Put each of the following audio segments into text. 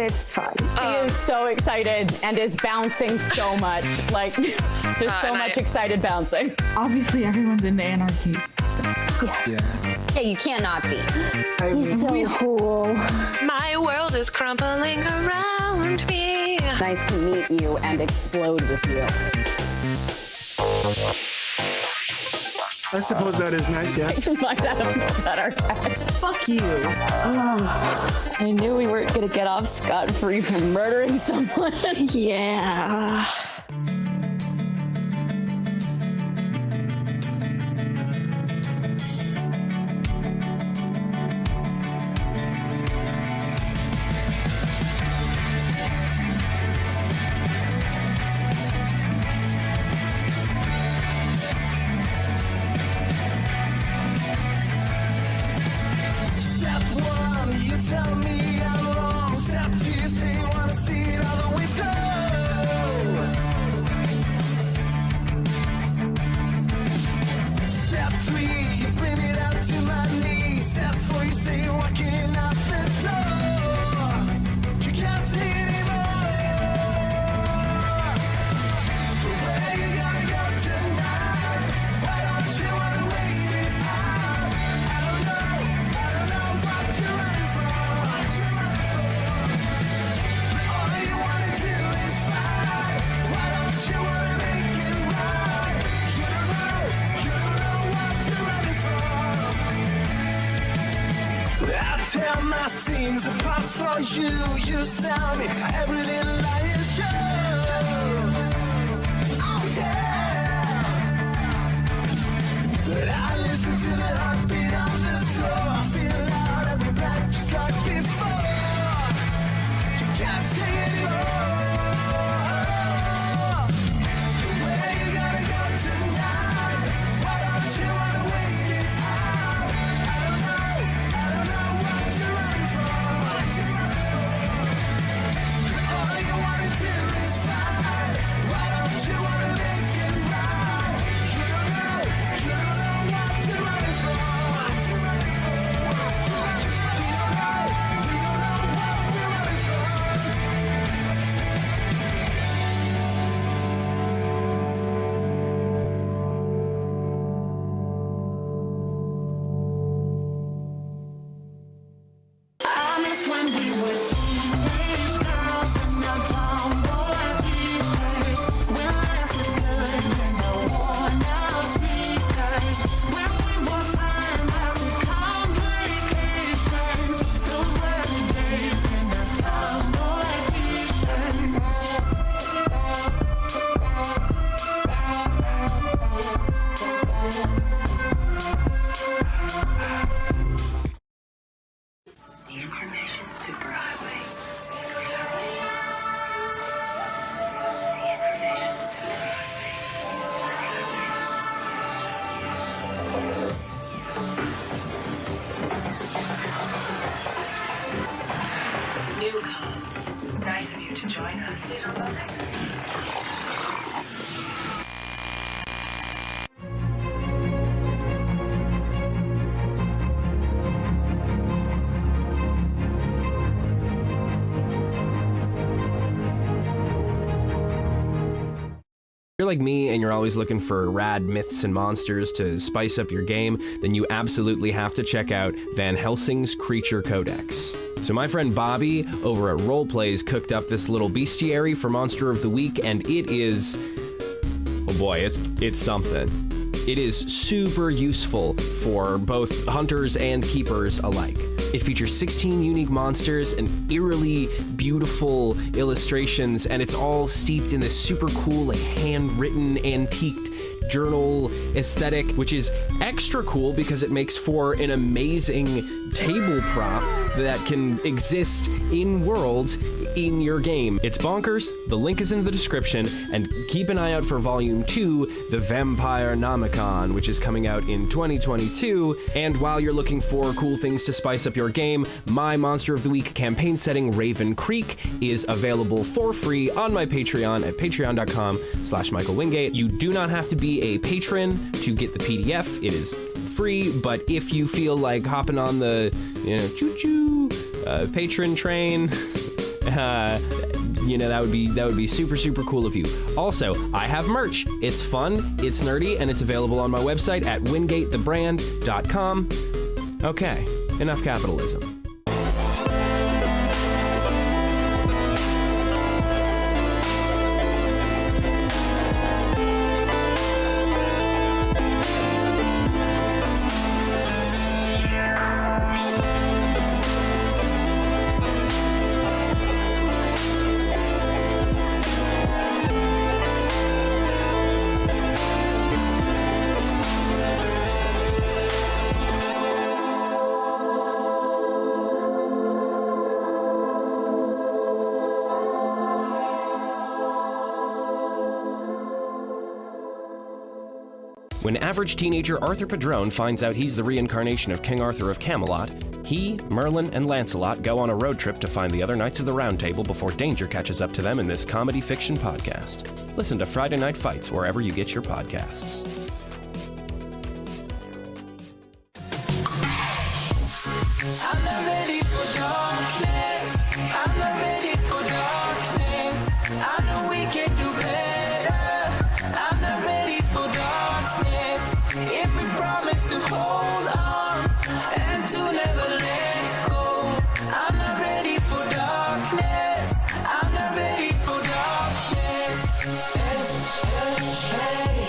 It's fun. He is so excited and is bouncing so much. Like, there's so much excited bouncing. Obviously, everyone's into anarchy. Yeah, you cannot be. He's so cool. My world is crumbling around me. Nice to meet you and explode with you. I suppose that is nice, yes. Might not have better. Fuck you. I knew we weren't gonna get off scot-free from murdering someone. Yeah. Step one, you tell me I'm wrong. Step two, you say you wanna see it all the way through. Step three, you bring me down to my knees. Step four, you say you're walking out the door. You can't take it anymore. But where you gonna go tonight? Why don't you wanna wait it out? I don't know what you're running from. All you wanna do is fight. Why don't you wanna make it right? You don't know what you're running from. I tear my seams apart for you. You sell me every little lie you show. Oh yeah. But I listen to the heartbeat on the floor. I feel loud every breath just like before. You can't take it anymore. Where you gonna go tonight? Why don't you wanna wait it out? I don't know what you're running from. All you wanna do is fight. Why don't you wanna make it right? You don't know what you're running from. We don't know what we're running from. I miss when we were teenage girls in our tomboy t-shirts. When life was good and the worn out sneakers. When we were flying by the complications. Those were the days in the tomboy The information superhighway. The information superhighway. Newcom. Nice of you to join us. If you're like me and you're always looking for rad myths and monsters to spice up your game, then you absolutely have to check out Van Helsing's Creature Codex. So my friend Bobby over at Roleplays cooked up this little bestiary for Monster of the Week, and it is... oh boy, it's something. It is super useful for both hunters and keepers alike. It features 16 unique monsters and eerily beautiful illustrations, and it's all steeped in this super cool, like, handwritten, antiqued journal aesthetic, which is extra cool because it makes for an amazing table prop that can exist in worlds in your game. It's bonkers. The link is in the description, and keep an eye out for Volume 2, The Vampire Nomicon, which is coming out in 2022. And while you're looking for cool things to spice up your game, my Monster of the Week campaign setting, Raven Creek, is available for free on my Patreon at patreon.com/MichaelWingate. You do not have to be a patron to get the PDF. It is free, but if you feel like hopping on the, choo-choo patron train that would be super, super cool of you. Also, I have merch. It's fun, it's nerdy, and it's available on my website at wingatethebrand.com. Okay, enough capitalism. When average teenager Arthur Padrone finds out he's the reincarnation of King Arthur of Camelot, he, Merlin, and Lancelot go on a road trip to find the other Knights of the Round Table before danger catches up to them in this comedy fiction podcast. Listen to Friday Night Fights wherever you get your podcasts. I'm not ready for darkness. I'm not ready for darkness. I know we can do better. I'm not ready for darkness. If we promise to hold on and to never let go. I'm not ready for darkness. I'm not ready for darkness. Hey,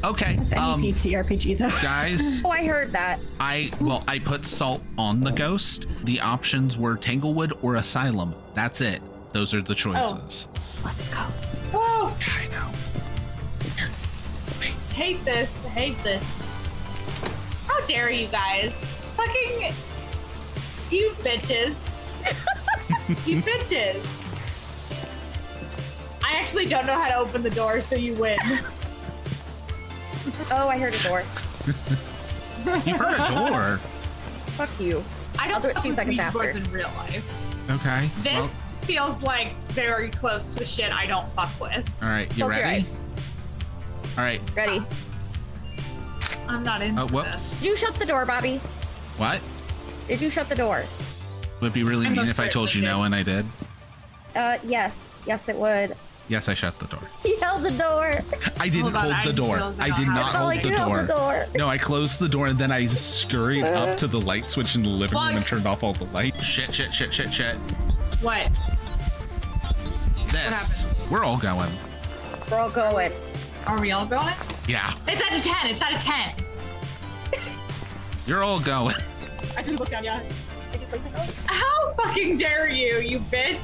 Okay. It's any TTRPG though. Guys, Oh, I heard that. I put salt on the ghost. The options were Tanglewood or Asylum. That's it. Those are the choices. Let's go. Oh, I know. Here. Wait. hate this. How dare you guys? Fucking you bitches. You bitches. I actually don't know how to open the door, so you win. Oh, I heard a door. You heard a door. Fuck you. I don't I'll do it know 2 seconds read after. words in real life. Okay. This feels like very close to shit I don't fuck with. All right. You Close your ready? eyes. All right. Ready. I'm not into Oh, whoops. Did you shut the door, Bobby? What? Did you shut the door? Would it be really I'm mean most if I told you certainly no and I did? Yes. Yes, it would. Yes, I shut the door. He held the door. I didn't Hold on, hold the I door. still I don't did have not it. hold like the you held door. the door. No, I closed the door and then I scurried up to the light switch in the living room and turned off all the lights. Shit. What? This. We're all going. We're all going. Are we all going? Yeah. It's out of 10. It's out of 10. You're all going. I can look down, yeah. How fucking dare you, you bitch?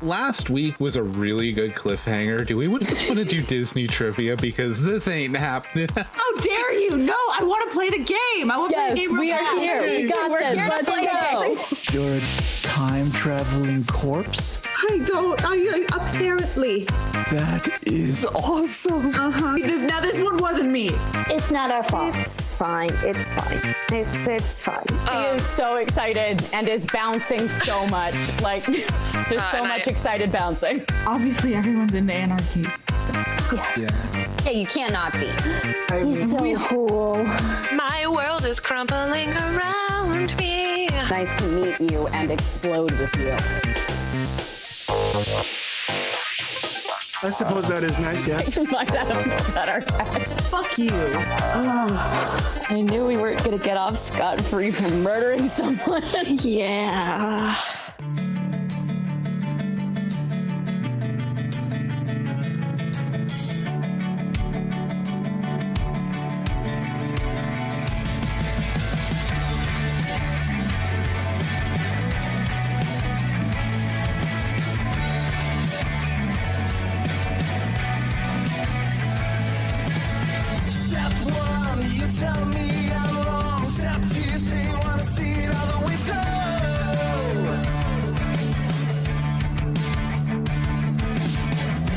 Last week was a really good cliffhanger. Do we just want to do Disney trivia because this ain't happening? How dare you? No, I want to play the game. I want to play the game. we are here. We got this. Let's go. You're a time traveling corpse? I don't. Apparently. That is awesome. Now this one wasn't me. It's not our fault. It's fine. It's fine. It's fine. He is so excited and is bouncing so much. Like, there's so much excited bouncing. Obviously, everyone's into anarchy. Yeah, you cannot be. He's so cool. My world is crumbling around me. Nice to meet you and explode with you. I suppose that is nice, yes. Might not have got our cash. Fuck you. I knew we weren't gonna get off scot-free from murdering someone. Yeah. Step one, you tell me I'm wrong. Step two, you say you wanna see it all the way through.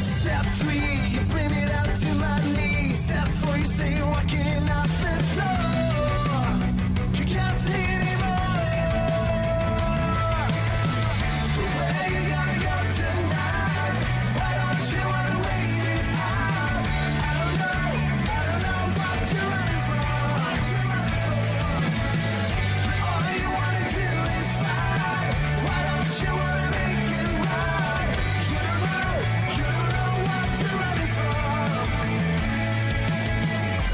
Step three, you bring me down to my knees. Step four, you say you want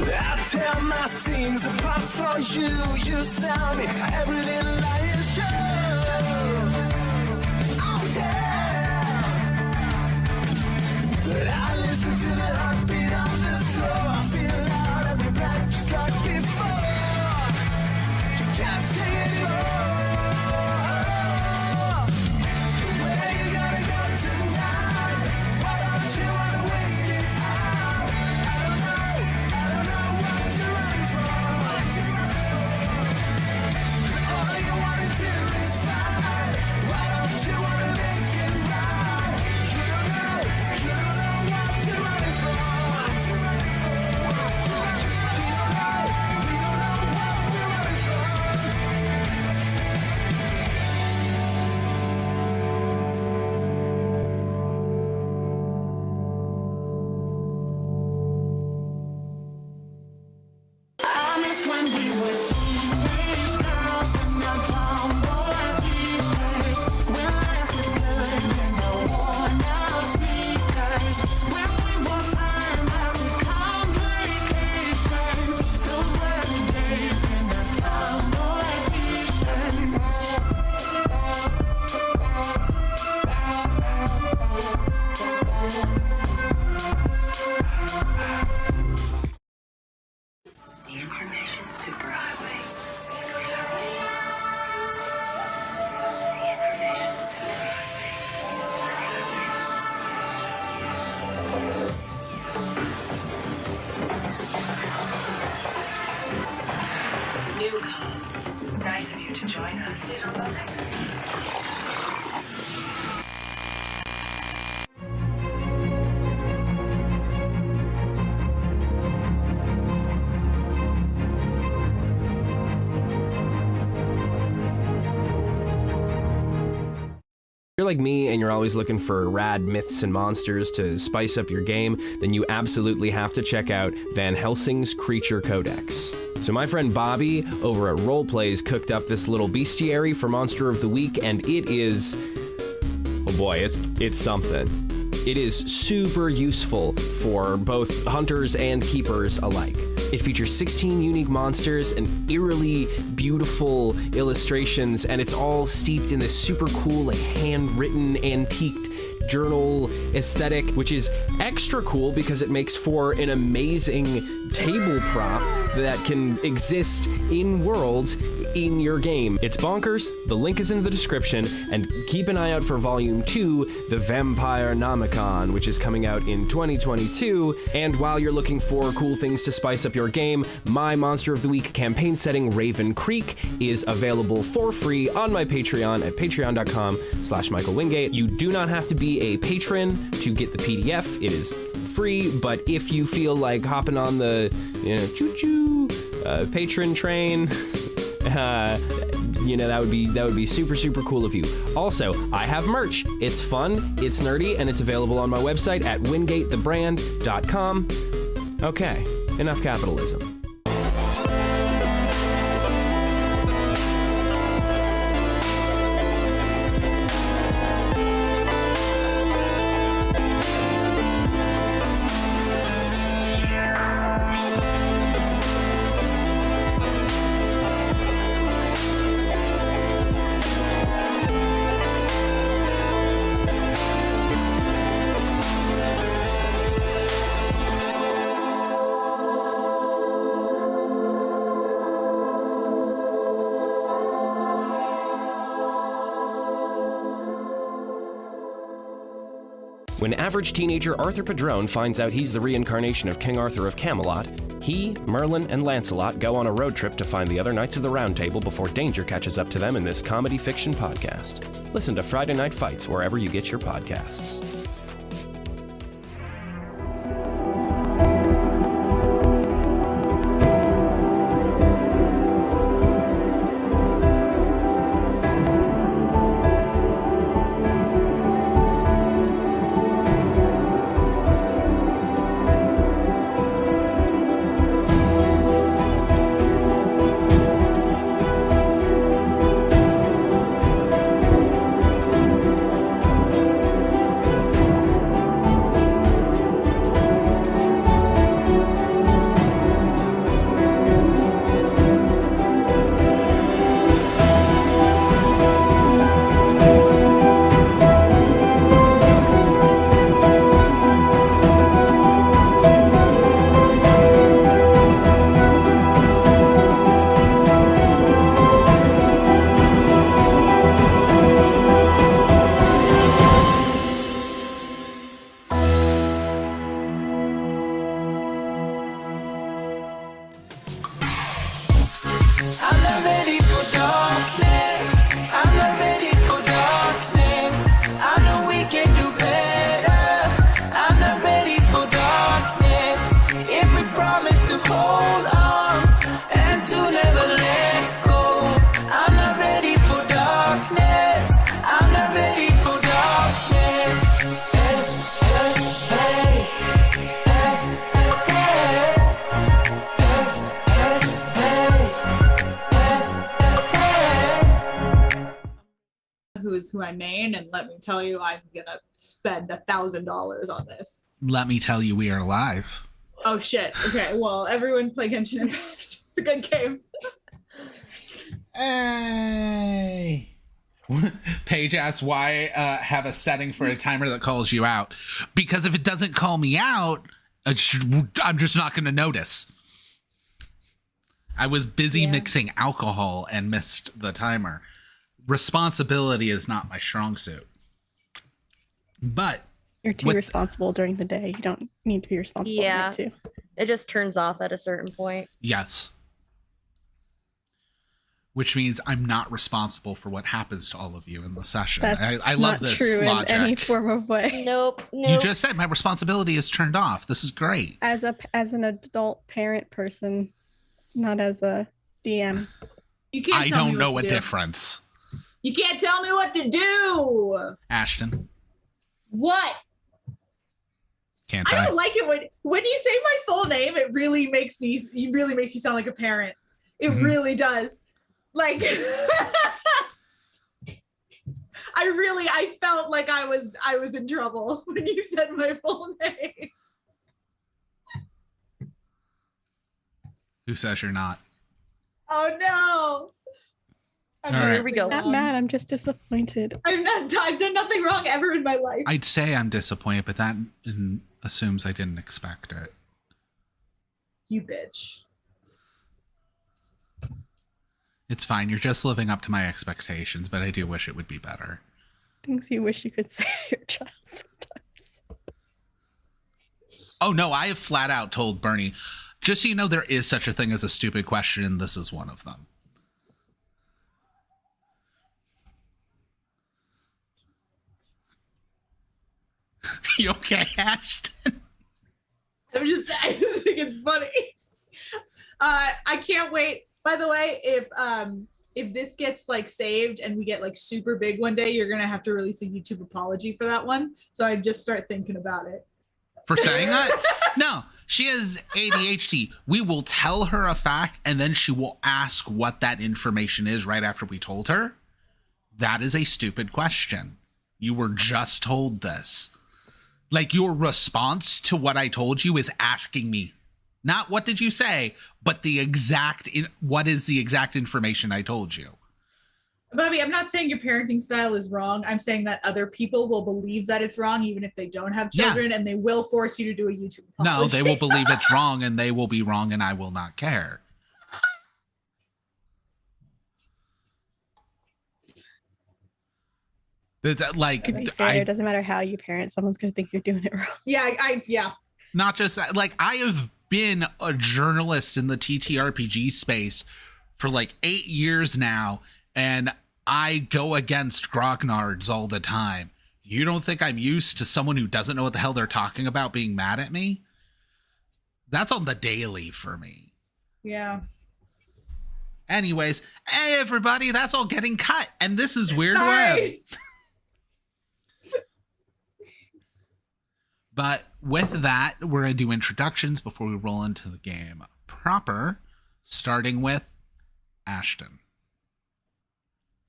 I tear my seams apart for you. You tell me every little lie is true. Oh yeah. But I listen to the heartbeat on the floor. I feel loud every breath just like before. You can't take it anymore. Where you gonna go tonight? Why don't you wanna wait it out? I don't know what you're running from. All you wanna do is fight. Why don't you wanna make it right? You don't know what you're running from. We don't know what we're running from. I miss when we were teenage girls and our tomboy t-shirts. When life was good and the worn out sneakers. When we were fine about the complications. Those were the days in the tomboy The information superhighway. Newcom. Nice of you to join us. If you're like me and you're always looking for rad myths and monsters to spice up your game, then you absolutely have to check out Van Helsing's Creature Codex. So my friend Bobby over at Roleplays cooked up this little bestiary for Monster of the Week, and it is, oh boy, it's something. It is super useful for both hunters and keepers alike. It features 16 unique monsters and eerily beautiful illustrations, and it's all steeped in this super cool, like, handwritten, antiqued journal aesthetic, which is extra cool because it makes for an amazing table prop that can exist in worlds in your game. It's bonkers. The link is in the description, and keep an eye out for Volume 2, The Vampire Nomicon, which is coming out in 2022. And while you're looking for cool things to spice up your game, my Monster of the Week campaign setting, Raven Creek, is available for free on my Patreon at patreon.com/MichaelWingate. You do not have to be a patron to get the PDF. It is free, but if you feel like hopping on the, choo-choo patron train, that would be super, super cool of you. Also, I have merch. It's fun, it's nerdy, and it's available on my website at wingatethebrand.com. Okay, enough capitalism. When average teenager Arthur Padrone finds out he's the reincarnation of King Arthur of Camelot, he, Merlin, and Lancelot go on a road trip to find the other Knights of the Round Table before danger catches up to them in this comedy fiction podcast. Listen to Friday Night Fights wherever you get your podcasts. is who I main, and let me tell you, I'm gonna spend $1,000 on this. Let me tell you, we are live. Oh shit. Okay, well, everyone play Genshin Impact. It's a good game. Hey. Paige asks why have a setting for a timer that calls you out. Because if it doesn't call me out, I'm just not going to notice. I was busy mixing alcohol and missed the timer. Responsibility is not my strong suit. But You're too responsible during the day. You don't need to be responsible. Yeah. Too. It just turns off at a certain point. yes. Which means I'm not responsible for what happens to all of you in the session. That's I love not this true logic. in any form of way. Nope. You just said my responsibility is turned off. This is great. As an adult parent person, not as a DM. You can't I tell me don't know what a to do. difference. You can't tell me what to do. Ashton, What? can't I I? don't like it when you say my full name. It really makes me sound like a parent. It Mhm. really does. Like I felt like I was in trouble when you said my full name. Who says you're not? Oh no. All right. Here we go. I'm not mad. I'm just disappointed. I've done nothing wrong ever in my life. I'd say I'm disappointed, but that assumes I didn't expect it. You bitch. It's fine. You're just living up to my expectations, but I do wish it would be better. Things you wish you could say to your child sometimes. Oh, no, I have flat out told Bernie, just so you know, there is such a thing as a stupid question, and this is one of them. You okay, Ashton? I just think it's funny. I can't wait. By the way, if this gets like saved and we get like super big one day, you're gonna have to release a YouTube apology for that one. So I just start thinking about it. For saying that? No, she has ADHD. We will tell her a fact, and then she will ask what that information is right after we told her. That is a stupid question. You were just told this. Like, your response to what I told you is asking me, not what did you say, but what is the exact information I told you. Bobby, I'm not saying your parenting style is wrong. I'm saying that other people will believe that it's wrong, even if they don't have children, and they will force you to do a YouTube apology. No, they will believe it's wrong, and they will be wrong, and I will not care. Like, To be fair, it doesn't matter how you parent, someone's gonna think you're doing it wrong. Yeah. Not just that, like, I have been a journalist in the TTRPG space for like 8 years now, and I go against grognards all the time. You don't think I'm used to someone who doesn't know what the hell they're talking about being mad at me? That's on the daily for me. Yeah. Anyways, hey everybody, that's all getting cut, and this is Weird Sorry. Web. But with that, we're going to do introductions before we roll into the game proper, starting with Ashton.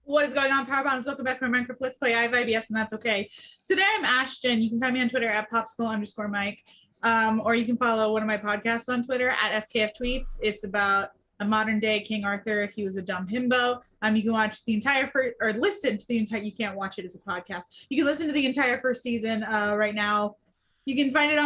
What is going on, Powerbounds? Welcome back to my Minecraft Let's Play. I have IBS, and that's okay. Today I'm Ashton. You can find me on Twitter at popsicle_Mike. Or you can follow one of my podcasts on Twitter at FKF Tweets. It's about a modern day King Arthur if he was a dumb himbo. You can watch the entire or listen to the entire, you can't watch it as a podcast. You can listen to the entire first season right now. You can find it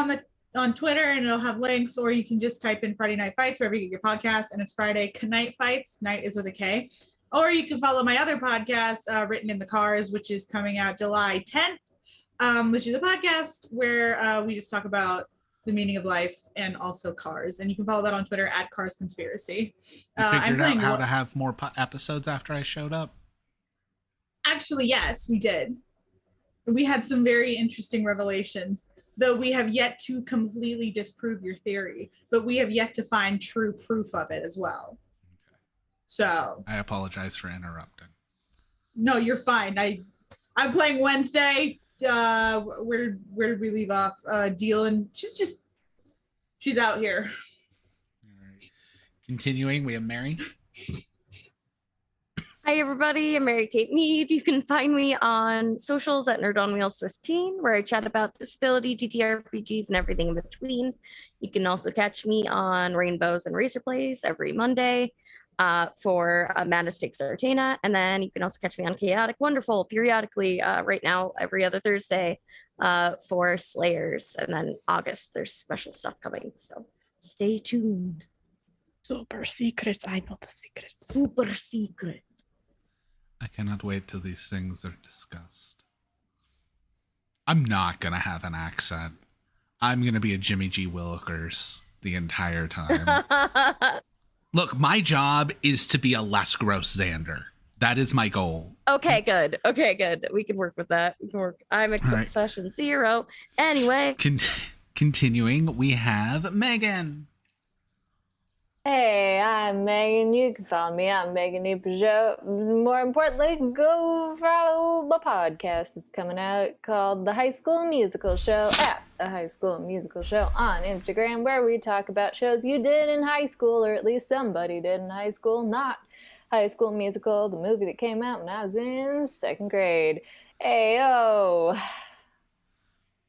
on Twitter, and it'll have links, or you can just type in Friday Night Fights wherever you get your podcast, and it's Friday Knight Fights. Night is with a K. Or you can follow my other podcast, Written in the Cars, which is coming out July 10th, which is a podcast where we just talk about the meaning of life and also cars. And you can follow that on Twitter at Cars Conspiracy. You figured out how to have more episodes after I showed up? Actually, yes, we did. We had some very interesting revelations, though we have yet to completely disprove your theory, but we have yet to find true proof of it as well. So I apologize for interrupting. No, you're fine. I'm playing Wednesday. Where did we leave off? Dealing. She's out here. All right. Continuing, we have Mary. Hi Hi, everybody. I'm Mary Kate Mead. You can find me on socials at Nerd on Wheels 15, where I chat about disability, TTRPGs, and everything in between. You can also catch me on Rainbows and Razor Plays every Monday for Madness Takes Artana. And then you can also catch me on Chaotic Wonderful periodically right now, every other Thursday for Slayers. And then August, there's special stuff coming. So stay tuned. Super secrets. I know the secrets. Super secret. I cannot wait till these things are discussed. I'm not going to have an accent. I'm going to be a Jimmy G. Willikers the entire time. Look, my job is to be a less gross Xander. That is my goal. Okay, good. We can work with that. We can work. I'm accept right. session 0. Anyway. Continuing, we have Megan. Hey, I'm Megan. You can follow me on Megan E. Peugeot. More importantly, go follow my podcast that's coming out called The High School Musical Show at The High School Musical Show on Instagram, where we talk about shows you did in high school, or at least somebody did in high school, not High School Musical, the movie that came out when I was in 2nd grade. Ayo!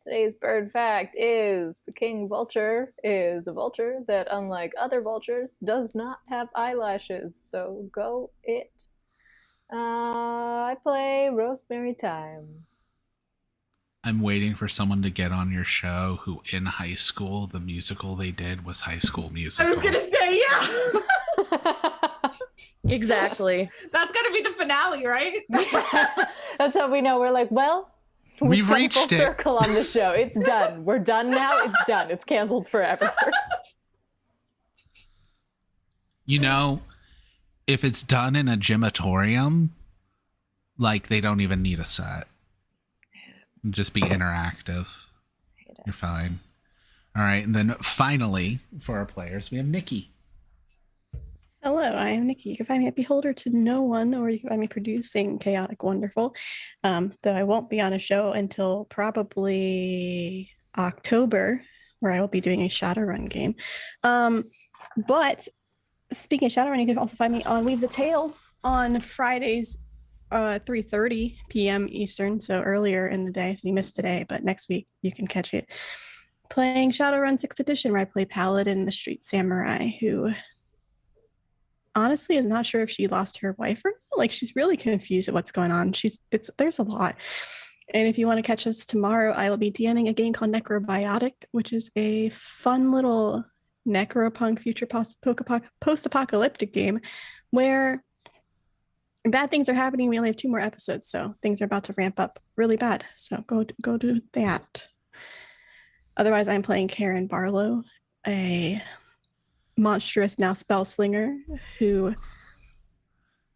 Today's bird fact is the king vulture is a vulture that, unlike other vultures, does not have eyelashes. So go it. I play Rosemary Time. I'm waiting for someone to get on your show who in high school, the musical they did was High School Musical. I was going to say, yeah. Exactly. That's going to be the finale, right? That's how we know. We're like, well, we've come reached full it. circle on the show. It's done. We're done now. It's done. It's canceled forever. You know, if it's done in a gymatorium, like they don't even need a set. Just be interactive. You're fine. All right, and then finally, for our players, we have Nikki. Hello, I am Nikki. You can find me at Beholder to No One, or you can find me producing Chaotic Wonderful. Though I won't be on a show until probably October, where I will be doing a Shadowrun game. But speaking of Shadowrun, you can also find me on Weave the Tale on Fridays, 3:30 p.m. Eastern, so earlier in the day. So you missed today, but next week you can catch it. Playing Shadowrun 6th edition, where I play Paladin, the Street Samurai, who honestly is not sure if she lost her wife or not. Like, she's really confused at what's going on. There's a lot. And if you want to catch us tomorrow, I will be DMing a game called Necrobiotic, which is a fun little necropunk future post-apocalyptic game where bad things are happening. We only have 2 more episodes, so things are about to ramp up really bad. So go do that. Otherwise, I'm playing Karen Barlow, a monstrous now spell slinger who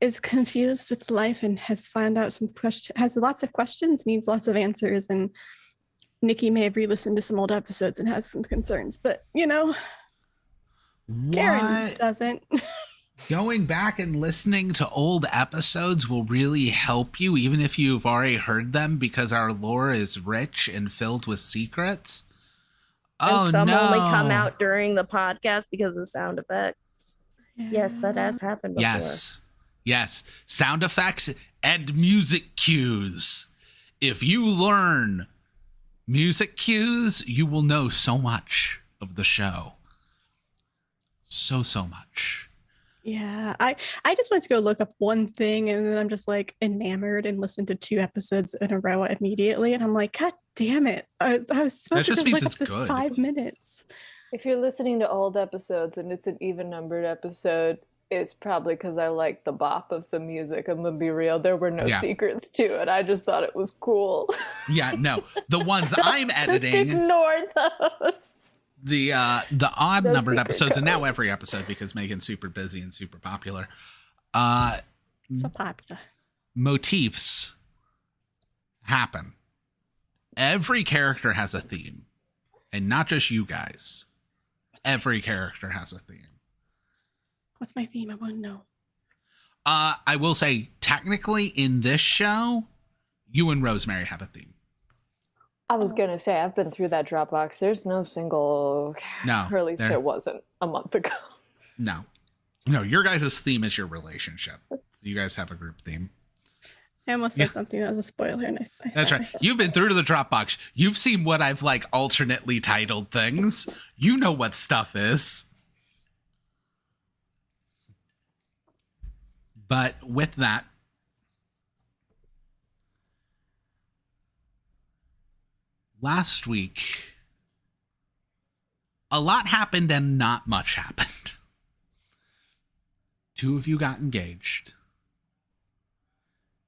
is confused with life and has found out has lots of questions, needs lots of answers, and Nikki may have re-listened to some old episodes and has some concerns, but Karen doesn't. Going back and listening to old episodes will really help you, even if you've already heard them, because our lore is rich and filled with secrets. And some only come out during the podcast because of sound effects. Yes, that has happened before. Yes. Sound effects and music cues. If you learn music cues, you will know so much of the show. So much. Yeah, I just went to go look up one thing, and then I'm just like enamored and listened to 2 episodes in a row immediately, and I'm like, God damn it! I was supposed to just look up this 5 minutes. If you're listening to old episodes and it's an even numbered episode, it's probably because I like the bop of the music. I'm gonna be real. There were no secrets to it. I just thought it was cool. Yeah, no. The ones I'm editing. Just ignore those. The odd numbered episodes, and now every episode, because Megan's super busy and super popular. So popular. Motifs happen. Every character has a theme, and not just you guys. Every character has a theme. What's my theme? I want to know. I will say, technically, in this show, you and Rosemary have a theme. I was gonna say, I've been through that Dropbox. There's no single, or at least there wasn't a month ago. No, your guys' theme is your relationship. You guys have a group theme. I almost said something that was a spoiler, and I That's stopped right. myself. You've been through to the Dropbox. You've seen what I've like alternately titled things. You know what stuff is. But with that, last week, a lot happened and not much happened. 2 of you got engaged.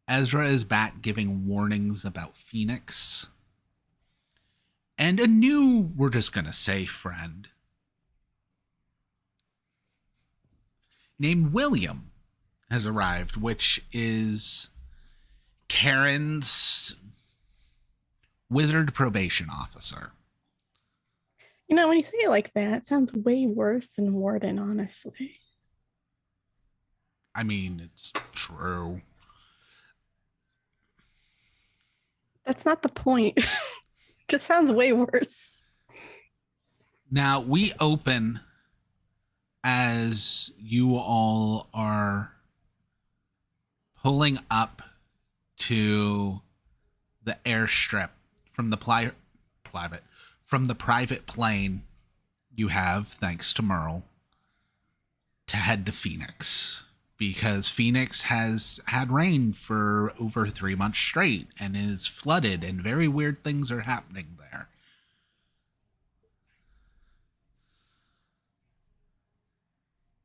Ezra is back giving warnings about Phoenix. And a new, we're just gonna say, friend named William has arrived, which is Karen's wizard probation officer. You know, when you say it like that, it sounds way worse than Warden, honestly. I mean, it's true. That's not the point. Just sounds way worse. Now, we open as you all are pulling up to the airstrip from the private plane you have, thanks to Merle, to head to Phoenix. Because Phoenix has had rain for over 3 months straight and is flooded, and very weird things are happening there.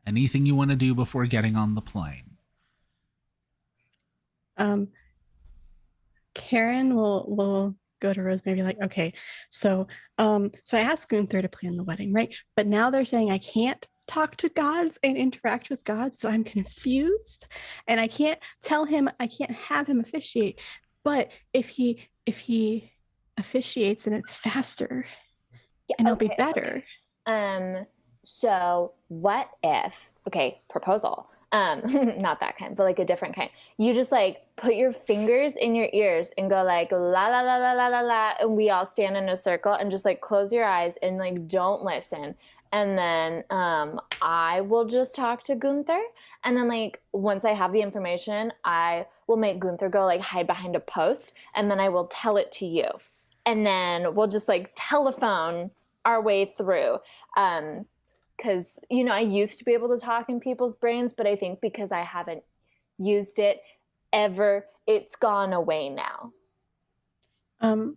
Anything you want to do before getting on the plane? Karen will go to Rosemary and be like, okay, so I asked Gunther to plan the wedding, right? But now they're saying I can't talk to gods and interact with gods, so I'm confused, and I can't tell him, I can't have him officiate. But if he officiates, then it's faster, and it'll be better. So what if, okay, proposal, not that kind, but like a different kind. You just like put your fingers in your ears and go like la la la la la la la, and we all stand in a circle and just like close your eyes and like don't listen. And then I will just talk to Gunther, and then like once I have the information, I will make Gunther go like hide behind a post, and then I will tell it to you, and then we'll just like telephone our way through. Because, you know, I used to be able to talk in people's brains, but I think because I haven't used it ever, it's gone away now. Can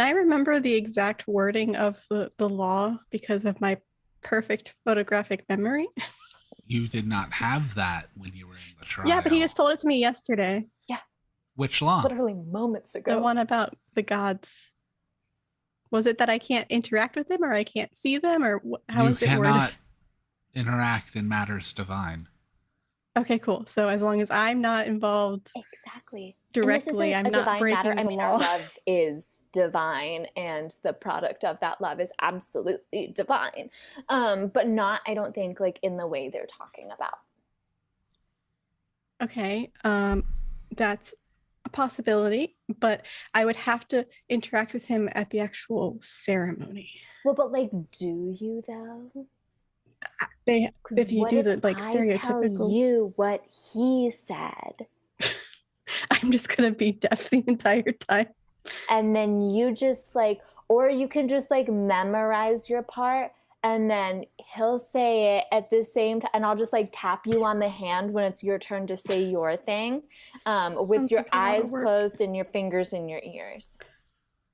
I remember the exact wording of the law because of my perfect photographic memory? You did not have that when you were in the trial. Yeah, but he just told it to me yesterday. Yeah. Which law? Literally moments ago. The one about the gods. Was it that I can't interact with them, or I can't see them, or how is it worded? You cannot interact in matters divine. Okay, cool. So as long as I'm not involved exactly directly, I'm not breaking the law. Our love is divine, and the product of that love is absolutely divine. But not, I don't think, like in the way they're talking about. Okay, that's a possibility, but I would have to interact with him at the actual ceremony. Well, but like, do you though? If you do the like stereotypical. Tell you what he said. I'm just gonna be deaf the entire time. And then you just like, or you can just like memorize your part, and then he'll say it at the same time, and I'll just like tap you on the hand when it's your turn to say your thing, with your eyes closed and your fingers in your ears.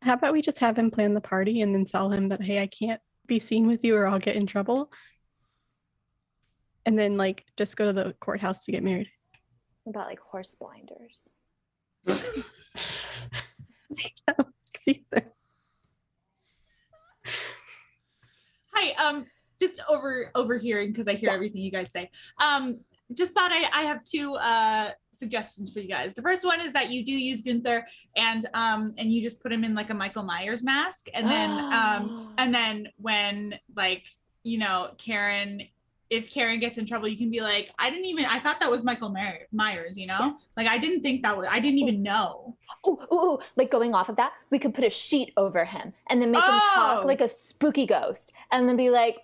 How about we just have him plan the party and then tell him that, hey, I can't be seen with you or I'll get in trouble? And then like just go to the courthouse to get married. What about like horse blinders? Hi, just overhearing because I hear everything you guys say. Just thought I have 2 suggestions for you guys. The first one is that you do use Gunther and you just put him in like a Michael Myers mask, and then when like, you know, if Karen gets in trouble, you can be like, I thought that was Michael Myers, you know? Yes. Like, I didn't even know. Ooh, like going off of that, we could put a sheet over him and then make him talk like a spooky ghost, and then be like,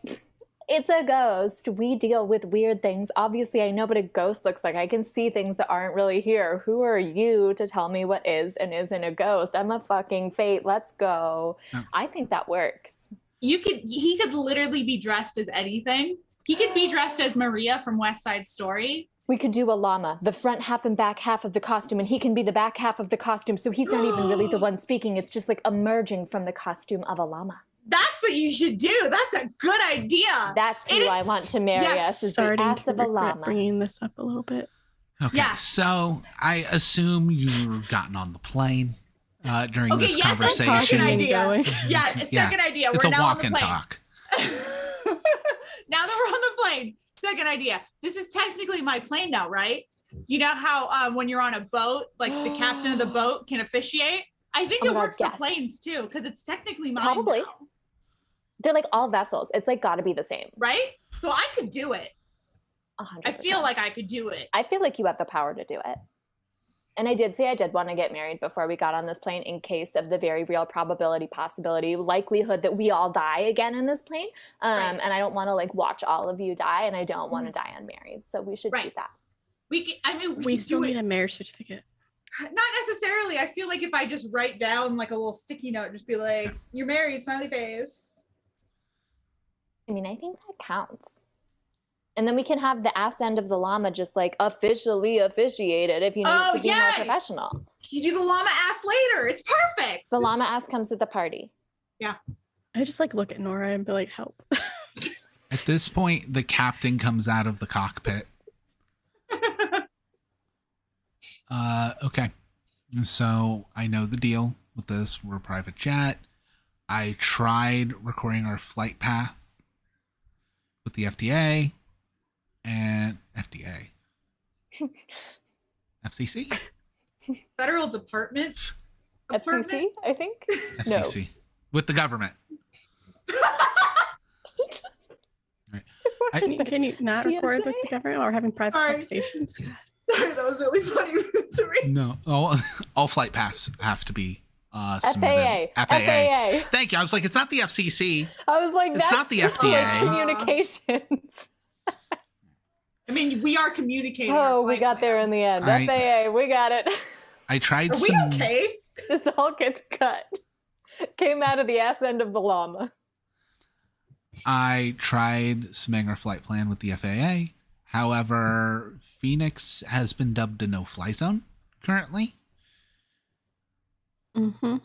It's a ghost. We deal with weird things. Obviously, I know what a ghost looks like. I can see things that aren't really here. Who are you to tell me what is and isn't a ghost? I'm a fucking fate. Let's go. Oh. I think that works. He could literally be dressed as anything. He could be dressed as Maria from West Side Story. We could do a llama, the front half and back half of the costume, and he can be the back half of the costume. So he's not even really the one speaking. It's just like emerging from the costume of a llama. That's what you should do. That's a good idea. That's who I want to marry us, is the Starting ass to of a regret llama. bringing this up a little bit. Okay, Yeah. so I assume you've gotten on the plane during Okay, this yes, that's a conversation. second idea. Going. Yeah, second idea. It's We're a now walk on the and plane. talk. Now that we're on the plane, second idea. This is technically my plane now, right? You know how when you're on a boat, like the captain of the boat can officiate? I think Oh my it God, works yes. for planes too, because it's technically mine Probably. now, They're like all vessels. It's like got to be the same. right? So I could do it. 100%. I feel like I could do it. I feel like you have the power to do it. And I did say I did want to get married before we got on this plane in case of the very real probability, possibility, likelihood that we all die again in this plane. And I don't want to like watch all of you die, and I don't want to die unmarried. So we should do that. We can, I mean, We could still do need it. a marriage certificate. Not necessarily. I feel like if I just write down like a little sticky note, just be like, "You're married," smiley face. I mean, I think that counts. And then we can have the ass end of the llama just like officially officiated if you need Oh, to be more yay! professional. You do the llama ass later. It's perfect. The llama ass comes at the party. Yeah. I just like look at Nora and be like, help. At this point, the captain comes out of the cockpit. Okay. So I know the deal with this. We're a private jet. I tried recording our flight path with the FDA and FCC. Federal Department. FCC, I think. FCC. With the government. Can you not record with the government while we're having private Sorry. conversations? Sorry, that was really funny to me. No. All flight paths have to be FAA. submitted. FAA. Thank you. I was like, it's not the FCC. I was like, It's that's not the like FDA. communications. I mean, we are communicating. Oh, we got there in the end. I- FAA, we got it. I tried Are we some. okay? This all gets cut. Came out of the ass end of the llama. I tried submitting our flight plan with the FAA. However, Phoenix has been dubbed a no-fly zone currently. Mm-hmm.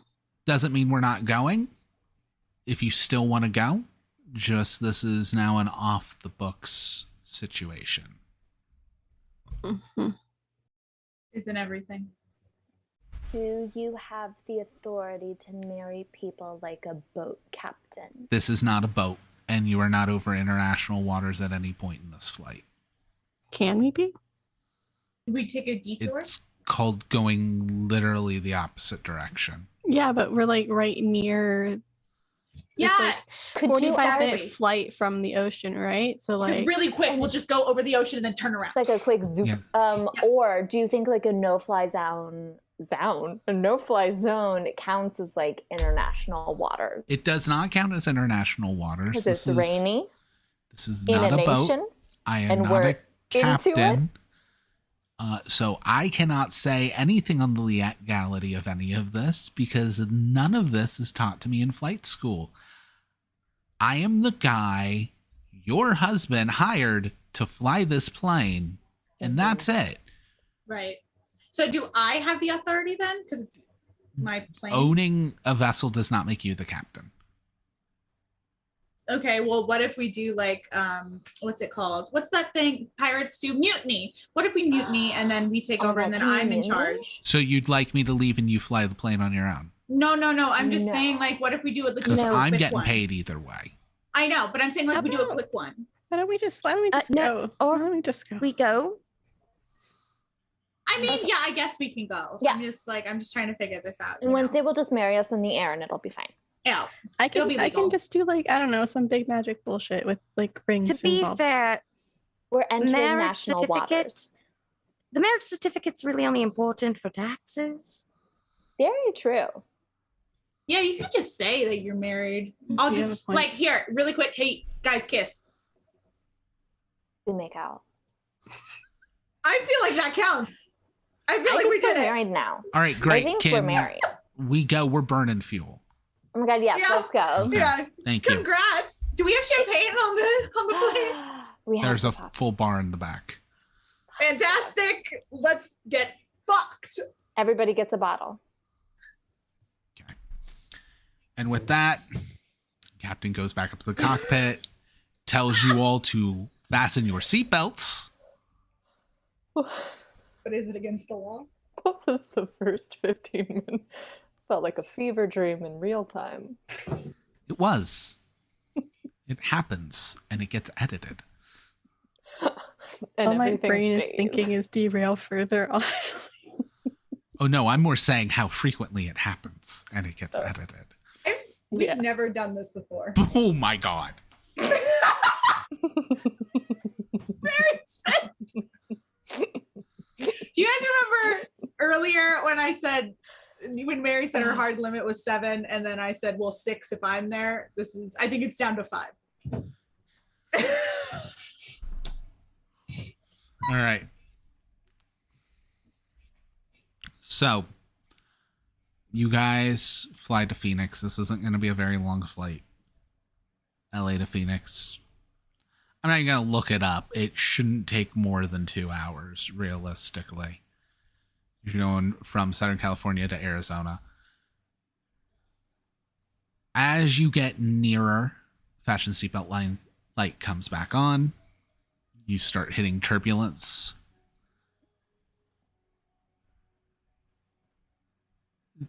Doesn't mean we're not going. If you still want to go, just this is now an off-the-books situation. Mm-hmm. Isn't everything? Do you have the authority to marry people like a boat captain? This is not a boat, and you are not over international waters at any point in this flight. Can we be? Did we take a detour? It's called going literally the opposite direction. Yeah, but we're like right near. Yeah. It's like Could you 45-minute always- flight from the ocean, right? So Just like really quick, we'll just go over the ocean and then turn around. Like a quick zoom. Yeah. Or do you think like a no-fly a no-fly zone counts as like international waters? It does not count as international waters. Because it's rainy This is in not a a boat. nation. I am and not we're a into captain. So I cannot say anything on the legality of any of this because none of this is taught to me in flight school. I am the guy your husband hired to fly this plane, and that's it. Right. So do I have the authority then? Because it's my plane. Owning a vessel does not make you the captain. Okay, well, what if we do like what's it called? What's that thing pirates do? Mutiny. What if we mutiny and then we take over and then I'm in charge? So you'd like me to leave and you fly the plane on your own? No. I'm just No. saying like what if we do it like Because a I'm quick getting one? paid either way. I know, but I'm saying like How we do a about- quick one. why don't we just no, go? Why don't we just go? We go. I mean, yeah, I guess we can go. Yeah. I'm just trying to figure this out. And Wednesday will just marry us in the air and it'll be fine. Yeah. I It'll can be I legal. can just do like I don't know some big magic bullshit with like rings. To be involved. fair, We're entering marriage national certificate. waters. The marriage certificate's really only important for taxes. Very true. Yeah, you could just say that you're married. You I'll have a just point. like here, really quick. Hey, guys, kiss. We make out. I feel like that counts. I feel like we we're did it. married now. All right, great. I think Can we're married. we go? We're burning fuel. Oh my god, yes, let's go. Okay. Yeah. Thank you. Congrats. Do we have champagne on the plane? We There's a full bar in the back. Fantastic. Let's get fucked. Everybody gets a bottle. And with that, Captain goes back up to the cockpit, tells you all to fasten your seatbelts. But is it against the law? What was the first 15 minutes? Felt like a fever dream in real time. It was. It happens, and it gets edited. And All my everything brain is stays. thinking is derail further on. Oh no, I'm more saying how frequently it happens, and it gets edited. We've never done this before. Oh my god. Very expensive. Do you guys remember earlier when Mary said her hard limit was 7, and then I said, well, 6 if I'm there? I think it's down to 5. All right. So, you guys fly to Phoenix. This isn't going to be a very long flight. LA to Phoenix. I'm not even going to look it up. It shouldn't take more than 2 hours, realistically. You're going from Southern California to Arizona. As you get nearer, fashion seatbelt light comes back on. You start hitting turbulence.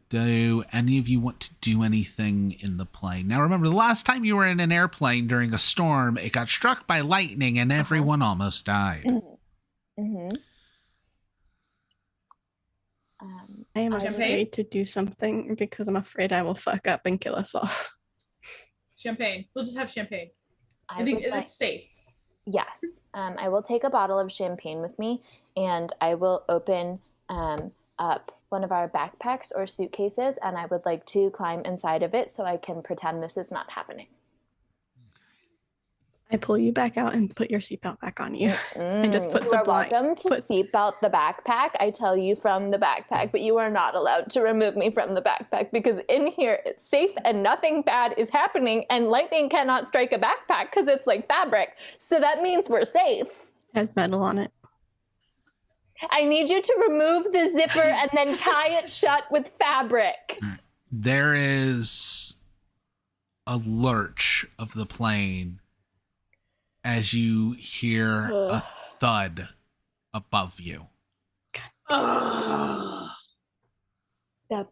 Do any of you want to do anything in the plane? Now remember, the last time you were in an airplane during a storm, it got struck by lightning and everyone almost died. Mm-hmm. I am Champagne? afraid to do something because I'm afraid I will fuck up and kill us all. Champagne. We'll just have champagne. I I think would like- it's safe. Yes. I will take a bottle of champagne with me, and I will open up one of our backpacks or suitcases, and I would like to climb inside of it so I can pretend this is not happening. I pull you back out and put your seatbelt back on you. And just put You the are blind. welcome to seatbelt the backpack. I tell you from the backpack, but you are not allowed to remove me from the backpack because in here it's safe and nothing bad is happening, and lightning cannot strike a backpack because it's like fabric. So that means we're safe. Has metal on it. I need you to remove the zipper and then tie it shut with fabric. There is a lurch of the plane as you hear a thud above you. That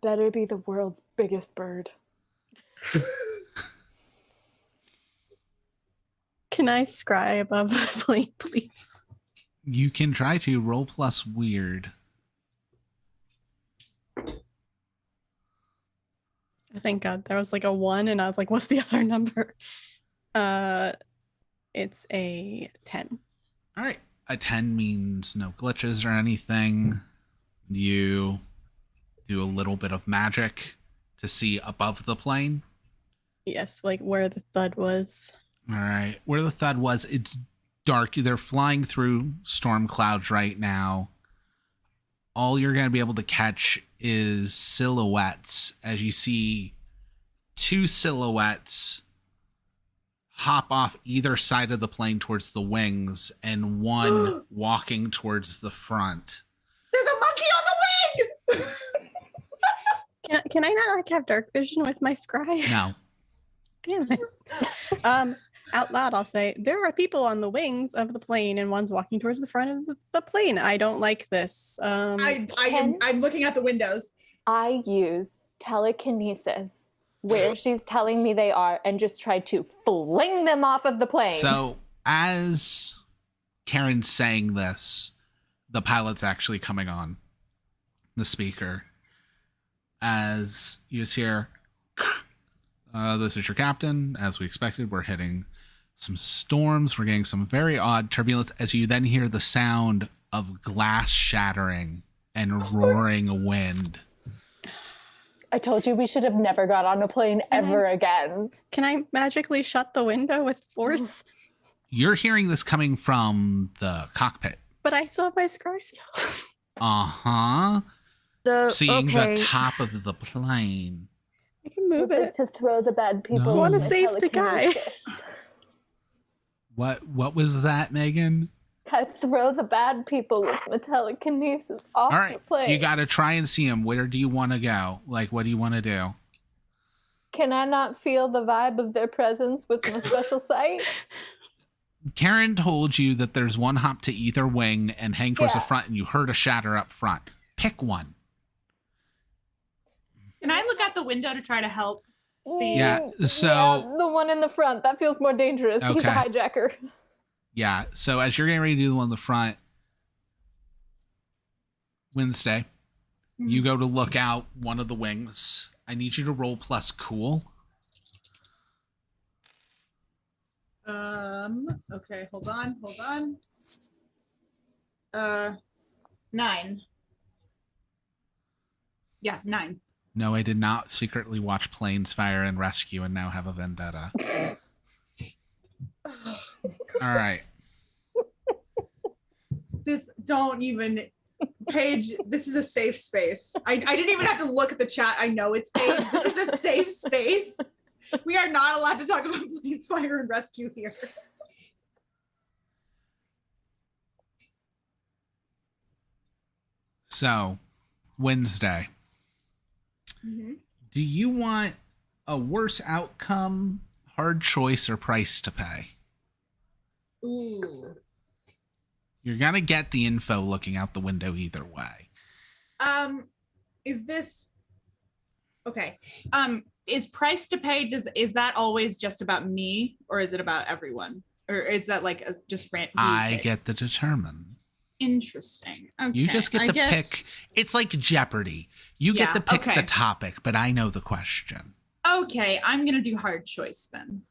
better be the world's biggest bird. Can I scry above the plane, please? You can try to roll plus weird. Thank God. There was like a 1 and I was like, what's the other number? It's a 10. All right. A 10 means no glitches or anything. You do a little bit of magic to see above the plane. Yes, like where the thud was. All right. Where the thud was, it's dark. They're flying through storm clouds right now. All you're going to be able to catch is silhouettes as you see 2 silhouettes hop off either side of the plane towards the wings and one walking towards the front. There's a monkey on the wing! Can I not like have dark vision with my scry? No. Damn it. Out loud, I'll say, there are people on the wings of the plane and one's walking towards the front of the plane. I don't like this. I'm looking at the windows. I use telekinesis where she's telling me they are and just try to fling them off of the plane. So as Karen's saying this, the pilot's actually coming on the speaker as you just hear, this is your captain. As we expected, we're hitting some storms. We're getting some very odd turbulence as you then hear the sound of glass shattering and roaring wind. I told you we should have never got on a plane ever again. Can I magically shut the window with force? You're hearing this coming from the cockpit. But I still have my scry skill. Uh-huh. Seeing okay. the top of the plane. I can move Would it. like to throw the bad people. No. I want to with save the guy. telekinesis. What was that, Megan? I throw the bad people with my telekinesis off All right. the plane. You got to try and see him. Where do you want to go? Like, what do you want to do? Can I not feel the vibe of their presence with my special sight? Karen told you that there's one hop to either wing and hang towards the Yeah. front, and you heard a shatter up front. Pick one. Can I look out the window to try to help see? Yeah, so- Yeah, the one in the front. That feels more dangerous. He's a Okay. hijacker. Yeah, so as you're getting ready to do the one in the front, Wednesday, you go to look out one of the wings. I need you to roll plus cool. Okay, hold on. 9. Yeah, 9. No, I did not secretly watch Planes, Fire, and Rescue and now have a vendetta. All right. Don't even, Paige, this is a safe space. I didn't even have to look at the chat. I know it's Paige. This is a safe space. We are not allowed to talk about Planes, Fire, and Rescue here. So, Wednesday. Do you want a worse outcome, hard choice, or price to pay? Ooh. You're going to get the info looking out the window either way. Is this okay? Is price to pay? Is that always just about me, or is it about everyone, or is that like just random? I get to determine. Interesting. Okay. You just get I to guess- pick. It's like Jeopardy. You Yeah, get to pick okay. the topic, but I know the question. Okay, I'm gonna do hard choice then.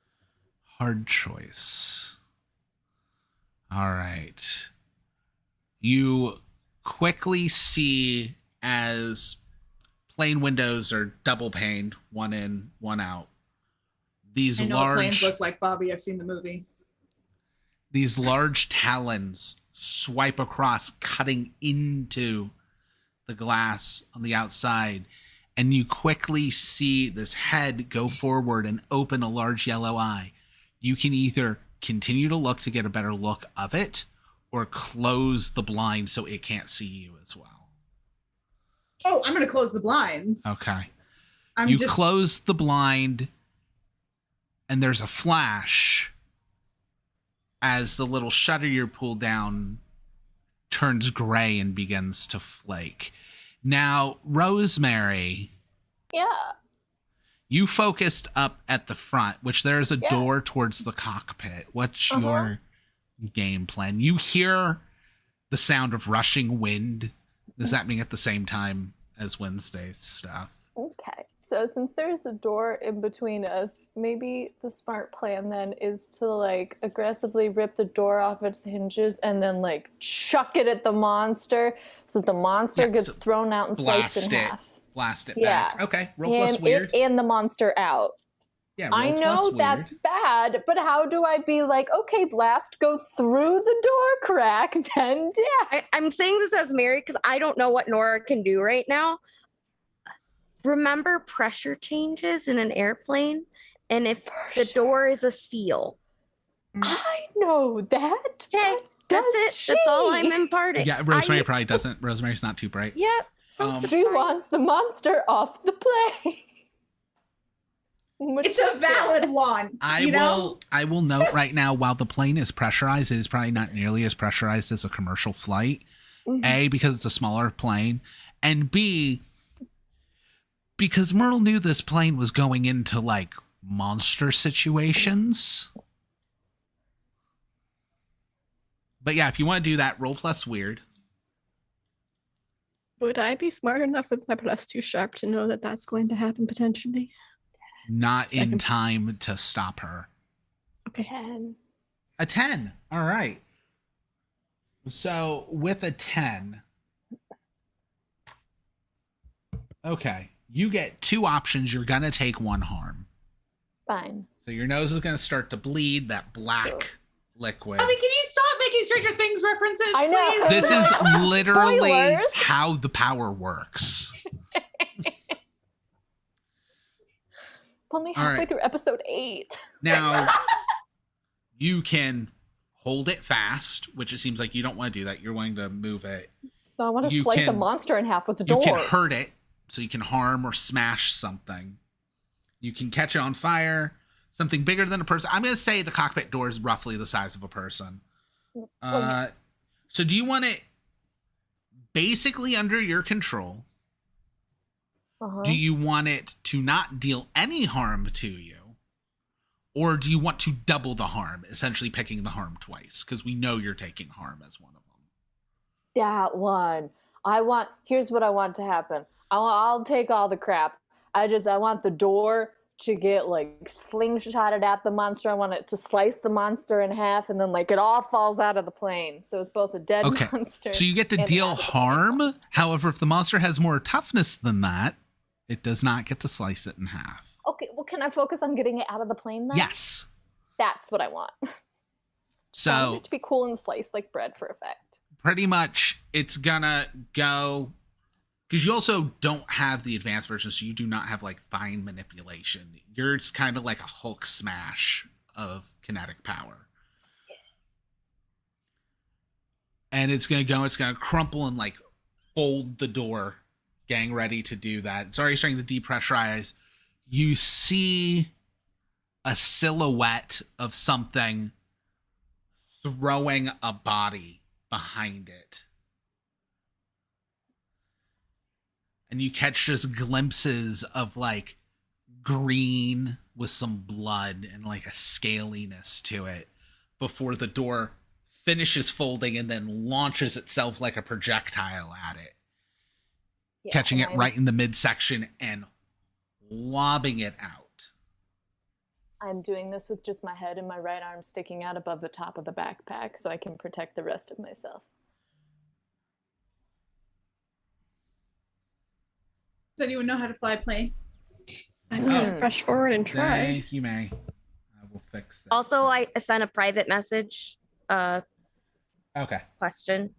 Hard choice. All right. You quickly see as plane windows are double paned, one in, one out. These I know what planes large look like, Bobby. I've seen the movie. these large talons swipe across, cutting into the glass on the outside. And you quickly see this head go forward and open a large yellow eye. You can either continue to look to get a better look of it or close the blind so it can't see you as well. Oh, I'm gonna close the blinds. Okay. I'm You just close the blind and there's a flash as the little shutter you pulled down turns gray and begins to flake. Now, Rosemary, Yeah. you focused up at the front, which there's a Yeah. door towards the cockpit. What's Uh-huh. your game plan? You hear the sound of rushing wind. Is that happening at the same time as Wednesday's stuff? Okay. So since there's a door in between us, maybe the smart plan then is to like aggressively rip the door off its hinges and then like chuck it at the monster so that the monster Yeah, gets so thrown out and sliced in half. Blast it Yeah. back. Okay, roll plus And weird. it and the monster out. Yeah, I roll know plus weird. that's bad, but how do I be like, okay, blast, go through the door crack, then I'm saying this as Mary because I don't know what Nora can do right now. Remember pressure changes in an airplane, and if the door is a seal. I know that. Okay, that's it. That's all I'm imparting. Yeah, Rosemary probably doesn't. Rosemary's not too bright. Yep. She wants the monster off the plane. It's a valid want. I will note right now, while the plane is pressurized, it is probably not nearly as pressurized as a commercial flight. Mhm. A, because it's a smaller plane, and B, because Myrtle knew this plane was going into like monster situations. But yeah, if you want to do that, roll plus weird. Would I be smart enough with my +2 sharp to know that that's going to happen potentially? Not in time to stop her. Okay. 10. A 10. All right. So with a 10. Okay. You get 2 options. You're going to take 1 harm. Fine. So your nose is going to start to bleed. That black liquid. I mean, can you stop making Stranger Things references, I know. please? This is literally Spoilers. how the power works. Only All halfway right. through episode 8. Now, you can hold it fast, which it seems like you don't want to do that. You're wanting to move it. So I want to You slice a can- monster in half with the You door. can hurt it, so you can harm or smash something. You can catch it on fire, something bigger than a person. I'm going to say the cockpit door is roughly the size of a person. So do you want it basically under your control? Uh-huh. Do you want it to not deal any harm to you? Or do you want to double the harm, essentially picking the harm twice? Because we know you're taking harm as one of them. That one. Here's what I want to happen. I'll take all the crap. I want the door to get like slingshotted at the monster. I want it to slice the monster in half, and then like it all falls out of the plane. So it's both a dead Okay, monster. so you get to and deal half- harm. However, if the monster has more toughness than that, it does not get to slice it in half. Okay, well, can I focus on getting it out of the plane then? Yes. That's what I want. I want So it to be cool and sliced like bread for effect. pretty much it's gonna go, because you also don't have the advanced version, so you do not have like fine manipulation. You're just kind of like a Hulk smash of kinetic power. And it's gonna crumple and like fold the door, getting ready to do that. It's already starting to depressurize. You see a silhouette of something throwing a body behind it. And you catch just glimpses of like green with some blood and like a scaliness to it before the door finishes folding and then launches itself like a projectile at it, Yeah, catching and it right in the midsection and lobbing it out. I'm doing this with just my head and my right arm sticking out above the top of the backpack so I can protect the rest of myself. Does anyone know how to fly a plane? I'm gonna rush forward and try. Thank you, Mary. I will fix that. Also, I sent a private message Okay. question.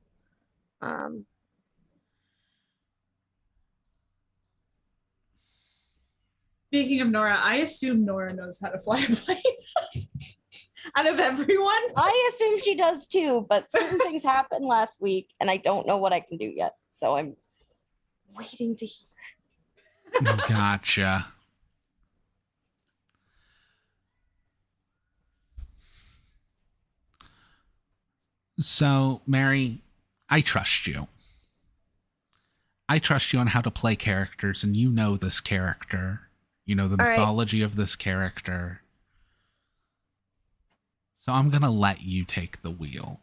Speaking of Nora, I assume Nora knows how to fly a plane. Out of everyone, I assume she does too, but certain things happened last week and I don't know what I can do yet. So I'm waiting to hear. Gotcha. So, Mary, I trust you. I trust you on how to play characters, and you know this character. You know the All right. mythology of this character. So I'm going to let you take the wheel.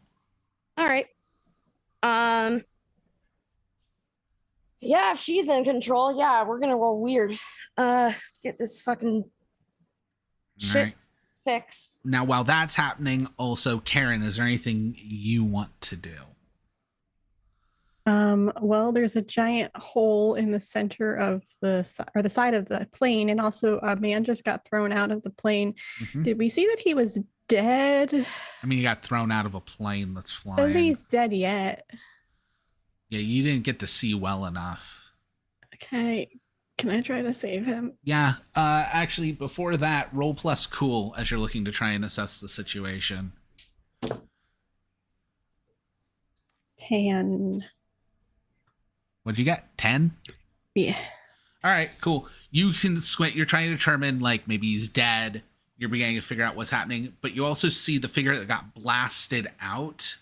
All right. Yeah, if she's in control, yeah, we're gonna roll weird. Get this fucking shit Alright. fixed. Now, while that's happening, also, Karen, is there anything you want to do? Well, there's a giant hole in the center of the side of the plane, and also a man just got thrown out of the plane. Mhm. Did we see that he was dead? I mean, you got thrown out of a plane that's Doesn't think flying. he's dead yet. Yeah, you didn't get to see well enough. Okay, can I try to save him? Yeah, actually, before that, roll plus cool as you're looking to try and assess the situation. 10. What'd you get? 10? Yeah. All right, cool. You can squint. You're trying to determine, like, maybe he's dead. You're beginning to figure out what's happening. But you also see the figure that got blasted out.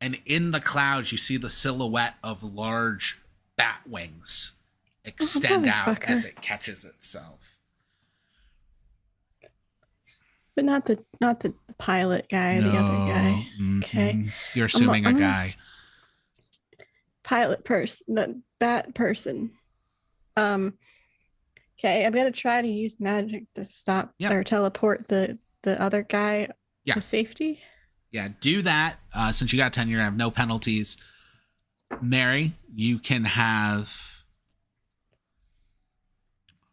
And in the clouds, you see the silhouette of large bat wings extend out motherfucker. as it catches itself. But not the pilot guy, the other guy. Mhm. Okay. You're assuming I'm a gonna- guy. Pilot person, that person. Okay, I'm gonna try to use magic to stop or teleport the other guy Yeah. to safety. Yeah, do that. Since you got 10, you're going to have no penalties. Mary, you can have...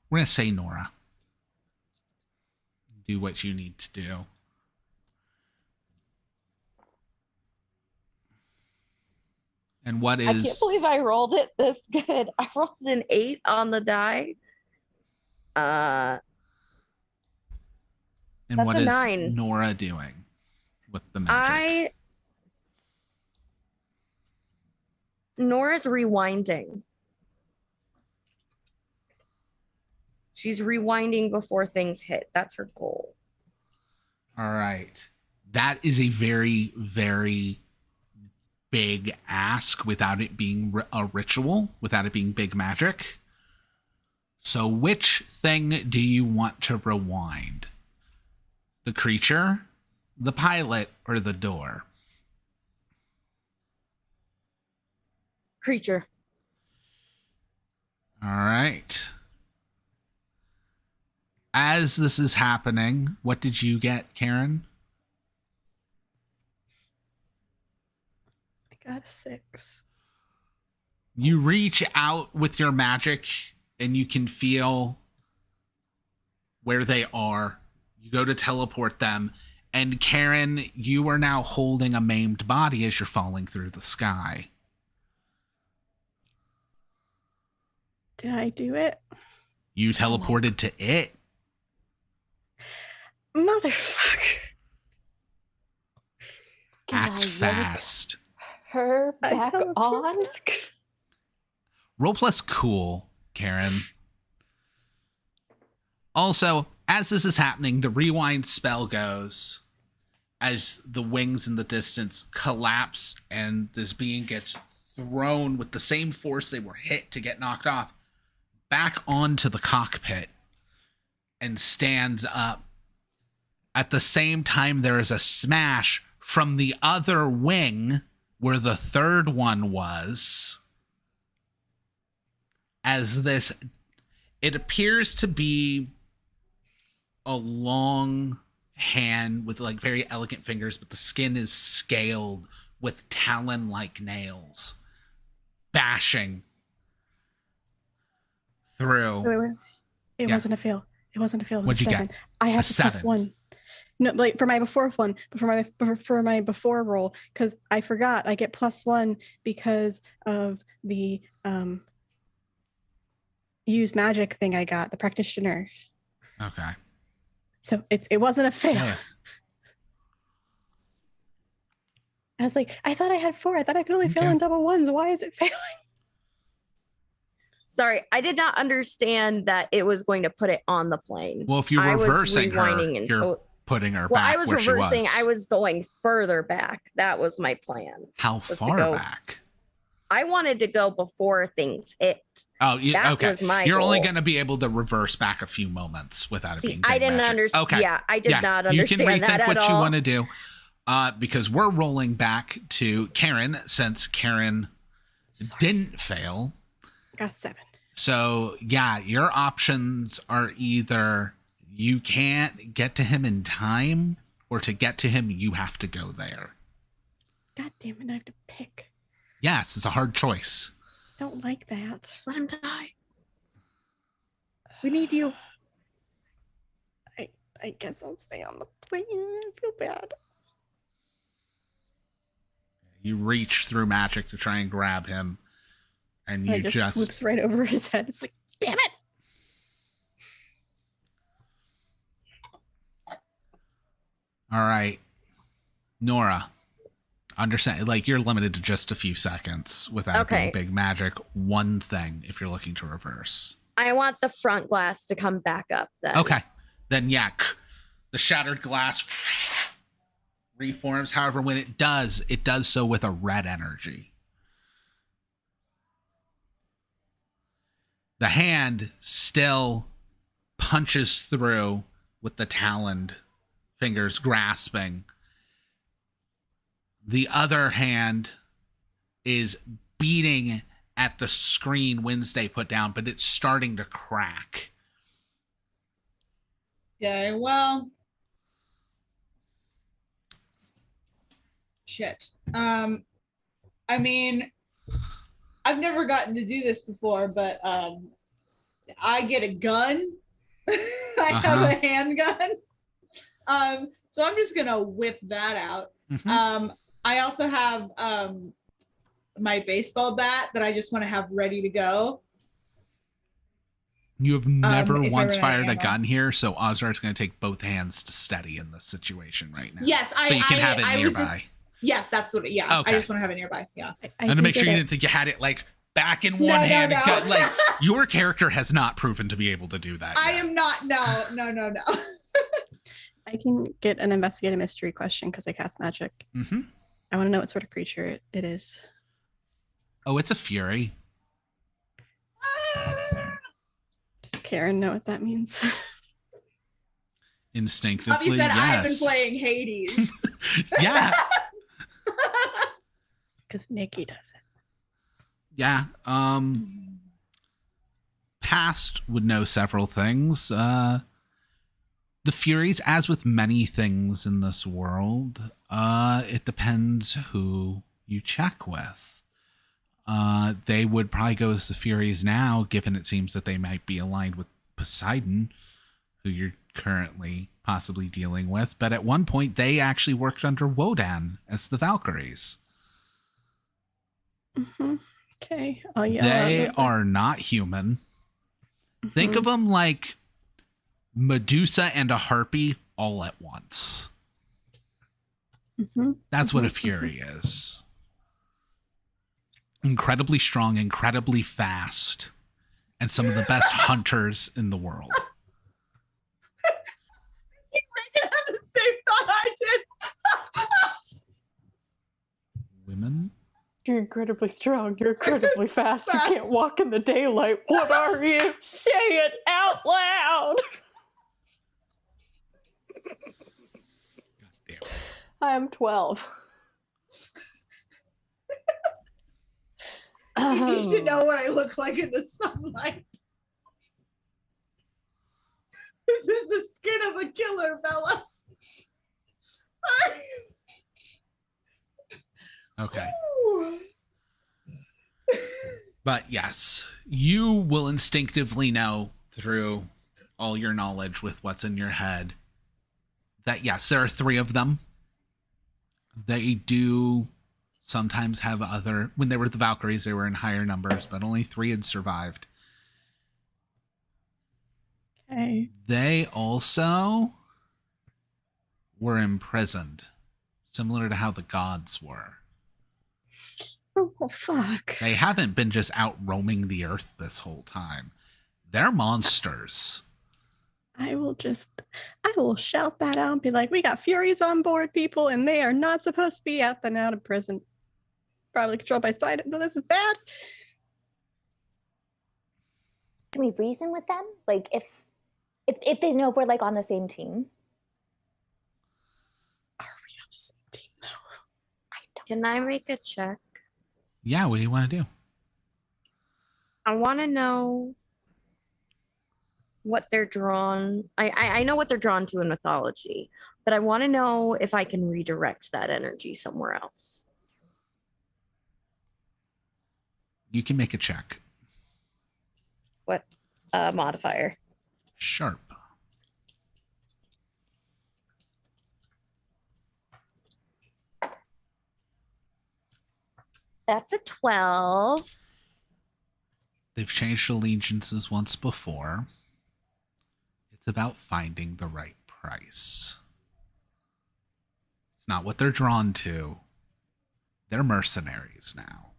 We're going to say Nora. Do what you need to do. And what I can't is believe I rolled it this good. I rolled an 8 on the die. and That's what a is 9. Nora doing with the magic? Nora's rewinding. She's rewinding before things hit. That's her goal. All right. That is a very, very big ask without it being a ritual, without it being big magic. So which thing do you want to rewind? The creature, the pilot, or the door? Creature. All right. As this is happening, what did you get, Karen? I got a 6. You reach out with your magic and you can feel where they are. You go to teleport them. And Karen, you are now holding a maimed body as you're falling through the sky. Did I do it? You teleported to it. Motherfucker. Act fast. Her back on? Roll plus cool, Karen. Also, as this is happening, the rewind spell goes as the wings in the distance collapse and this being gets thrown with the same force they were hit to get knocked off back onto the cockpit and stands up. At the same time, there is a smash from the other wing where the third one was. As this, it appears to be a long hand with like very elegant fingers, but the skin is scaled with talon-like nails, bashing through. It Yeah. wasn't a fail. It wasn't a fail. It was What'd you a 7. get? I A had to plus 7. 1. No, like for my before one, for my before roll, because I forgot I get plus 1 because of the use magic thing I got, the practitioner. Okay. So it wasn't a fail. Yeah. I was like, I thought I had 4. I thought I could only fail Okay. on double ones. Why is it failing? Sorry, I did not understand that it was going to put it on the plane. Well, if you're I was reversing her, rewinding and you're putting her well, back I was where reversing. she was. I was going further back. That was my plan. How was to far go- back? I wanted to go before things hit. Oh, That okay. was my You're only goal. going to be able to reverse back a few moments without it See, being. I big didn't magic. understand. Okay. Yeah, I did not understand You can that rethink at what all. you want to do, because we're rolling back to Karen since Karen didn't fail. Got 7. So yeah, your options are either you can't get to him in time, or to get to him you have to go there. God damn it! I have to pick. Yes, it's a hard choice. Don't like that. Just let him die. We need you. I guess I'll stay on the plane. I feel bad. You reach through magic to try and grab him, and you I just swoops right over his head. It's like, damn it! All right, Nora. Understand, like you're limited to just a few seconds without it being Okay. big magic. One thing, if you're looking to reverse. I want the front glass to come back up then. Okay, then yeah, the shattered glass reforms. However, when it does so with a red energy. The hand still punches through with the taloned fingers grasping. The other hand is beating at the screen Wednesday put down, but it's starting to crack. Okay, well, shit. I mean, I've never gotten to do this before, but I get a gun. I have a handgun. So I'm just gonna whip that out. I also have my baseball bat that I just want to have ready to go. You have never if I once run out of fired a ammo. gun here, so Ozart's going to take both hands to steady in this situation right now. Yes, but you can have it I was nearby. just, yes, that's what. Yeah, Okay. I just want to have it nearby. Yeah. And to make sure you didn't think you had it like back in one hand. No. And got, like your character has not proven to be able to do that. I am not. No. I can get an investigative mystery question because I cast magic. Mm-hmm. I want to know what sort of creature it is. Oh, it's a fury. Does Karen know what that means? Instinctively, Bobby said, yes. I've been playing Hades. Yeah. Because Nikki does it. Yeah. Past would know several things. The Furies, as with many things in this world, it depends who you check with. They would probably go as the Furies now, given it seems that they might be aligned with Poseidon, who you're currently possibly dealing with. But at one point, they actually worked under Wodan as the Valkyries. Mm-hmm. Okay. Oh yeah. They are not human. Think of them like Medusa and a harpy all at once. That's what a fury is. Incredibly strong, incredibly fast, and some of the best hunters in the world. Megan had the same thought I did. Women? You're incredibly strong. You're incredibly fast. You can't walk in the daylight. What are you? Say it out loud. I'm 12. You need to know what I look like in the sunlight. This is the skin of a killer, Bella. Sorry. Okay. But yes, you will instinctively know through all your knowledge with what's in your head that yes, there are 3 of them. They do sometimes have other, when they were the Valkyries, they were in higher numbers, but only 3 had survived. Okay. They also were imprisoned, similar to how the gods were. Oh, fuck. They haven't been just out roaming the earth this whole time. They're monsters. I will shout that out and be like, we got Furies on board, people, and they are not supposed to be up and out of prison. Probably controlled by Spider. No, this is bad. Can we reason with them? Like if they know we're like on the same team? Can I make a check? Yeah, what do you want to do? I want to know what they're drawn. I know what they're drawn to in mythology, but I want to know if I can redirect that energy somewhere else. You can make a check. What modifier? Sharp. That's a 12. They've changed allegiances once before. It's about finding the right price. It's not what they're drawn to. They're mercenaries now.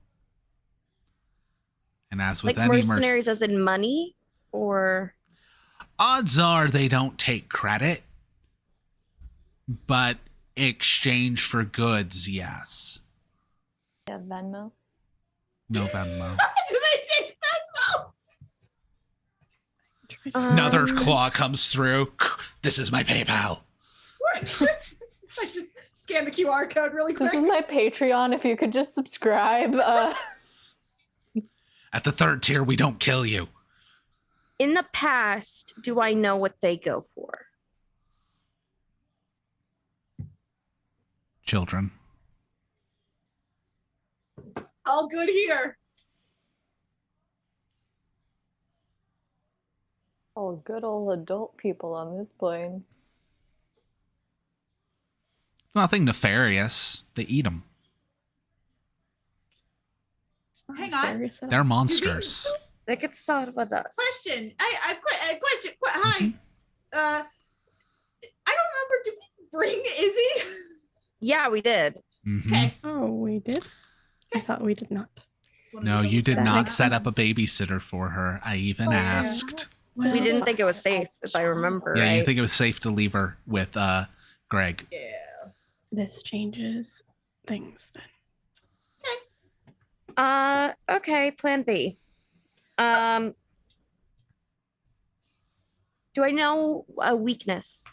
And as with Like any mercenaries as in money or odds are they don't take credit, but exchange for goods, yes. Yeah, Venmo. No Venmo. Do they take Venmo? Another claw comes through. This is my PayPal. I just scan the QR code really quick. This is my Patreon. If you could just subscribe. At the 3rd tier, we don't kill you. in the past, do I know what they go for? Children. All good here. Oh, good old adult people on this plane. Nothing nefarious. They eat them. hang on. Fairies that They're are- monsters. Like it's sort of a dust. Question. I question. Hi. I don't remember. Did we bring Izzy? Yeah, we did. Okay. Oh, we did? I thought we did not. No, you did That not makes set up a sense. babysitter for her. I even asked. We didn't think it was safe, if I remember Yeah, right. you think it was safe to leave her with Greg. Yeah. This changes things then. Okay, plan B. Do I know a weakness?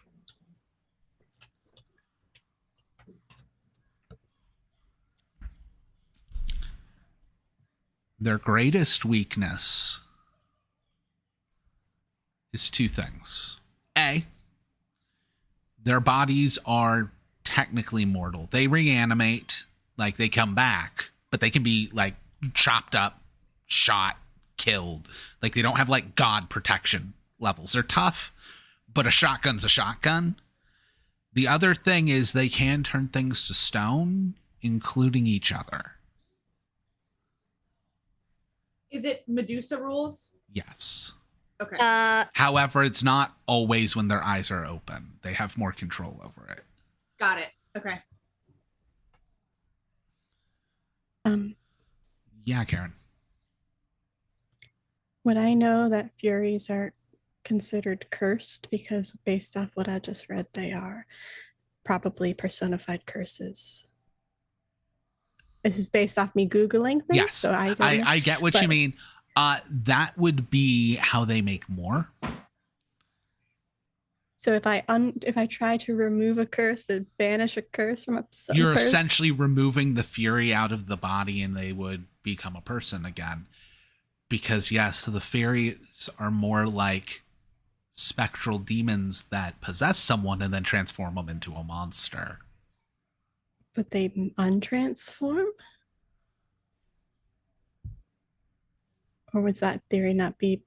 Their greatest weakness is two things. A, their bodies are technically mortal. They reanimate, like they come back, but they can be like chopped up, shot, killed. Like they don't have like God protection levels. They're tough, but a shotgun's a shotgun. The other thing is they can turn things to stone, including each other. Is it Medusa rules? Yes. Okay. However, it's not always when their eyes are open. They have more control over it. Got it. Okay. Yeah, Karen. Would I know that furies are considered cursed? Because based off what I just read, they are probably personified curses. This is based off me Googling things. Yes. So I I get what you but- mean. That would be how they make more. So if I try to remove a curse and banish a curse from a You're person, essentially removing the fury out of the body and they would become a person again. Because yes, the fairies are more like spectral demons that possess someone and then transform them into a monster. but they untransform? Or would that theory not be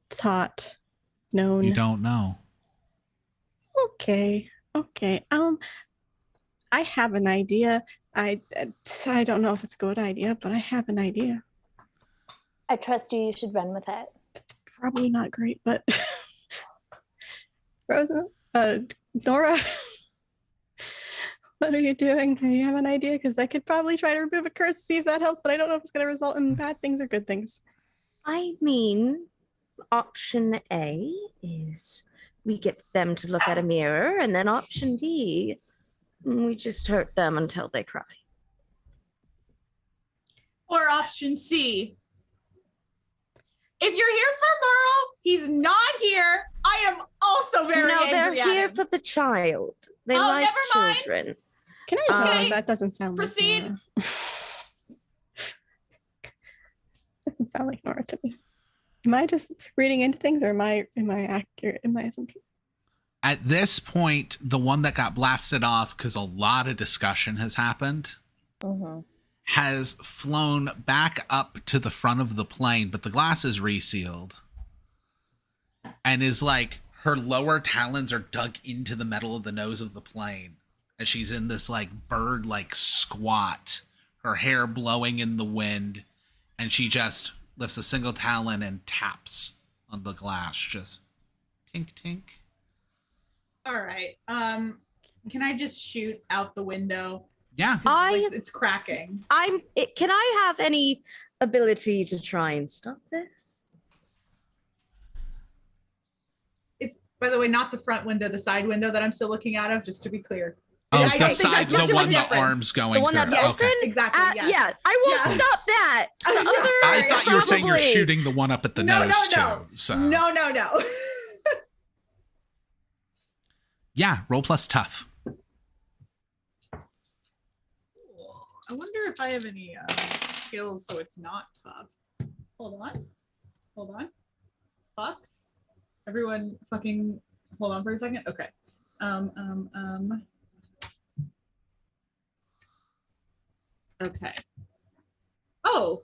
taught, known? You don't know. Okay. I have an idea. I don't know if it's a good idea, but I have an idea. I trust you. You should run with it. Probably not great, but Rosa, Nora, what are you doing? Do you have an idea? Because I could probably try to remove a curse, see if that helps, but I don't know if it's going to result in bad things or good things. I mean, option A is we get them to look at a mirror, and then option B, we just hurt them until they cry. Or option C. If you're here for Merle, he's not here. I am also very No, they're angry at here him. for the child. They Oh, like never mind. children. Can I just Okay. that doesn't sound Proceed. like Nora. Doesn't sound like Nora to me. Am I just reading into things, or am I accurate in my assumption? At this point, the one that got blasted off, because a lot of discussion has happened, has flown back up to the front of the plane, but the glass is resealed. And is like, her lower talons are dug into the metal of the nose of the plane. As she's in this like bird-like squat, her hair blowing in the wind. And she just lifts a single talon and taps on the glass. Just tink, tink. All right. Can I just shoot out the window? Yeah. It's cracking. Can I have any ability to try and stop this? It's, by the way, not the front window, the side window that I'm still looking out of, just to be clear. Oh, I the don't think side, that's much the of a one the difference. arms going The one through. that's Okay. open? Exactly. Yes. Yeah, I won't Yeah. stop that. The other, I thought you were saying you're probably- shooting the one up at the nose too. So No. yeah, roll plus tough. I wonder if I have any skills so it's not tough. Hold on. Fuck. Everyone fucking hold on for a second. Okay. Okay. Oh.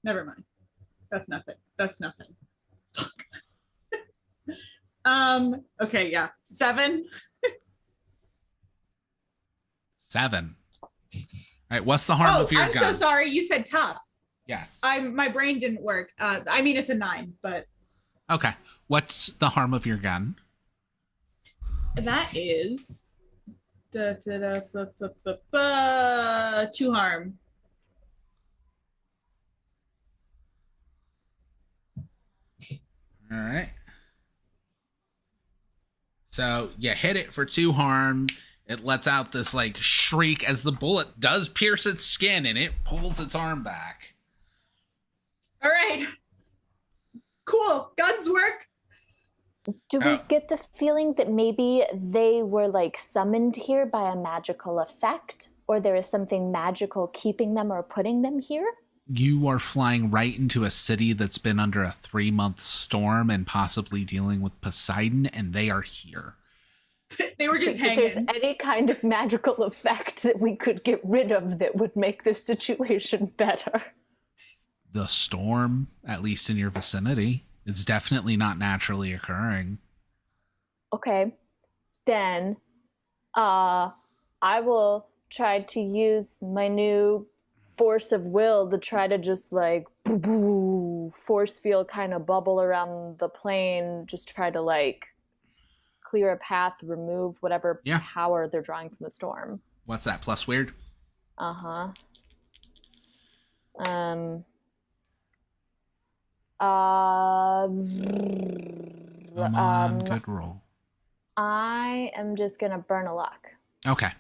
Never mind. That's nothing. Fuck. Okay, yeah. 7. 7. right, what's the harm Oh, of your I'm gun? so sorry. You said tough. Yes. My brain didn't work. I mean, it's a 9, but Okay. What's the harm of your gun? that is 2 harm. All right. So you hit it for 2 harm. It lets out this like shriek as the bullet does pierce its skin and it pulls its arm back. All right. Cool. Guns work. Do we get the feeling that maybe they were like summoned here by a magical effect, or there is something magical keeping them or putting them here? You are flying right into a city that's been under a 3-month storm and possibly dealing with Poseidon, and they are here. They were just If hanging. there's any kind of magical effect that we could get rid of that would make the situation better. The storm, at least in your vicinity, it's definitely not naturally occurring. Okay, then I will try to use my new force of will to try to just like force field kind of bubble around the plane, just try to like clear a path, remove whatever power they're drawing from the storm. What's that, plus weird? Come on, good roll. I am just gonna burn a luck. Okay.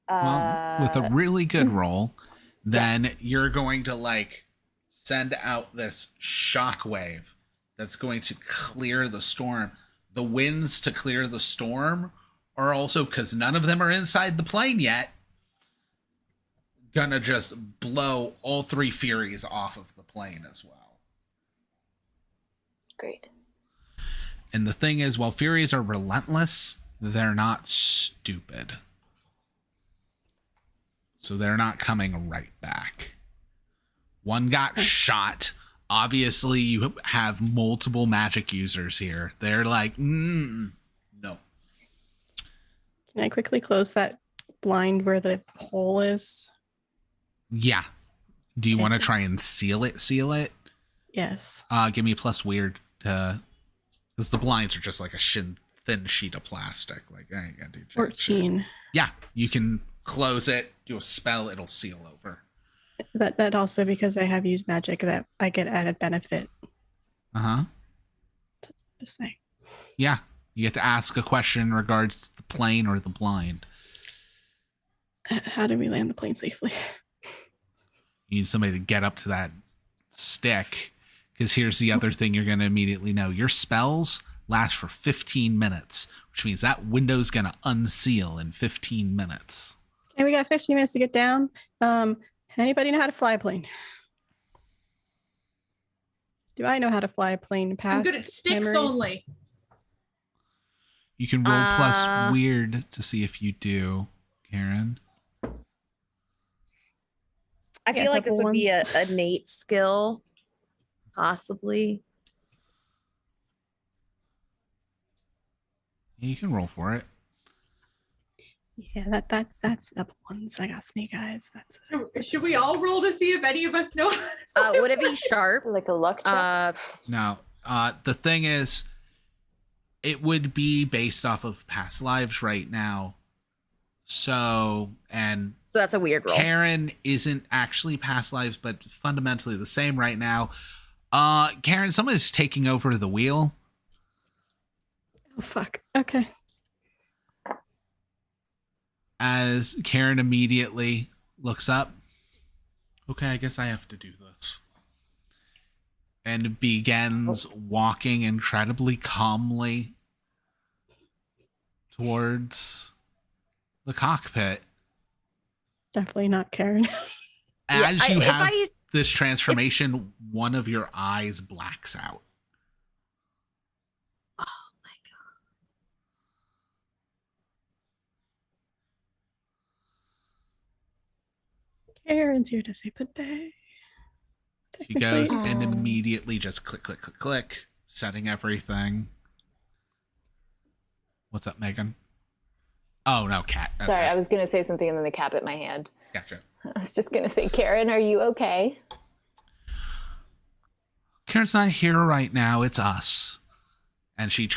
Well, with a really good roll, then you're going to like send out this shockwave that's going to clear the storm. The winds to clear the storm are also, because none of them are inside the plane yet, gonna just blow all 3 Furies off of the plane as well. Great. And the thing is, while Furies are relentless, they're not stupid. So they're not coming right back. One got shot. Obviously, you have multiple magic users here. They're like, no. Can I quickly close that blind where the hole is? Yeah. Do you want to try and seal it? Yes. Give me a plus weird to, because the blinds are just like a thin sheet of plastic. Like, I ain't gonna do jack 14. shit. Yeah, you can close it, do a spell, it'll seal over. That also because I have used magic that I get added benefit. Uh-huh. Just saying. Yeah, you get to ask a question in regards to the plane or the blind. How did we land the plane safely? You need somebody to get up to that stick, because here's the other thing you're going to immediately know. Your spells last for 15 minutes, which means that window's going to unseal in 15 minutes. Okay, we got 15 minutes to get down. Anybody know how to fly a plane? Do I know how to fly a plane past I'm good at sticks memories? only. You can roll plus weird to see if you do, Karen. I Yeah, feel like this couple would be ones. a innate skill, possibly. You can roll for it. Yeah, that's double ones. I got snake eyes. Should we all roll to see if any of us know? Would it be sharp? Like a luck check? No. The thing is, it would be based off of past lives right now. So that's a weird roll. Karen isn't actually past lives, but fundamentally the same right now. Karen, someone is taking over the wheel. Oh, fuck. Okay. As Karen immediately looks up. Okay, I guess I have to do this. And begins walking incredibly calmly towards the cockpit. Definitely not Karen. As you have this transformation, one of your eyes blacks out. Karen's here to save the day. She goes and immediately just click, click, click, click, setting everything. What's up, Megan? Oh, no, cat. Okay. Sorry, I was going to say something and then the cat bit my hand. Gotcha. I was just going to say, Karen, are you okay? Karen's not here right now. It's us. And she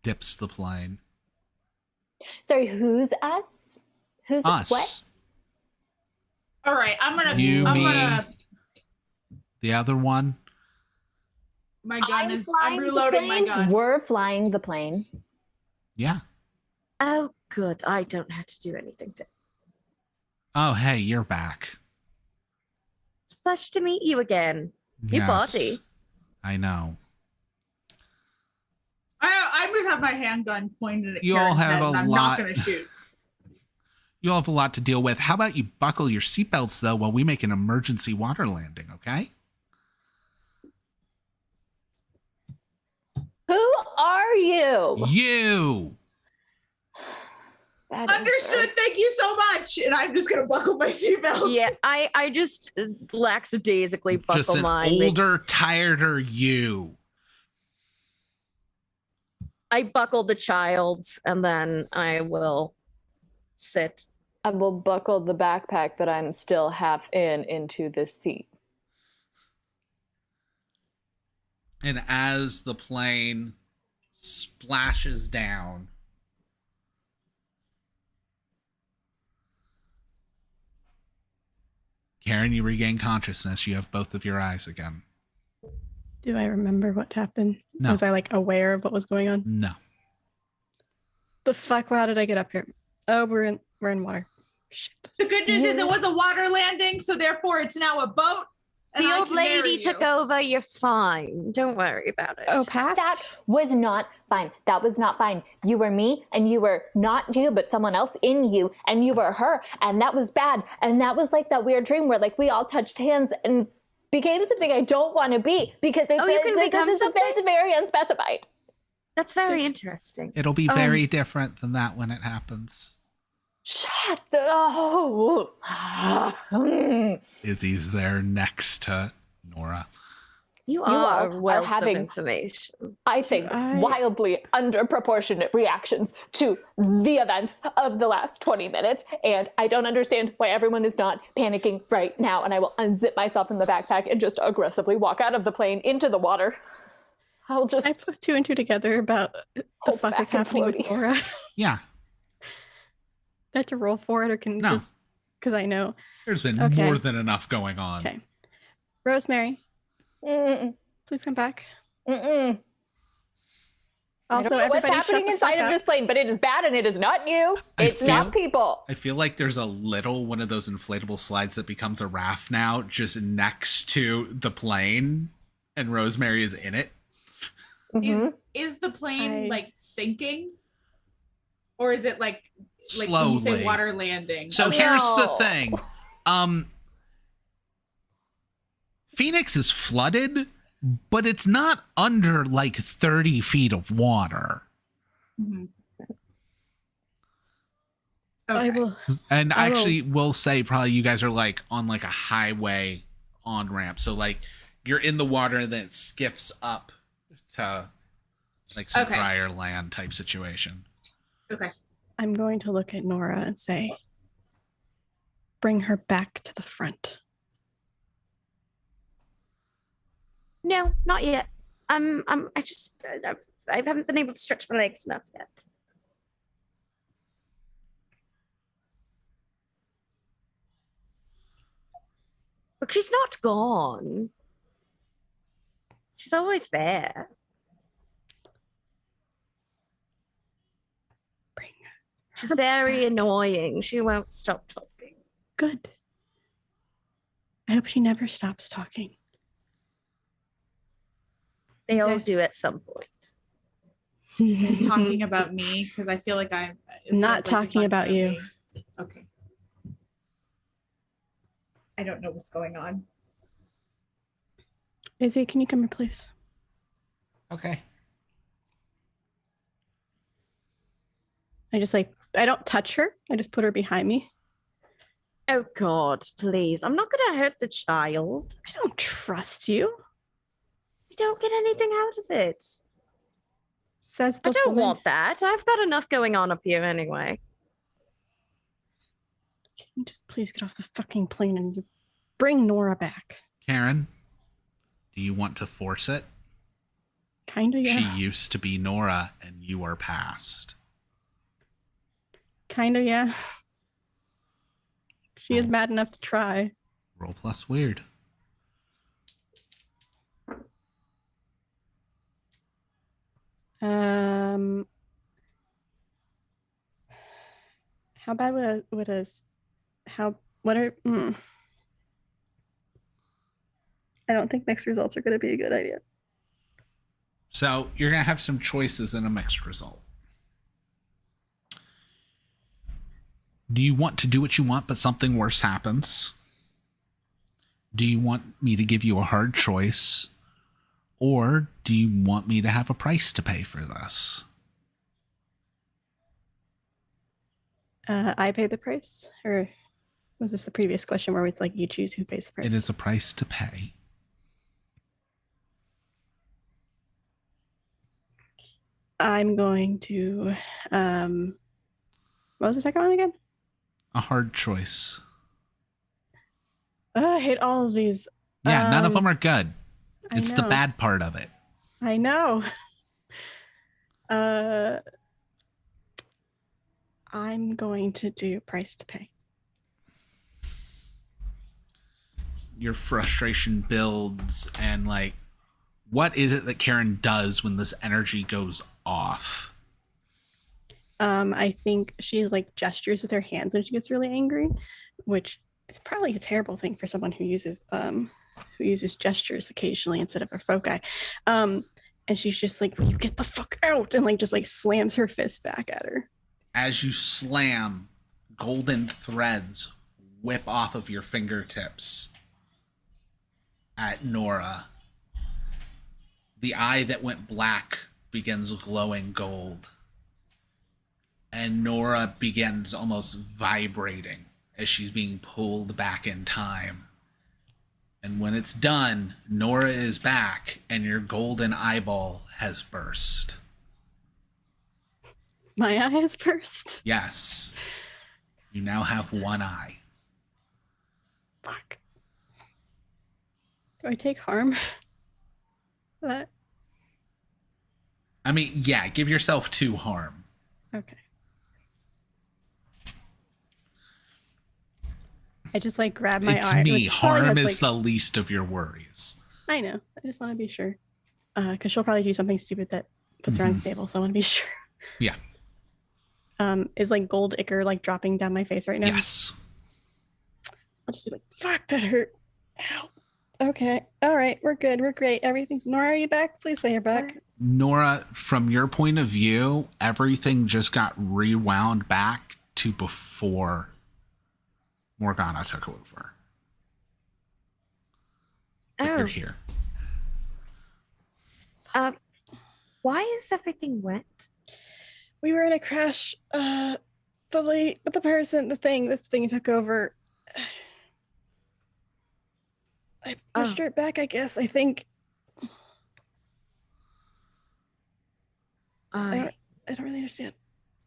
dips the plane. Sorry, who's us? Who's Us. what? All right, I'm gonna. You, I'm me, gonna. the other one. My gun is. I'm flying the reloading my plane. gun. We're flying the plane. Yeah. Oh, good. I don't have to do anything. Oh, hey, you're back. It's a pleasure to meet you again. New Yes, body. I know. I just have my handgun pointed at You all Karen's have head, a and I'm lot- not gonna shoot. You all have a lot to deal with. How about you buckle your seatbelts, though, while we make an emergency water landing, okay? Who are you? You! Understood. Thank you so much. And I'm just gonna buckle my seatbelt. Yeah, I just lackadaisically buckle Just an mine. older, tireder you. I buckle the child's and then I will sit. I will buckle the backpack that I'm still half into this seat. And as the plane splashes down, Karen, you regain consciousness. You have both of your eyes again. Do I remember what happened? No. Was I like aware of what was going on? No. The fuck? How did I get up here? Oh, we're in water. The good news is it was a water landing, so therefore it's now a boat. And The I old can marry lady you. took over. You're fine. Don't worry about it. Oh, past? That was not fine. That was not fine. You were me, and you were not you, but someone else in you, and you were her, and that was bad. And that was like that weird dream where like we all touched hands and became something I don't want to be because it's, you can become it's very unspecified. That's very interesting. It'll be very different than that when it happens. Shut the. Oh. Izzy's there next to Nora. You all are a wealth having of information. I think wildly underproportionate reactions to the events of the last 20 minutes, and I don't understand why everyone is not panicking right now, and I will unzip myself in the backpack and just aggressively walk out of the plane into the water. I'll just... I put two and two together about the fuck is back and happening with floaty. Laura. Yeah. I have to roll for it or can No. just because I know. There's been Okay. more than enough going on. Okay. Rosemary, Mm-mm. please come back. Mm-mm. Also, I don't know what's everybody happening shut the inside fuck of up. this plane, but it is bad and it is not you. I It's not feel- people. I feel like there's a little one of those inflatable slides that becomes a raft now, just next to the plane, and Rosemary is in it. Is the plane I- like sinking, or is it like when you say Slowly. water landing? So Okay. here's the thing. Phoenix is flooded, but it's not under like 30 feet of water. Mhm. I will. And I will- actually, we'll say probably you guys are like on like a highway on ramp. So like you're in the water and then it skiffs up to like some Okay. drier land type situation. Okay. I'm going to look at Nora and say, bring her back to the front. No, not yet. I haven't been able to stretch my legs enough yet. But she's not gone. She's always there. She's very annoying. She won't stop talking. Good. I hope she never stops talking. They all guys- do at some point. Is talking about me because I feel like it feels Not like you're talking about you. me. Okay. I don't know what's going on. Izzy, can you come here, please? Okay. I don't touch her. I just put her behind me. Oh God, please. I'm not gonna hurt the child. I don't trust you. You don't get anything out of it. Says the I don't woman. want that. I've got enough going on up here anyway. Can you just please get off the fucking plane and you bring Nora back? Karen, do you want to force it? Kinda, yeah. She used to be Nora, and you are past. Kinda, yeah. She is mad enough to try. Roll plus weird. How bad what are I don't think mixed results are going to be a good idea. So you're going to have some choices in a mixed result. Do you want to do what you want, but something worse happens? Do you want me to give you a hard choice? Or do you want me to have a price to pay for this? I pay the price? Or was this the previous question where it's like you choose who pays the price? It is a price to pay. I'm going to what was the second one again? A hard choice. I hate all of these. Yeah, none of them are good. It's the know. bad part of it. I know. I'm going to do price to pay. Your frustration builds, and like, what is it that Karen does when this energy goes off? I think she like gestures with her hands when she gets really angry, which is probably a terrible thing for someone who uses gestures occasionally instead of a foci. And she's just like, "Will you get the fuck out?" and like just like slams her fist back at her. As you slam, golden threads whip off of your fingertips at Nora. The eye that went black begins glowing gold. And Nora begins almost vibrating as she's being pulled back in time. And when it's done, Nora is back and your golden eyeball has burst. My eye has burst. Yes. You now have one eye. Fuck. Do I take harm for that? I mean, yeah, give yourself 2 harm. Okay. I just like grab my It's eye. me. which probably Harm has, is the least of your worries. I know. I just want to be sure. Because she'll probably do something stupid that puts her unstable. So I want to be sure. Yeah. Is like gold ichor like dropping down my face right now? Yes. I'll just be like, fuck, that hurt. Ow. Okay. All right. We're good. We're great. Everything's. Nora, are you back? Please say you're back. Nora, from your point of view, everything just got rewound back to before Morgana took over. But Oh. You're here. Why is everything wet? We were in a crash. The lady, but the thing took over. I pushed her back, I guess. I think. I don't really understand.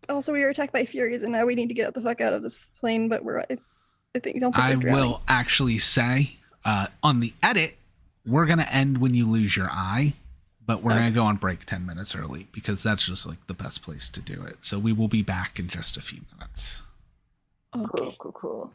Also, we were attacked by Furies, and now we need to get the fuck out of this plane. But I don't think I we're drowning. will actually say, on the edit, we're going to end when you lose your eye, but we're going to go on break 10 minutes early because that's just like the best place to do it. So we will be back in just a few minutes. Okay. Cool.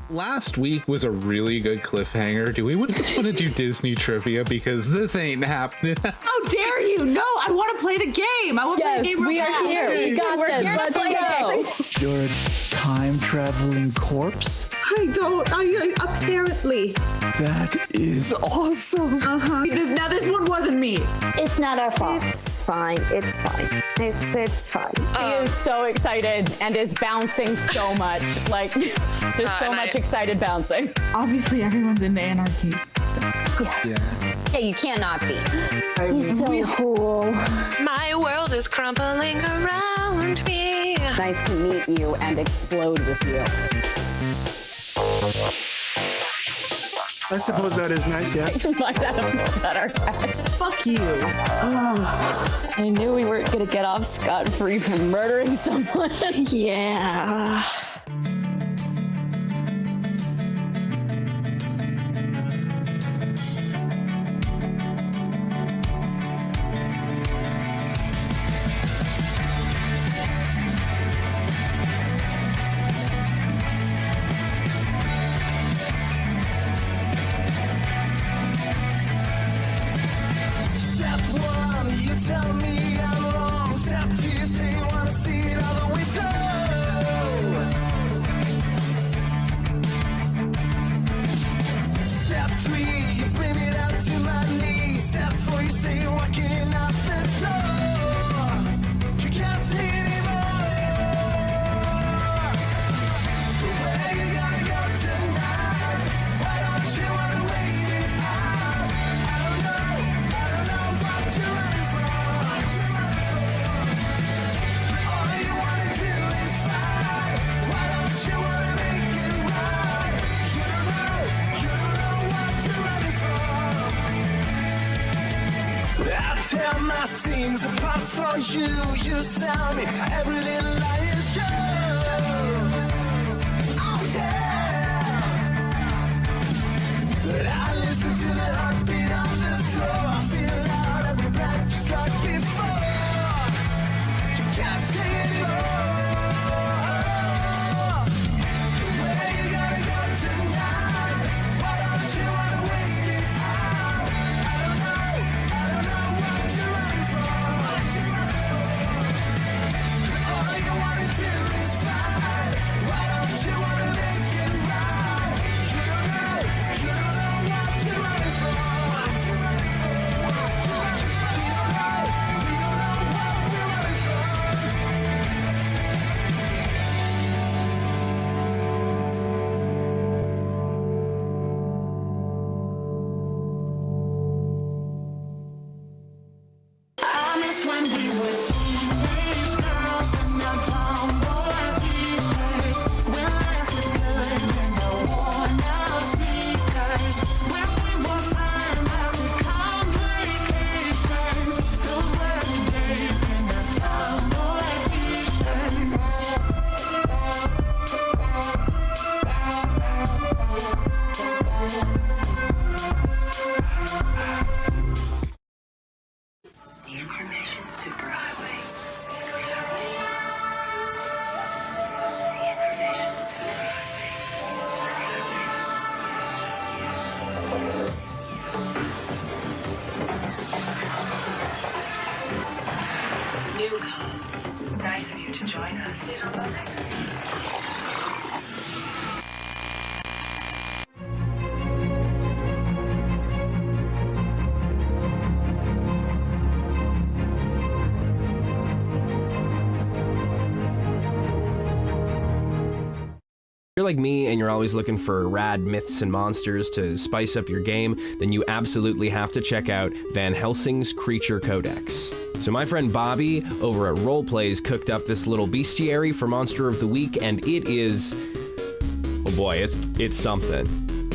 Last week was a really good cliffhanger. Do we just want to do Disney trivia because this ain't happening? How dare you? No, I want to play the game. I want to play the game. we are here. We got this. Let's go. You're a time traveling corpse? Apparently. That is awesome. Now this one wasn't me. It's not our fault. It's fine. It's fine. It's fine. He is so excited and is bouncing so much. Like, there's so much excited bouncing. Obviously, everyone's into anarchy. Yeah, you cannot be. He's so cool. My world is crumbling around me. Nice to meet you and explode with you. I suppose that is nice, yes. Might have better. Fuck you. Oh. I knew we weren't gonna get off scot-free from murdering someone. Yeah. Step one, you tell me I'm wrong. Step two, you say you wanna see it all the way through. Step three, you bring me down to my knees. Step four, you say you're walking out the door. You can't take anymore. But where you gonna go tonight? Why don't you wanna wait it out? I don't know what you're running from. All you wanna do is fight. Why don't you wanna make it right? You don't know what you're running from. I tear my seams apart for you. You tell me every little lie is true. Oh yeah. But I listen to the heartbeat on the floor. I feel out every breath just like before. You can't take anymore. Where you gonna go tonight? Why don't you wanna wait it out? I don't know what you're running from. All you wanna do is fight. Why don't you wanna make it right? You don't know what you're running from. We don't know what we're running from. I miss when we were teenage girls and now tomboy t-shirts. When life was good and the worn out sneakers. When we were fine about the complications. Those were the days in the tomboy The information superhighway. Newcom. Nice of you to join us. If you're like me and you're always looking for rad myths and monsters to spice up your game, then you absolutely have to check out Van Helsing's Creature Codex. So my friend Bobby over at Roleplays cooked up this little bestiary for Monster of the Week, and it is, oh boy, it's something.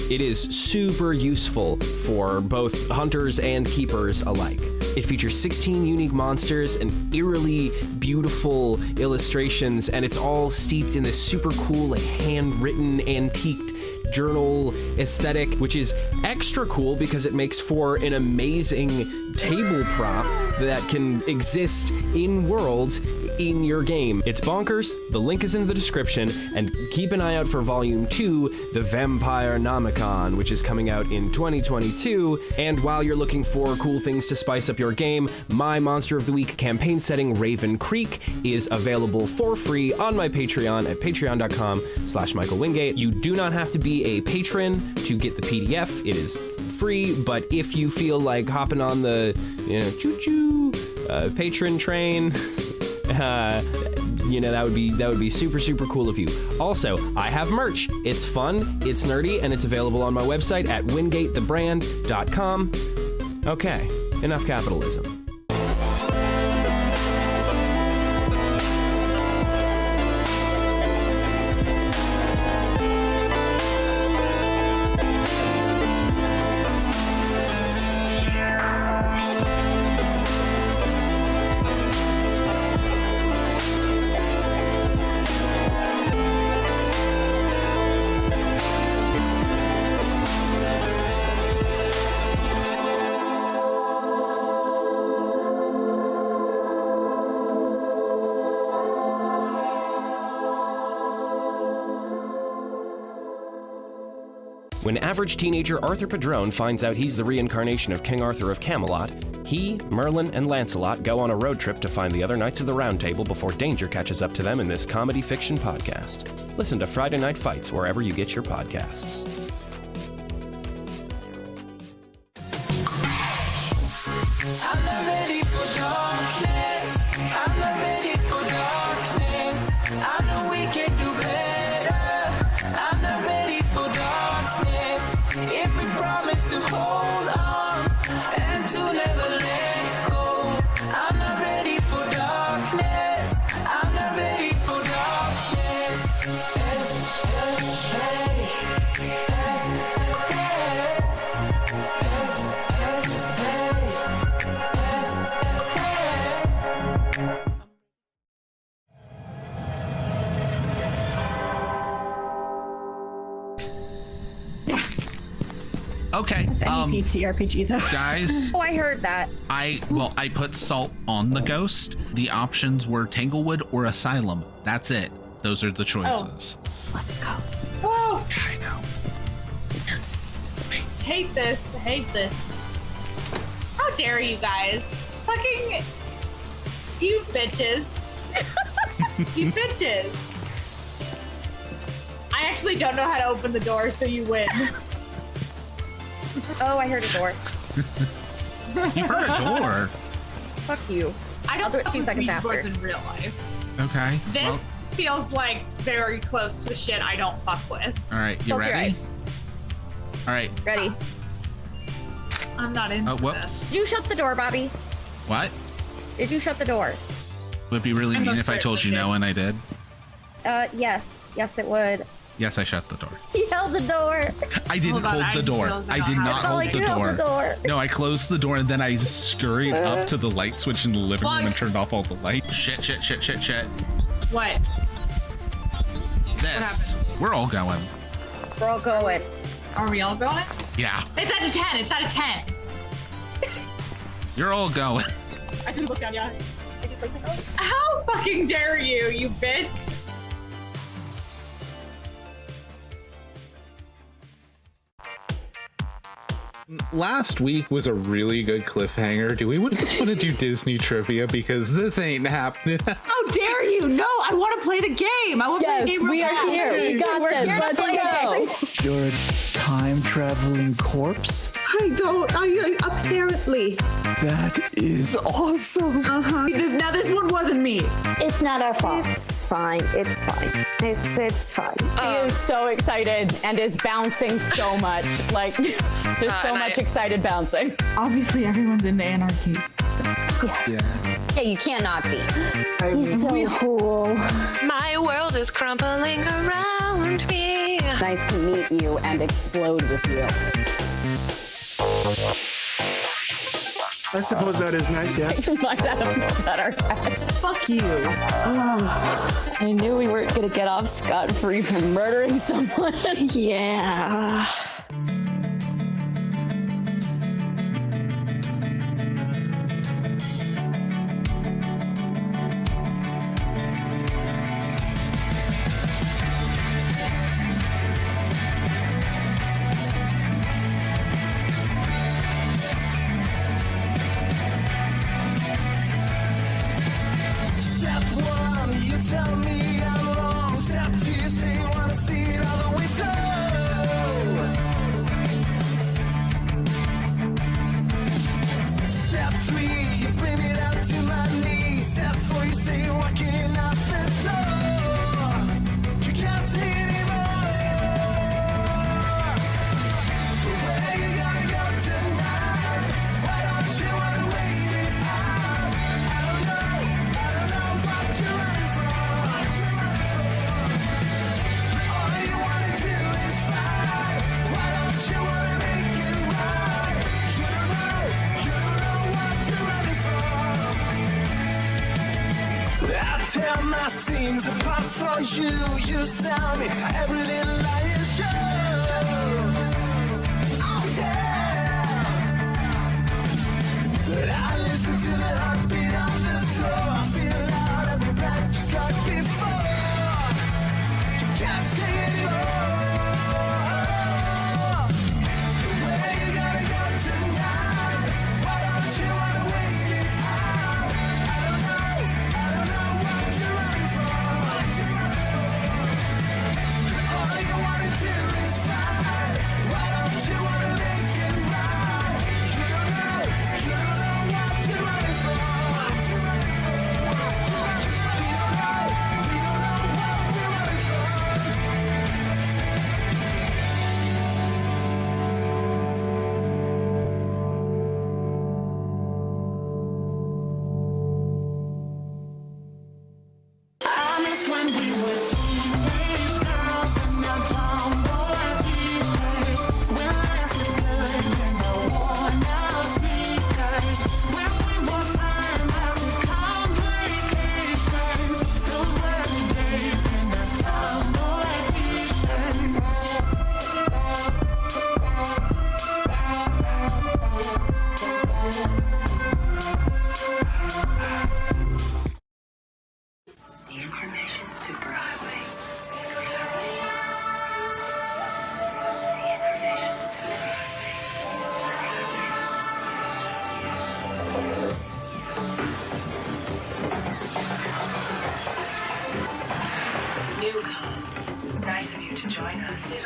It is super useful for both hunters and keepers alike. It features 16 unique monsters and eerily beautiful illustrations, and it's all steeped in this super cool, like, handwritten, antiqued journal aesthetic, which is extra cool because it makes for an amazing table prop that can exist in worlds in your game. It's bonkers. The link is in the description, and keep an eye out for Volume 2, The Vampire Nomicon, which is coming out in 2022. And while you're looking for cool things to spice up your game, my Monster of the Week campaign setting, Raven Creek, is available for free on my Patreon at patreon.com/Michael Wingate. You do not have to be a patron to get the PDF. It is free, but if you feel like hopping on the, choo-choo patron train, that would be super, super cool of you. Also, I have merch. It's fun, it's nerdy, and it's available on my website at wingatethebrand.com. Okay, enough capitalism. When average teenager Arthur Padrone finds out he's the reincarnation of King Arthur of Camelot, he, Merlin, and Lancelot go on a road trip to find the other Knights of the Round Table before danger catches up to them in this comedy fiction podcast. Listen to Friday Night Fights wherever you get your podcasts. I'm not ready for darkness. I'm not ready for darkness. I know we can do better. I'm not ready for darkness. If we promise to hold on and to never let go, I'm not ready for darkness. I'm not ready for darkness. Okay. It's any TTRPG though. Guys, Oh, I heard that. I put salt on the ghost. The options were Tanglewood or Asylum. That's it. Those are the choices. Let's go. Oh, Yeah, I know. hate this. Hate this. How dare you guys? Fucking you bitches. You bitches. I actually don't know how to open the door, so you win. Oh, I heard a door. You heard a door. Fuck you. I don't I'll do it 2 open seconds Ouija after. boards in real life. Okay. This feels like very close to shit I don't fuck with. All right. You Close your ready? eyes. All right. Ready. I'm not into Oh, this. whoops. Did you shut the door, Bobby? What? Did you shut the door? Would it be really I'm mean not if I certain told you I no did. and I did? Yes. Yes, it would. Yes, I shut the door. He held the door. I didn't Hold on, hold the I door. still I don't did have not it. hold Like the you held door. the door. No, I closed the door and then I scurried up to the light switch in the living room and turned off all the lights. Shit. What? This. We're all going. We're all going. Are we all going? Yeah. It's out of 10. It's out of 10. You're all going. I didn't look down yet. Did you place it? How fucking dare you, you bitch? Last week was a really good cliffhanger. Do we just want to do Disney trivia because this ain't happening? How dare you? No, I want to play the game. I want to play the Yes, game. we real are fast. here. We got this. Let's go. You're a time traveling corpse? I don't. Apparently. That is awesome. Now this one wasn't me. It's not our fault. It's fine. It's fine. It's fine. He is so excited and is bouncing so much. Like, there's so and much I- excited bouncing. Obviously, everyone's into anarchy. Yeah, you cannot be. He's so cool. My world is crumbling around me. Nice to meet you and explode with you. I suppose that is nice, yes. Might have better catch. Fuck you. I knew we weren't gonna get off scot-free from murdering someone. Yeah. Step one, you tell me I'm wrong. Step two, you say you wanna see it all the way through. Step three, you bring me down to my knees. Step four, you say you're walking out the door. You can't take anymore. Where you gonna go tonight? Why don't you wanna wait it out? I don't know what you're running from. All you wanna do is fight. Why don't you wanna make it right? You don't know what you're running from. I tear my seams apart for you. You tell me every little lie is true. Oh yeah. I listen to the heartbeat on the floor. I feel out every breath just like before. You can't take it anymore. Nice of you to join us. If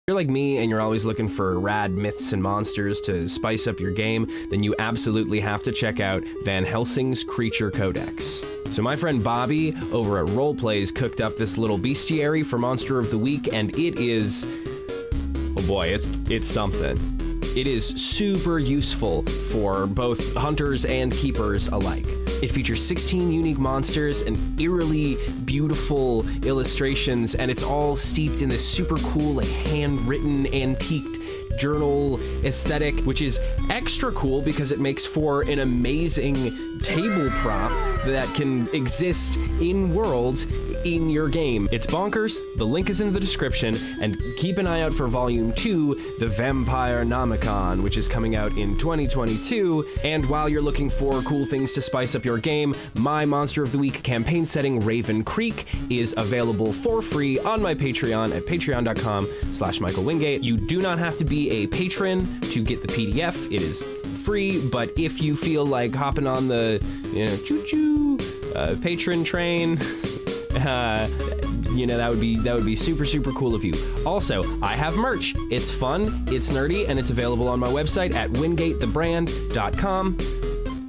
you're like me and you're always looking for rad myths and monsters to spice up your game, then you absolutely have to check out Van Helsing's Creature Codex. So my friend Bobby over at Roleplays cooked up this little bestiary for Monster of the Week, and it is, oh boy, it's something. It is super useful for both hunters and keepers alike. It features 16 unique monsters and eerily beautiful illustrations, and it's all steeped in this super cool, like, handwritten, antiqued journal aesthetic, which is extra cool because it makes for an amazing table prop that can exist in worlds in your game. It's bonkers. The link is in the description, and keep an eye out for Volume 2, The Vampire Nomicon, which is coming out in 2022. And while you're looking for cool things to spice up your game, my Monster of the Week campaign setting, Raven Creek, is available for free on my Patreon at patreon.com/Michael Wingate. You do not have to be a patron to get the PDF. It is free, but if you feel like hopping on the, choo-choo patron train, that would be super, super cool of you. Also, I have merch. It's fun, it's nerdy, and it's available on my website at wingatethebrand.com.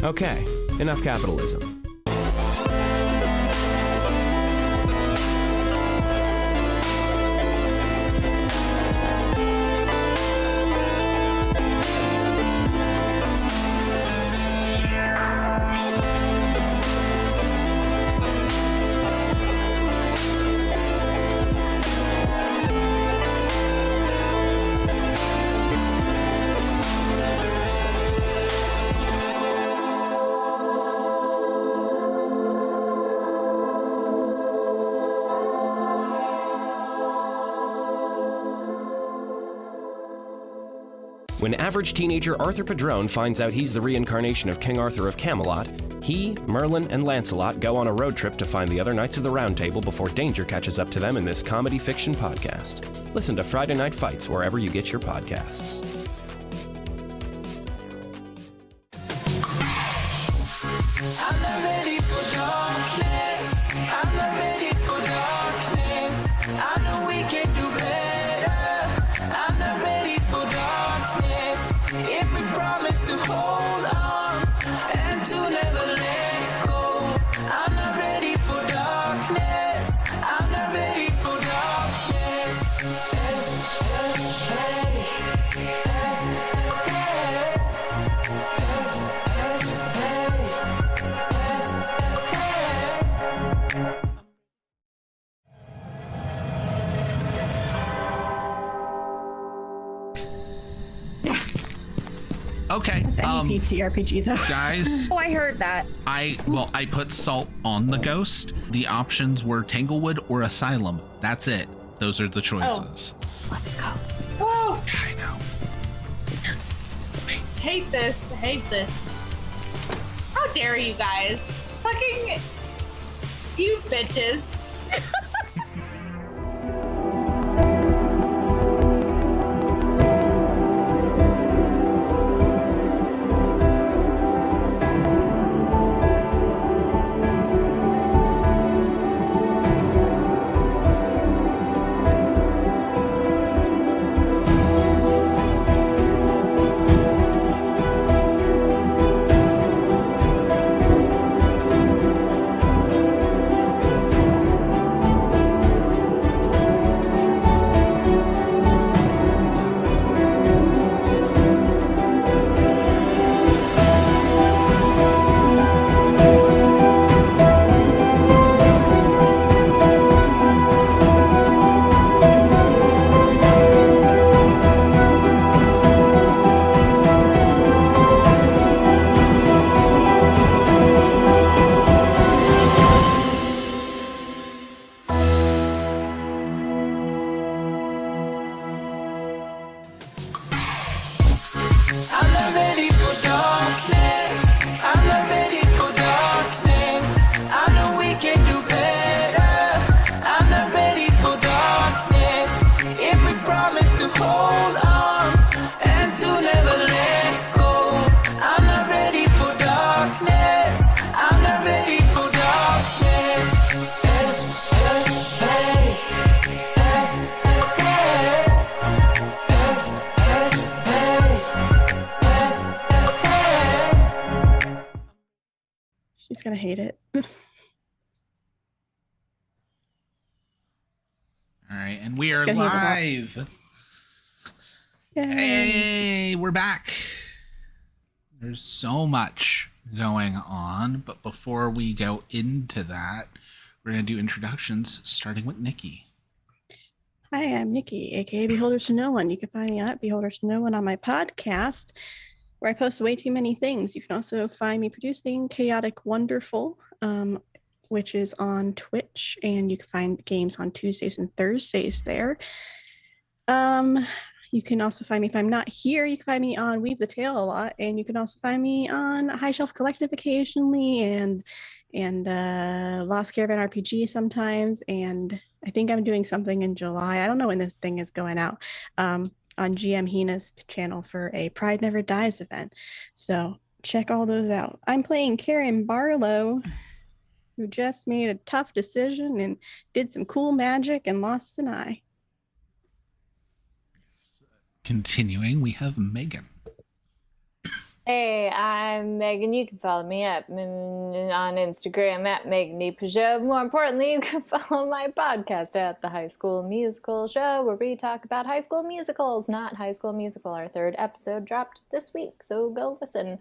Okay, enough capitalism. When average teenager Arthur Padrone finds out he's the reincarnation of King Arthur of Camelot, he, Merlin, and Lancelot go on a road trip to find the other Knights of the Round Table before danger catches up to them in this comedy fiction podcast. Listen to Friday Night Fights wherever you get your podcasts. I'm not ready for darkness. I'm not ready for darkness. I know we can do better. I'm not ready for darkness. If we promise to hold on and to never let go, I'm not ready for darkness. I'm not ready for darkness. Okay. It's any TTRPG though. Guys. Oh, I heard that. I put salt on the ghost. The options were Tanglewood or Asylum. That's it. Those are the choices. Let's go. Oh, I know. Here. Wait. hate this. How dare you guys? Fucking you bitches. gonna hate it. All right, and we She's are gonna hate it live. Yay. Hey, we're back. There's so much going on, but before we go into that, we're going to do introductions, starting with Nikki. Hi, I'm Nikki, aka Beholders to No One. You can find me at Beholders to No One on my podcast, where I post way too many things. You can also find me producing Chaotic Wonderful, which is on Twitch, and you can find games on Tuesdays and Thursdays there. You can also find me if I'm not here. You can find me on Weave the Tale a lot, and you can also find me on High Shelf Collective occasionally, and Lost Caravan RPG sometimes, and I think I'm doing something in July. I don't know when this thing is going out. On GM Hina's channel for a Pride Never Dies event. So check all those out. I'm playing Karen Barlow, who just made a tough decision and did some cool magic and lost an eye. Continuing, we have Megan. Hey, I'm Megan. You can follow me on Instagram at Megan D. Peugeot. More importantly, you can follow my podcast at The High School Musical Show, where we talk about high school musicals, not High School Musical. Our third episode dropped this week, so go listen.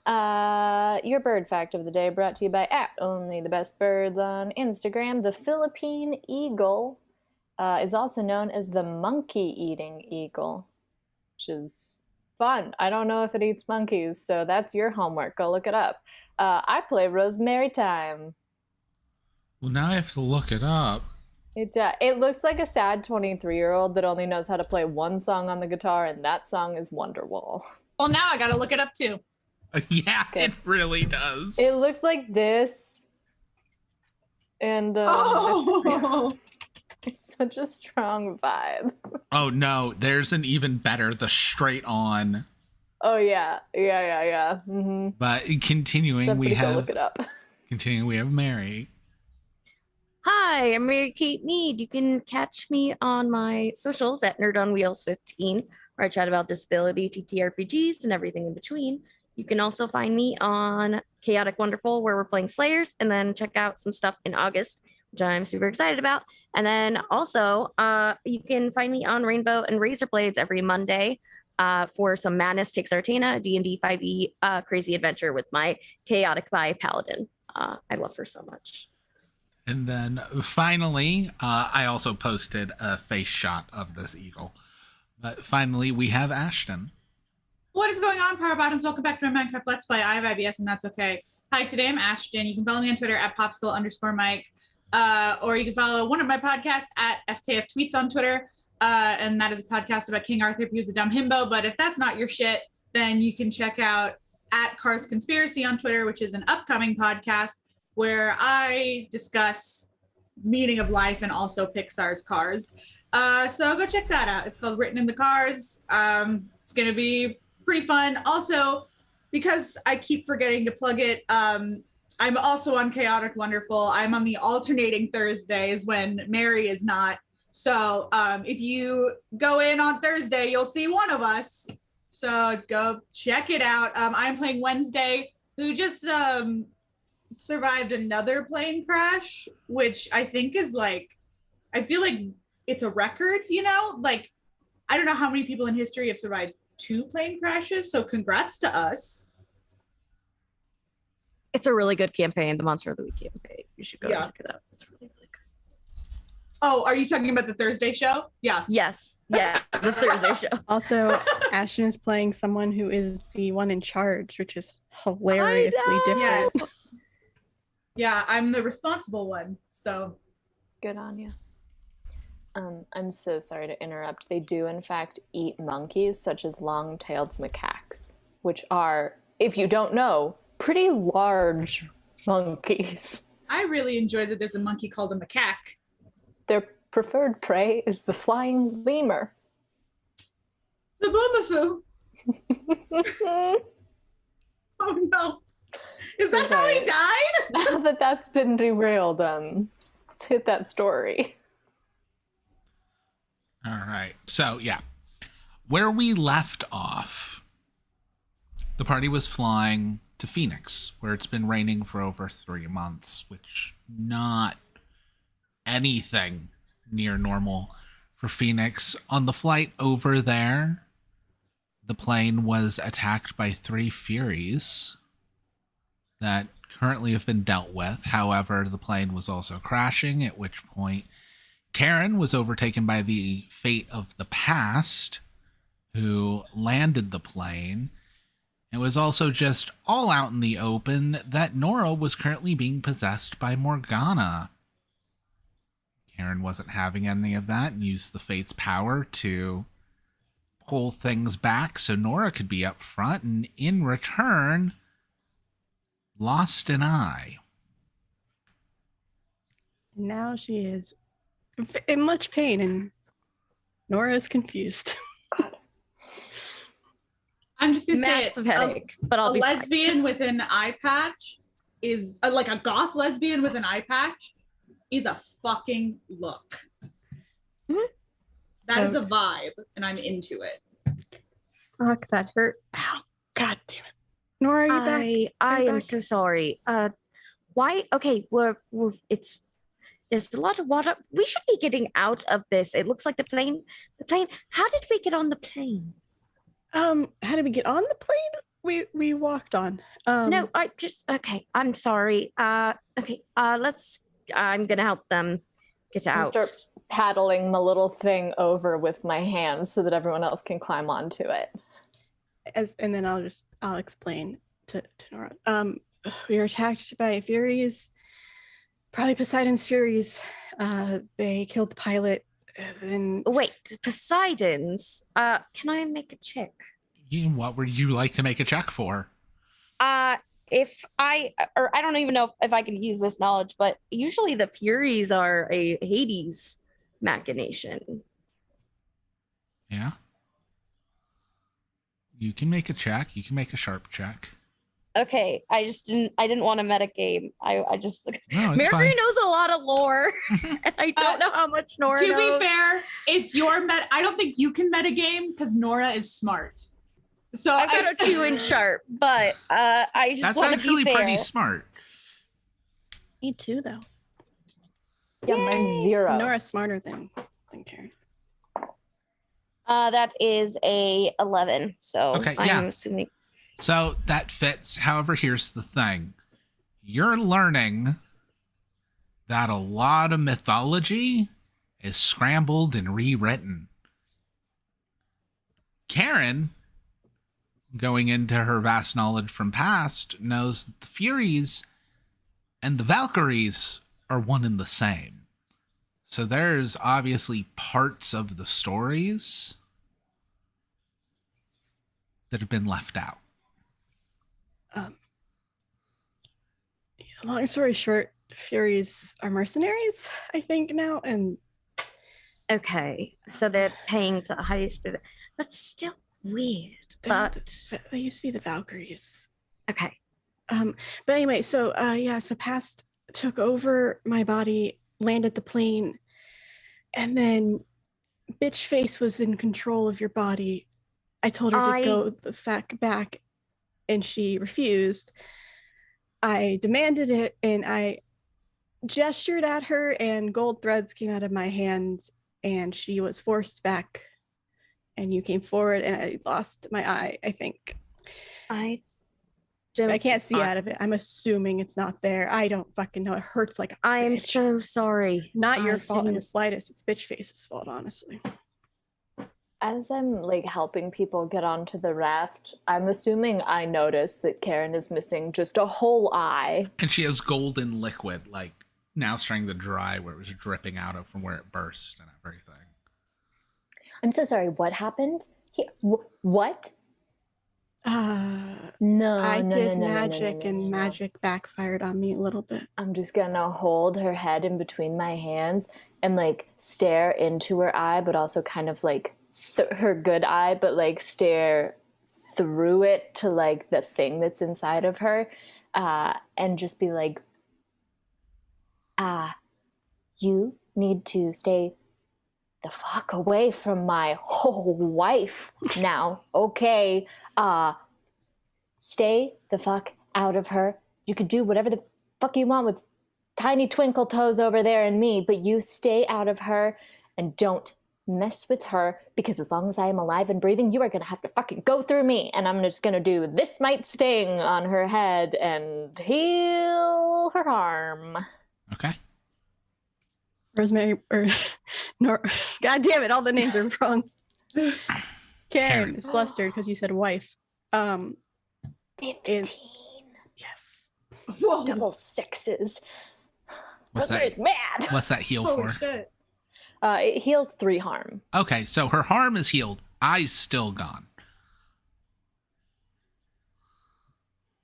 Your bird fact of the day brought to you by @OnlyTheBestBirds on Instagram. The Philippine eagle is also known as the monkey-eating eagle, which is fun. I don't know if it eats monkeys, so that's your homework. Go look it up. I play Rosemary Time. Well, now I have to look it up. It looks like a sad 23-year-old that only knows how to play one song on the guitar, and that song is Wonderwall. Well, now I gotta look it up too. Yeah, it really does. It looks like this, and it's such a strong vibe. Oh no, there's an even better, the straight on. Oh yeah. Mm-hmm. But continuing, Somebody we go have look it up. Continuing, we have Mary. Hi, I'm Mary Kate Mead. You can catch me on my socials at Nerd on Wheels 15, where I chat about disability, TTRPGs, and everything in between. You can also find me on Chaotic Wonderful, where we're playing Slayers, and then check out some stuff in August, which I'm super excited about. And then also, you can find me on Rainbow and Razor Blades every Monday for some Madness Takes Artana, D&D 5e crazy adventure with my Chaotic Bi Paladin. I love her so much. And then finally, I also posted a face shot of this eagle. But finally, we have Ashton. What is going on, Power Bottoms? Welcome back to my Minecraft Let's Play. I have IBS, and that's okay. Hi, today I'm Ashton. You can follow me on Twitter at popsicle_Mike. Or you can follow one of my podcasts at FKF Tweets on Twitter. And that is a podcast about King Arthur, who's a dumb himbo. But if that's not your shit, then you can check out at Cars Conspiracy on Twitter, which is an upcoming podcast where I discuss meaning of life and also Pixar's Cars. So go check that out. It's called Written in the Cars. It's going to be pretty fun. Also, because I keep forgetting to plug it, I'm also on Chaotic Wonderful. I'm on the alternating Thursdays when Mary is not. So if you go in on Thursday, you'll see one of us. So go check it out. I'm playing Wednesday, who just survived another plane crash, which I think is like, I feel like it's a record, you know? Like, I don't know how many people in history have survived 2 plane crashes. So congrats to us. It's a really good campaign, the Monster of the Week campaign. You should go check it out. It's really, really good. Oh, are you talking about the Thursday show? Yeah. Yes. Yeah, the Thursday show. Also, Ashton is playing someone who is the one in charge, which is hilariously different. Yes. Yeah, I'm the responsible one. So good on you. I'm so sorry to interrupt. They do, in fact, eat monkeys, such as long-tailed macaques, which are, if you don't know, pretty large monkeys. I really enjoy that there's a monkey called a macaque. Their preferred prey is the flying lemur. The boomafoo. Oh no. Is that how he died? Now that's been derailed, let's hit that story. All right. So, yeah. Where we left off, the party was flying to Phoenix, where it's been raining for over 3 months, which not anything near normal for Phoenix. On the flight over there, the plane was attacked by 3 Furies that currently have been dealt with. However, the plane was also crashing, at which point Karen was overtaken by the fate of the past, who landed the plane. It was also just all out in the open that Nora was currently being possessed by Morgana. Karen wasn't having any of that and used the Fate's power to pull things back so Nora could be up front, and in return, lost an eye. Now she is in much pain, and Nora is confused. I'm just gonna Massive say it. headache, but I'll a be fine. lesbian with an eye patch is like a goth lesbian with an eye patch is a fucking look. That is a vibe, and I'm into it. Fuck, that hurt. Ow, god damn it. Nora, are you back? I Are you am back? so sorry. Why? Okay, there's a lot of water. We should be getting out of this. It looks like the plane. How did we get on the plane? How did we get on the plane? We walked on. No, okay. I'm sorry. Okay. I'm gonna help them get I'm out. start paddling my little thing over with my hands so that everyone else can climb onto it. And then I'll explain to Nora. We were attacked by Furies, probably Poseidon's Furies. They killed the pilot. Then wait, Poseidon's. Can I make a check? What would you like to make a check for? I don't even know if I can use this knowledge, but usually the Furies are a Hades machination. Yeah. You can make a check. You can make a sharp check. Okay, I didn't want to metagame. I just No, it's Mary fine. knows a lot of lore, and I don't know how much Nora To knows. be fair, if you're I don't think you can metagame because Nora is smart. So I got a 2 in sharp, but I just That's want to actually be fair. pretty smart. Me too, though. Yeah, mine's 0. Nora's smarter than Karen. That is a 11. So Okay, I'm yeah. assuming. So that fits. However, here's the thing. You're learning that a lot of mythology is scrambled and rewritten. Karen, going into her vast knowledge from past, knows that the Furies and the Valkyries are one and the same. So there's obviously parts of the stories that have been left out. Long story short, Furies are mercenaries, I think now, and Okay, so they're paying to the highest bidder. That's still weird, but they used to be the Valkyries. Okay. But anyway, so so Past took over my body, landed the plane, and then Bitch Face was in control of your body. I told her to go the fuck back, and she refused. I demanded it, and I gestured at her, and gold threads came out of my hands, and she was forced back, and you came forward, and I lost my eye, I think. I can't see out of it. I'm assuming it's not there. I don't fucking know. It hurts like a I'm bitch. so sorry. Not your I fault in the didn't- slightest. It's Bitch Face's fault, honestly. As I'm like helping people get onto the raft, I'm assuming I noticed that Karen is missing just a whole eye. And she has golden liquid, like now starting to dry where it was dripping out of from where it burst and everything. I'm so sorry. What happened? What? No, I no, did no, no, no, magic, no, no, and magic backfired on me a little bit. I'm just gonna hold her head in between my hands and like stare into her eye, but also kind of like her good eye, but like stare through it to like the thing that's inside of her, and just be like, you need to stay the fuck away from my whole wife now, okay? Stay the fuck out of her. You could do whatever the fuck you want with tiny twinkle toes over there and me, but you stay out of her and don't mess with her, because as long as I am alive and breathing, you are going to have to fucking go through me, and I'm just going to do this might sting on her head and heal her harm. Okay. Rosemary, or God damn it, all the names are wrong. Karen is flustered because you said wife. 15. Yes. Whoa. Double sixes. What's that? Rosemary's mad. What's that heal Holy for? shit. It heals 3 harm. Okay, so her harm is healed. Eye's still gone.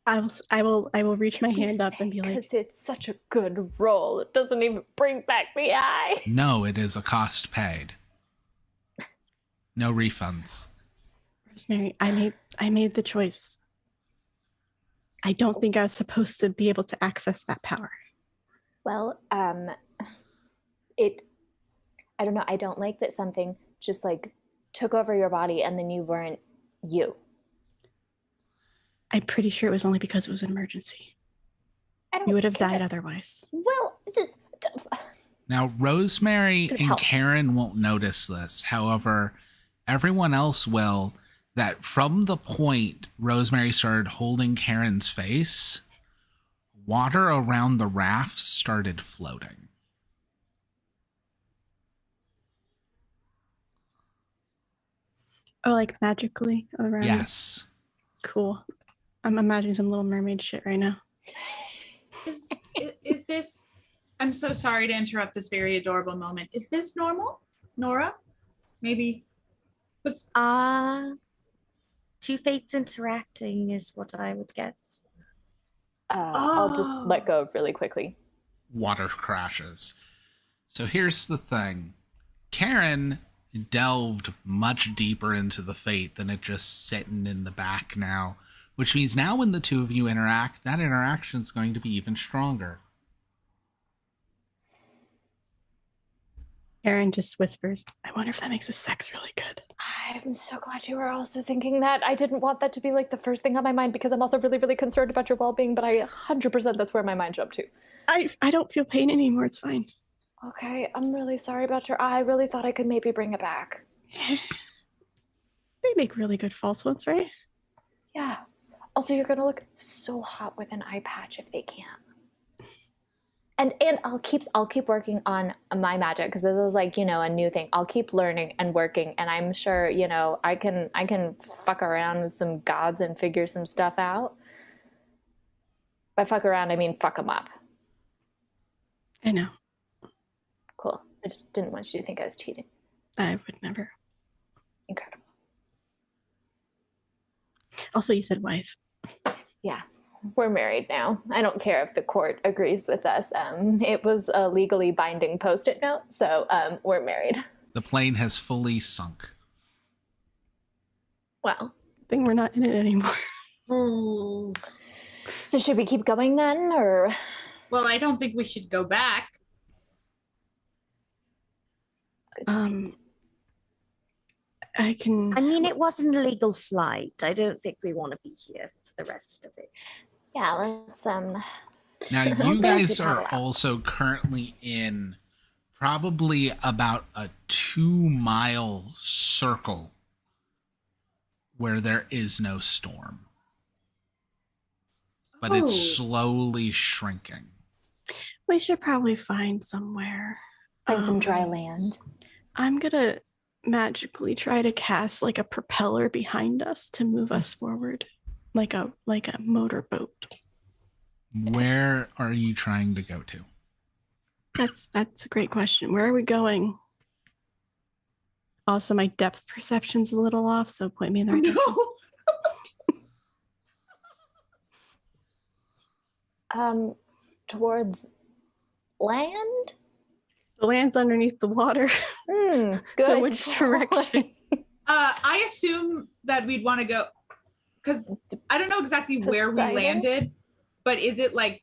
I will reach my hand up and be like, Because it's such a good roll. It doesn't even bring back the eye. No, it is a cost paid. No refunds. Rosemary, I made the choice. I don't think I was supposed to be able to access that power. Well, I don't know. I don't like that something just like took over your body and then you weren't you. I'm pretty sure it was only because it was an emergency. You would have died otherwise. Well, it's just... Now, Rosemary Could've and helped. Karen won't notice this. However, everyone else will. That from the point Rosemary started holding Karen's face, water around the raft started floating. Oh, like magically around? Yes. Cool. I'm imagining some Little Mermaid shit right now. Is this, I'm so sorry to interrupt this very adorable moment. Is this normal, Nora? Maybe. What's Two fates interacting is what I would guess. I'll just let go really quickly. Water crashes. So here's the thing. Karen delved much deeper into the fate than it just sitting in the back now, which means now when the two of you interact, that interaction is going to be even stronger. Aaron just whispers, I wonder if that makes the sex really good. I'm so glad you were also thinking that. I didn't want that to be like the first thing on my mind because I'm also really, really concerned about your well-being, but I 100% that's where my mind jumped to. I don't feel pain anymore. It's fine. Okay, I'm really sorry about your eye. I really thought I could maybe bring it back. They make really good false ones, right? Yeah. Also, you're gonna look so hot with an eye patch if they can. And I'll keep working on my magic because this is like, a new thing. I'll keep learning and working, and I'm sure, I can fuck around with some gods and figure some stuff out. By fuck around, I mean fuck them up. I know. Cool. I just didn't want you to think I was cheating. I would never. Incredible. Also, you said wife. Yeah. We're married now. I don't care if the court agrees with us. It was a legally binding Post-it note, so we're married. The plane has fully sunk. Wow. I think we're not in it anymore. So should we keep going then, or? Well, I don't think we should go back. I can. I mean, it wasn't a legal flight. I don't think we want to be here for the rest of it. Yeah, let's Now, Thank you you, guys are Paula. also currently in probably about a 2-mile circle where there is no storm. But Oh. it's slowly shrinking. We should probably find somewhere. Find some dry land. I'm gonna magically try to cast like a propeller behind us to move us forward, like a motorboat. Where are you trying to go to? That's a great question. Where are we going? Also, my depth perception's a little off, so point me in the right direction. Towards land? The land's underneath the water. Good. So which direction? I assume that we'd want to go, because I don't know exactly where we Poseidon? landed, but is it like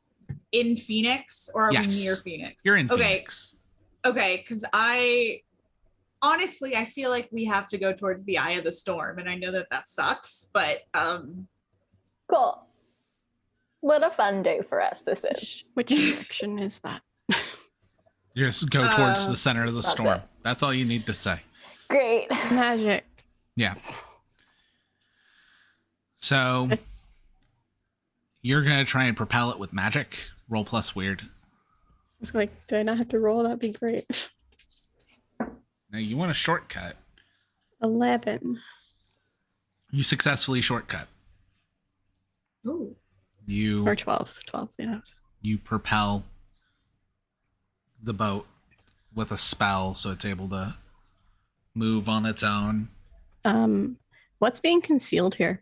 in Phoenix or are we Yes. near Phoenix? You're in Okay. Phoenix. Okay, because honestly, I feel like we have to go towards the eye of the storm, and I know that sucks, but Cool. What a fun day for us this is. Which direction is that? Just go towards the center of the Love storm. it. That's all you need to say. Great. Magic. Yeah. So you're going to try and propel it with magic. Roll plus weird. I was like, do I not have to roll? That'd be great. Now you want a shortcut. 11. You successfully shortcut. Ooh. You Or 12. 12, yeah. you propel the boat with a spell so it's able to move on its own. What's being concealed here?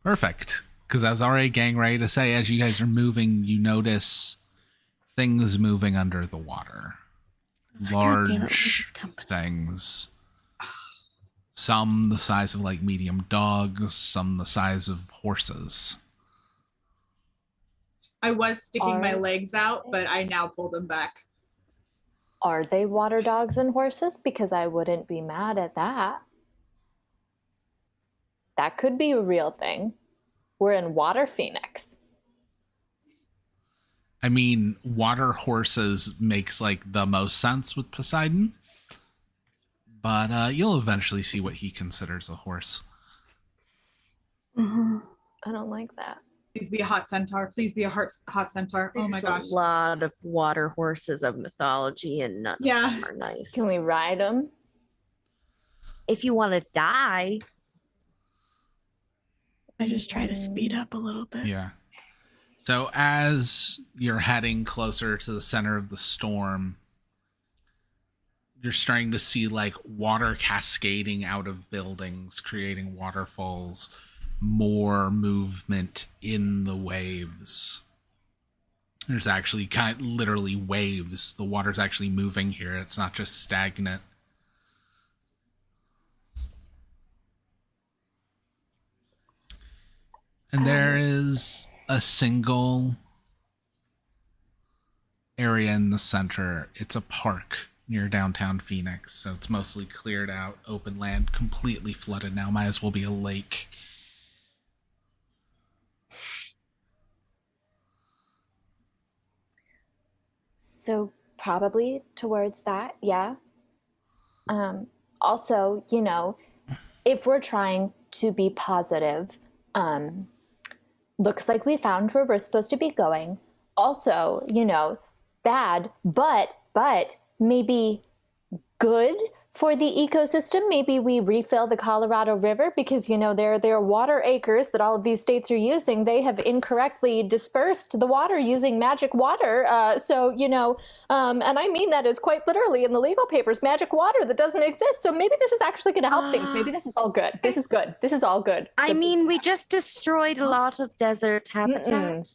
Perfect. Because I was already getting ready to say, as you guys are moving, you notice things moving under the water. God damn it, Large things. Some the size of like medium dogs, some the size of horses. I was sticking my Are legs out, but I now pull them back. Are they water dogs and horses? Because I wouldn't be mad at that. That could be a real thing. We're in Water Phoenix. I mean, water horses makes like the most sense with Poseidon. But you'll eventually see what he considers a horse. Mm-hmm. I don't like that. Please be a hot centaur. Please be a hot centaur. Oh my gosh. There's a lot of water horses of mythology, and none of them are nice. Can we ride them? If you want to die. I just try to speed up a little bit. Yeah. So as you're heading closer to the center of the storm, you're starting to see like water cascading out of buildings, creating waterfalls, more movement in the waves. There's actually literally waves. The water's actually moving here. It's not just stagnant. And there is a single area in the center. It's a park near downtown Phoenix, so it's mostly cleared out, open land, completely flooded now. Might as well be a lake. So probably towards that, yeah. Also, you know, if we're trying to be positive, looks like we found where we're supposed to be going. Also, you know, bad, but maybe good for the ecosystem. Maybe we refill the Colorado River because, you know, there are water acres that all of these states are using. They have incorrectly dispersed the water using magic water. So, you know, and I mean that is quite literally in the legal papers, magic water that doesn't exist. So maybe this is actually going to help things. Maybe this is all good. This is good. This is all good. I mean, we just destroyed a lot of desert habitat.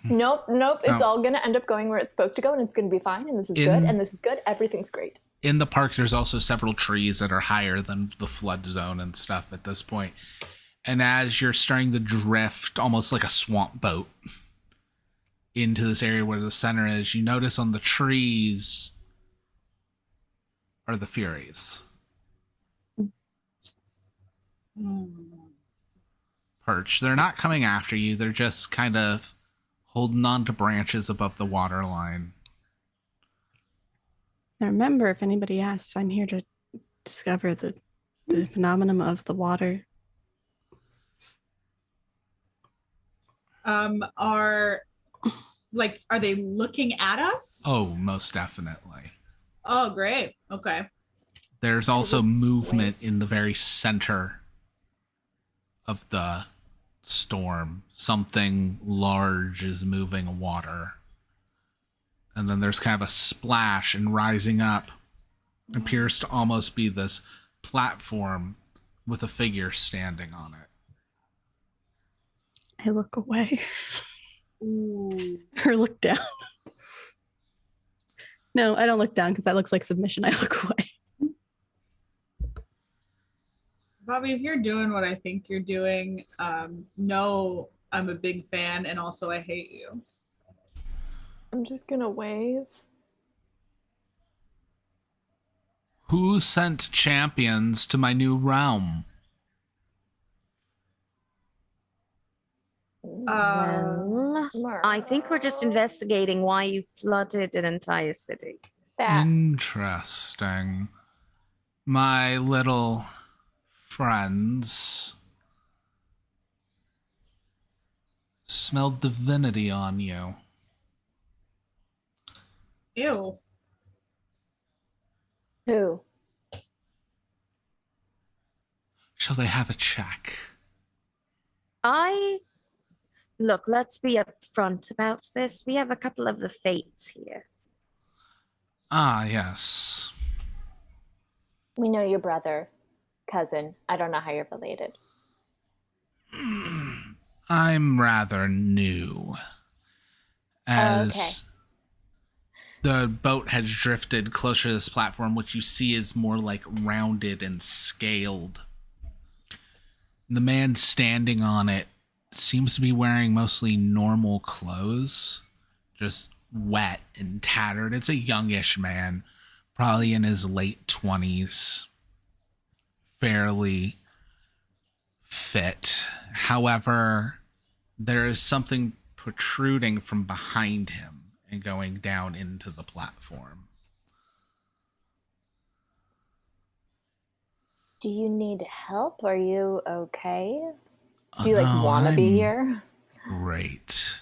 Nope. It's No. all going to end up going where it's supposed to go, and it's going to be fine, and this is good, and this is good. Everything's great. In the park, there's also several trees that are higher than the flood zone and stuff at this point. And as you're starting to drift, almost like a swamp boat, into this area where the center is, you notice on the trees are the Furies. Perch. They're not coming after you. They're just kind of holding on to branches above the water line. Now remember, if anybody asks, I'm here to discover the phenomenon of the water. Are they looking at us? Oh, most definitely. Oh, great. Okay. There's also movement in the very center of the storm. Something large is moving water. And then there's kind of a splash, and rising up appears to almost be this platform with a figure standing on it. I look away. Ooh. Or look down. No, I don't look down because that looks like submission. I look away. Bobby, if you're doing what I think you're doing, no, I'm a big fan, and also I hate you. I'm just going to wave. Who sent champions to my new realm? Well, I think we're just investigating why you flooded an entire city. Interesting. My little friends smelled divinity on you. Ew. Who? Shall they have a check? Look, let's be upfront about this. We have a couple of the fates here. Ah, yes. We know your brother, cousin. I don't know how you're related. I'm rather new. As the boat has drifted closer to this platform, which you see is more like rounded and scaled. The man standing on it seems to be wearing mostly normal clothes, just wet and tattered. It's a youngish man, probably in his late 20s, fairly fit. However, there is something protruding from behind him and going down into the platform. Do you need help? Are you okay? Do you No, want to be I'm here? Great.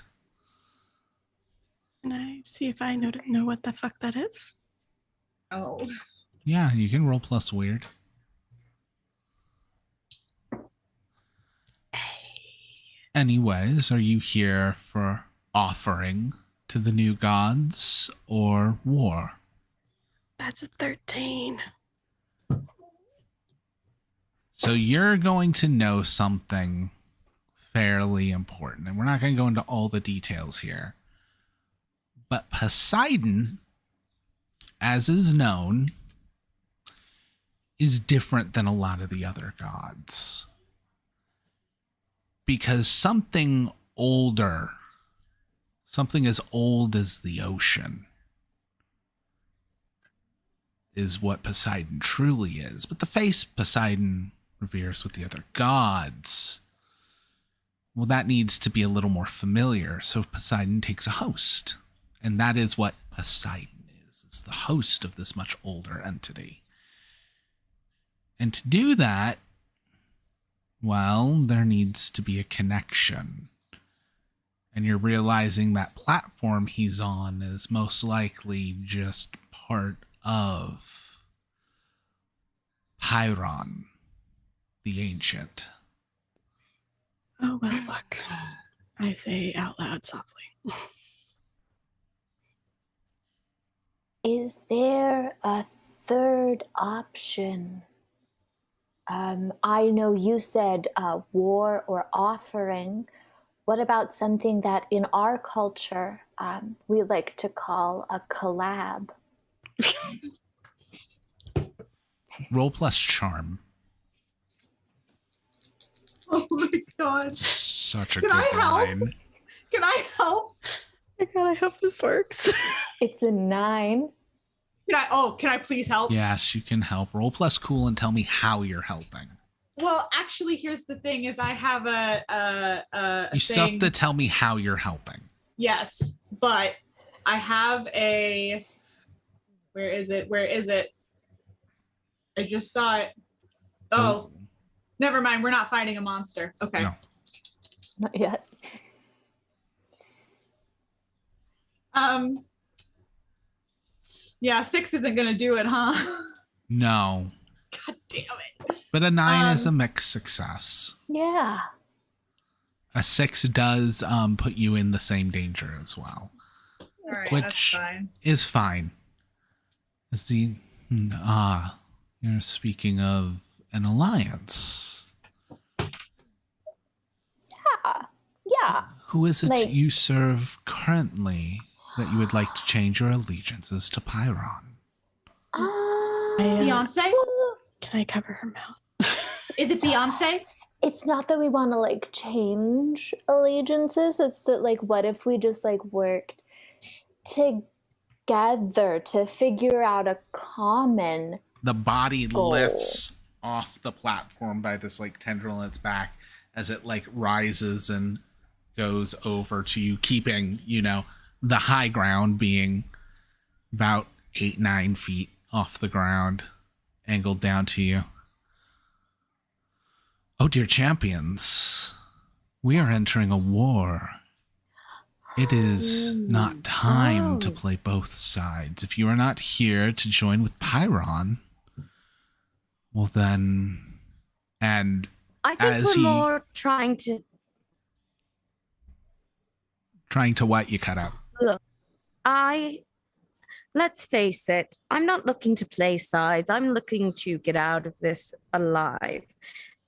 Can I see if I know what the fuck that is? Oh. Yeah, you can roll plus weird. Anyways, are you here for offering to the new gods or war? That's a 13. So you're going to know something fairly important, and we're not going to go into all the details here. But Poseidon, as is known, is different than a lot of the other gods. Because something older, something as old as the ocean, is what Poseidon truly is. But the face Poseidon reveres with the other gods, well, that needs to be a little more familiar. So Poseidon takes a host. And that is what Poseidon is. It's the host of this much older entity. And to do that, well, there needs to be a connection. And you're realizing that platform he's on is most likely just part of Pyrrhon, the Ancient. Oh, well, fuck. I say out loud softly. Is there a third option? I know you said war or offering. What about something that in our culture we like to call a collab? Roll plus charm. Oh my god. Such a Can good I help? line. Can I help? Oh my god, I hope this works. It's a 9. Can I please help? Yes, you can help. Roll plus cool and tell me how you're helping. Well, actually, here's the thing: is I have a You still have thing. to tell me how you're helping. Yes, but I have a. Where is it? Where is it? I just saw it. Oh, never mind. We're not fighting a monster. Okay. No. Not yet. Yeah, 6 isn't gonna do it, huh? No. God damn it. But a 9 is a mixed success. Yeah. A 6 does put you in the same danger as well. All right, which that's fine. is fine. As the you're speaking of an alliance. Yeah. Who is it Like- you serve currently that you would like to change your allegiances to Pyrrhon? Beyonce? Can I cover her mouth? Is it Beyonce? It's not that we want to like change allegiances. It's that like, what if we just like worked together to figure out a common The body goal? lifts off the platform by this like tendril in its back as it like rises and goes over to you, keeping, the high ground being about 8-9 feet off the ground, angled down to you. Oh, dear champions, we are entering a war. It is not time to play both sides. If you are not here to join with Pyron, well then, and I think we're more trying to what? You cut out. look. Let's face it, I'm not looking to play sides. I'm looking to get out of this alive.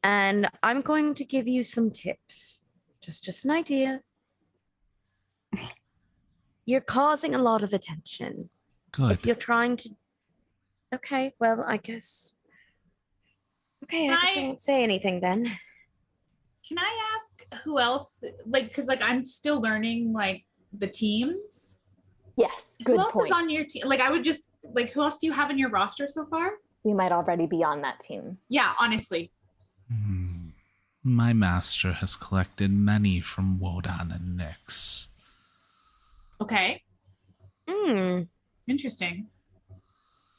And I'm going to give you some tips. Just an idea. You're causing a lot of attention. Good. If you're trying to... Okay, well, I guess... Okay, I guess I won't say anything then. Can I ask who else, because I'm still learning, the teams? Yes, good Who else point. is on your team? I would just, who else do you have in your roster so far? We might already be on that team. Yeah, honestly. My master has collected many from Wodan and Nyx. Okay. Interesting.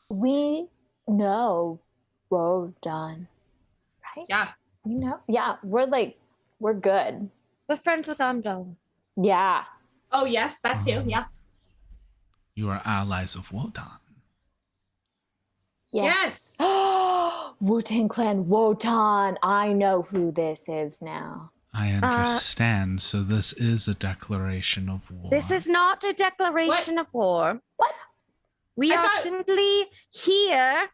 We know Wodan, right? Yeah. We know. Yeah, we're good. We're friends with Amdal. Yeah. Oh, yes, that too. Yeah. You are allies of Wodan. Yes. Wu-Tang Clan Wotan. I know who this is now. I understand. So this is a declaration of war. This is not a declaration of war. What? We are simply here.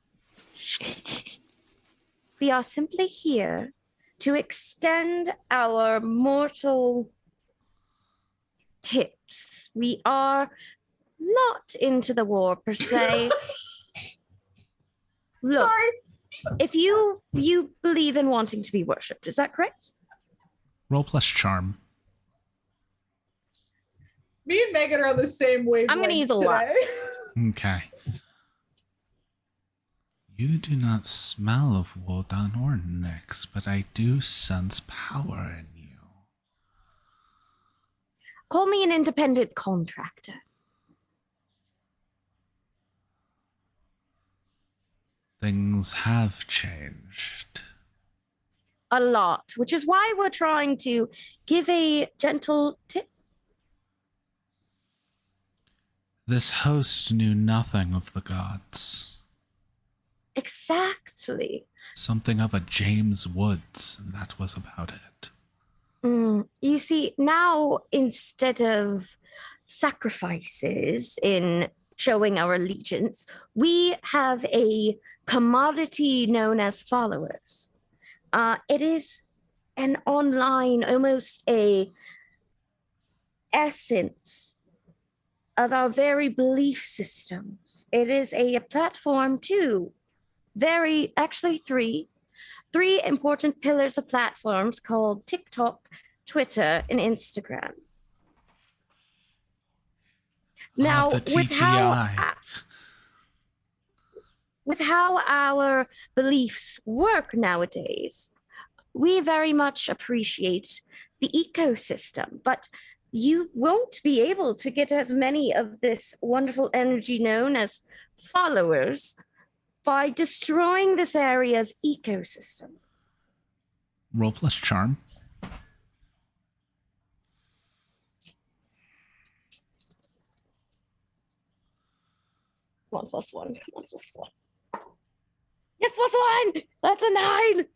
We are simply here to extend our mortal tips. We are not into the war per se. Look, if you believe in wanting to be worshipped, is that correct? Roll plus charm. Me and Megan are on the same wavelength. I'm going to use a lot. Okay. You do not smell of Wodan or Nyx, but I do sense power in you. Call me an independent contractor. Things have changed. A lot, which is why we're trying to give a gentle tip. This host knew nothing of the gods. Exactly. Something of a James Woods, and that was about it. You see, now instead of sacrifices in showing our allegiance, we have a commodity known as followers. It is an online, almost a essence of our very belief systems. It is a platform too. Three important pillars of platforms called TikTok, Twitter, and Instagram. Now, the with how our beliefs work nowadays, we very much appreciate the ecosystem, but you won't be able to get as many of this wonderful energy known as followers by destroying this area's ecosystem. Roll plus charm. Come on, plus one. Come on, plus one. Yes, plus one! That's a 9!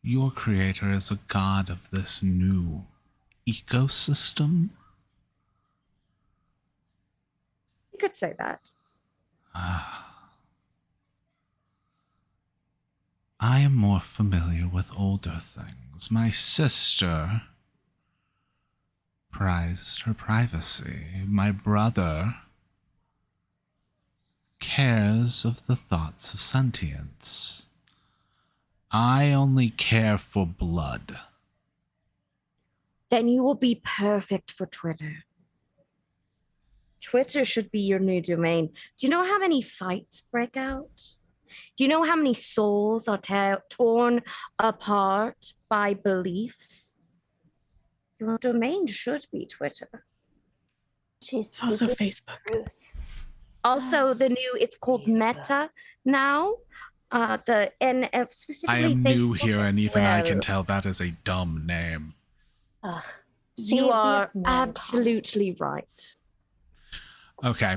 Your creator is a god of this new ecosystem? You could say that. I am more familiar with older things. My sister prized her privacy. My brother cares of the thoughts of sentience. I only care for blood. Then you will be perfect for Twitter. Twitter should be your new domain. Do you know how many fights break out? Do you know how many souls are torn apart by beliefs? Your domain should be Twitter. It's also Facebook. Also, it's called Meta now. Specifically I am new Facebook here, as and even I well. can tell that is a dumb name. You are absolutely right. Okay.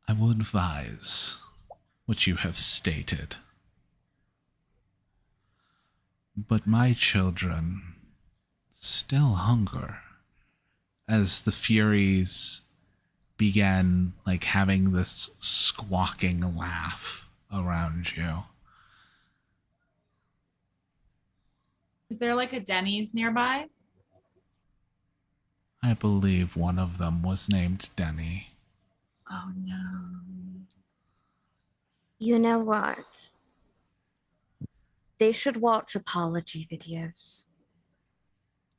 I will advise what you have stated. But my children still hunger as the Furies began like having this squawking laugh around you. Is there like a Denny's nearby? I believe one of them was named Denny. Oh no. You know what? They should watch apology videos.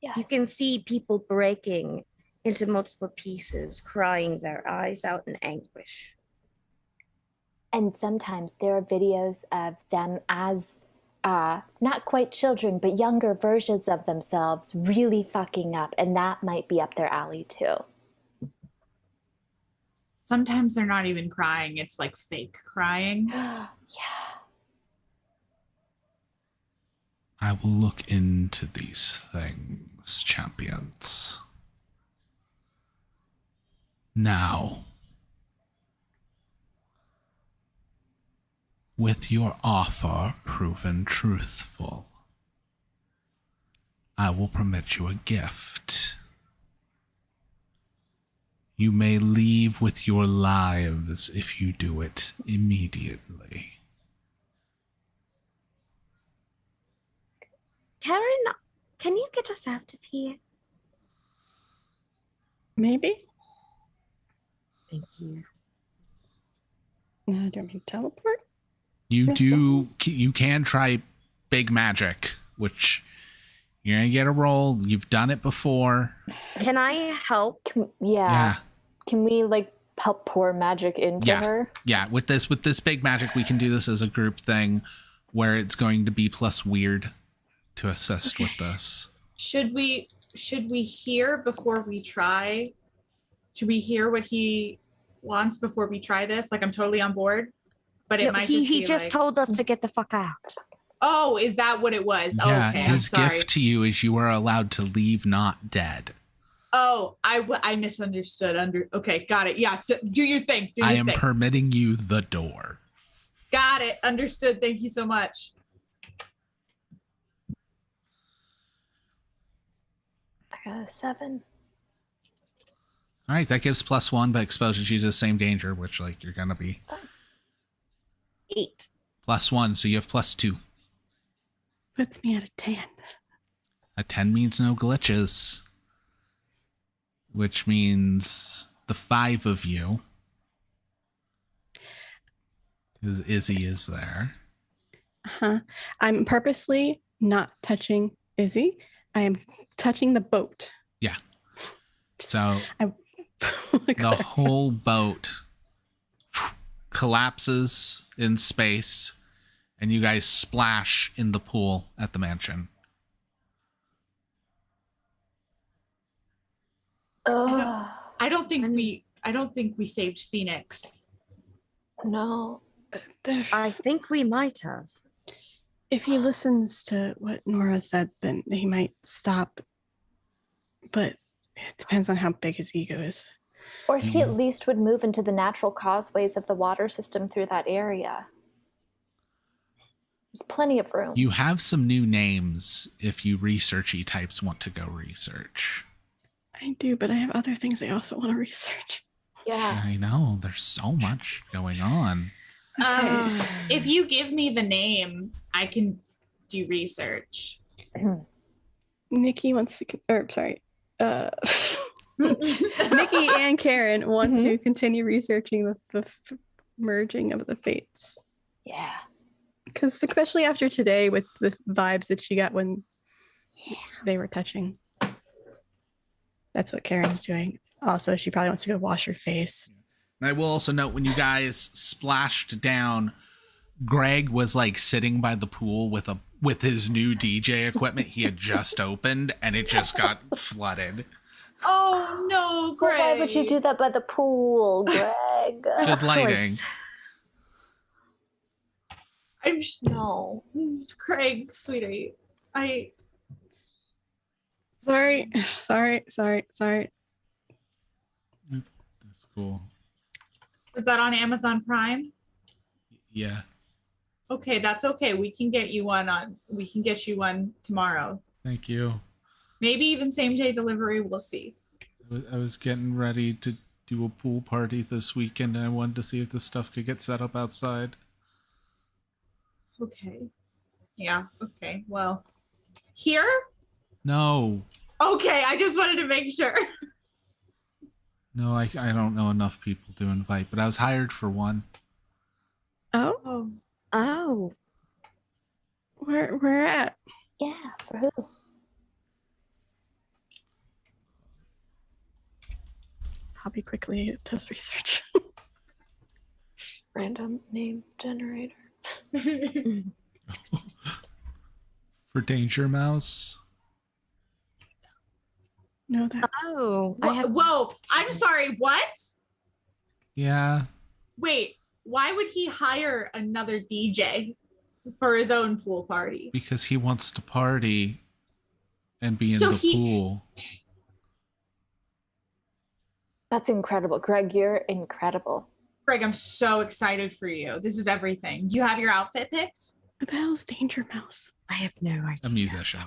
You can see people breaking into multiple pieces, crying their eyes out in anguish. And sometimes there are videos of them as not quite children, but younger versions of themselves really fucking up, and that might be up their alley too. Sometimes they're not even crying. It's like fake crying. Yeah. I will look into these things, champions. Now, with your offer proven truthful, I will permit you a gift. You may leave with your lives if you do it immediately. Karen, can you get us out of here? Maybe. Thank you. Do you want me to teleport? You can try big magic, which you're gonna get a roll. You've done it before. Can I help? Yeah. Can we like help pour magic into her? Yeah, with this big magic, we can do this as a group thing where it's going to be plus weird to assist with this. Should we hear before we try? Should we hear what he wants before we try this? Like, I'm totally on board, but it might he be just like, told us to get the fuck out. Oh, is that what it was? Yeah, Okay, I'm his sorry. gift to you is you are allowed to leave not dead. Oh, I misunderstood. Okay, got it. Yeah, do your thing. Do your I am thing. permitting you the door. Got it. Understood. Thank you so much. I got a 7. All right, that gives +1, but exposes you to the same danger, which like you're gonna be 8. +1, so you have +2. Puts me at a 10. A 10 means no glitches, which means the 5 of you. Izzy is there. I'm purposely not touching Izzy. I am touching the boat. Yeah. So the whole boat collapses in space, and you guys splash in the pool at the mansion. I don't think we saved Phoenix. No. I think we might have. If he listens to what Nora said, then he might stop. But it depends on how big his ego is. Or if he at least would move into the natural causeways of the water system through that area. There's plenty of room. You have some new names if you researchy types want to go research. I do, but I have other things I also want to research. Yeah. I know, there's so much going on. If you give me the name, I can do research. Nikki wants to, Nikki and Karen want to continue researching the merging of the fates. Yeah. Because especially after today with the vibes that she got when they were touching. That's what Karen's doing. Also, she probably wants to go wash her face. And I will also note when you guys splashed down, Greg was like sitting by the pool with his new DJ equipment he had just opened, and it just got flooded. Oh no, Greg! Why would you do that by the pool, Greg? Good lighting. No, Craig, sweetie, Sorry. That's cool. Was that on Amazon Prime? Yeah. Okay, that's okay. We can get you one tomorrow. Thank you. Maybe even same day delivery. We'll see. I was getting ready to do a pool party this weekend, and I wanted to see if this stuff could get set up outside. Okay. Yeah. Okay. Well, here? No. Okay. I just wanted to make sure. No, I don't know enough people to invite, but I was hired for one. Oh. Oh. Where at? Yeah, for who? Hobby quickly does research. Random name generator. For Danger Mouse. No, that. Oh. Whoa. I'm sorry. What? Yeah. Wait. Why would he hire another DJ for his own pool party? Because he wants to party and be in So the pool. That's incredible. Greg, you're incredible. Greg, I'm so excited for you. This is everything. Do you have your outfit picked? What the hell is Danger Mouse? I have no idea. A musician.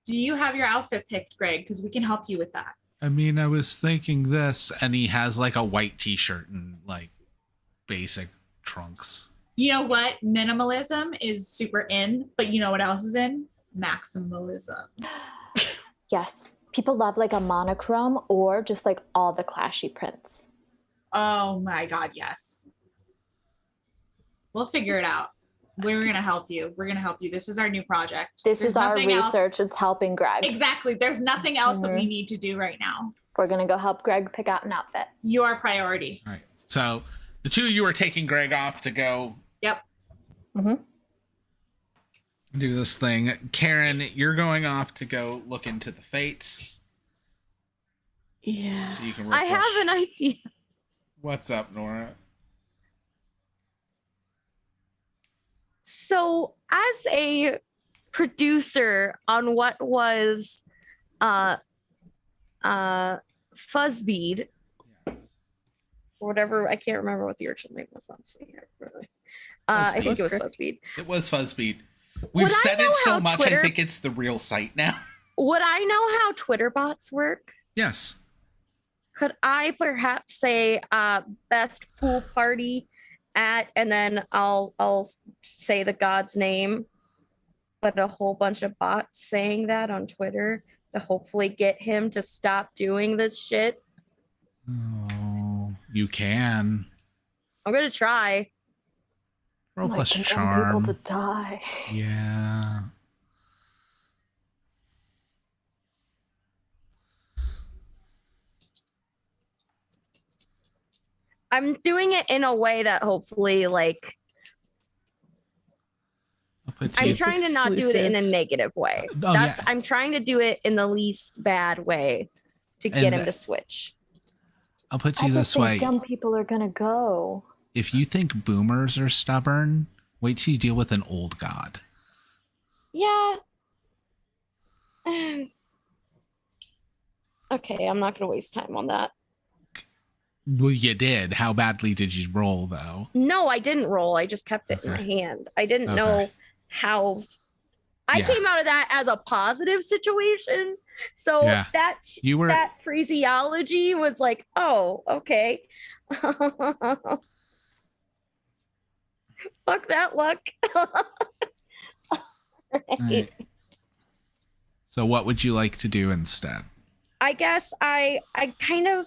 Do you have your outfit picked, Greg? Because we can help you with that. I mean, I was thinking this, and he has like a white t-shirt and like basic trunks. You know what? Minimalism is super in, but you know what else is in? Maximalism. Yes. People love like a monochrome or just like all the clashy prints. Oh my God, yes. We'll figure it out. We're going to help you. We're going to help you. This is our new project. This There's is our nothing else- research. It's helping Greg. Exactly. There's nothing else that we need to do right now. We're going to go help Greg pick out an outfit. You are priority. All right. So the two of you are taking Greg off to go Yep. do this thing. Karen, you're going off to go look into the fates. Yeah. So you can I have an idea. What's up, Nora? So, as a producer on what was Fuzzbead, or whatever, I can't remember what the original name was, honestly. I think it was Fuzzbead. It was Fuzzbead. We've Would I said know it so how much, Twitter- I think it's the real site now. Would I know how Twitter bots work? Yes. Could I perhaps say best pool party at, and then I'll say the god's name, but a whole bunch of bots saying that on Twitter to hopefully get him to stop doing this shit? Oh, you can. I'm gonna try. Roll Might plus condemn charm. people to die. Yeah. I'm doing it in a way that hopefully, like, I'm trying to not do it in a negative way. Oh, That's yeah. I'm trying to do it in the least bad way to get And him to switch. I'll put I you just this think way. dumb people are going to go. If you think boomers are stubborn, wait till you deal with an old god. Yeah. Okay, I'm not gonna waste time on that. Well, you did. How badly did you roll, though? No, I didn't roll. I just kept it in my hand. I didn't know how. I Yeah. came out of that as a positive situation. So Yeah. that You were- that phraseology was like, oh, okay. Fuck that luck. Alright. So, what would you like to do instead? I guess I kind of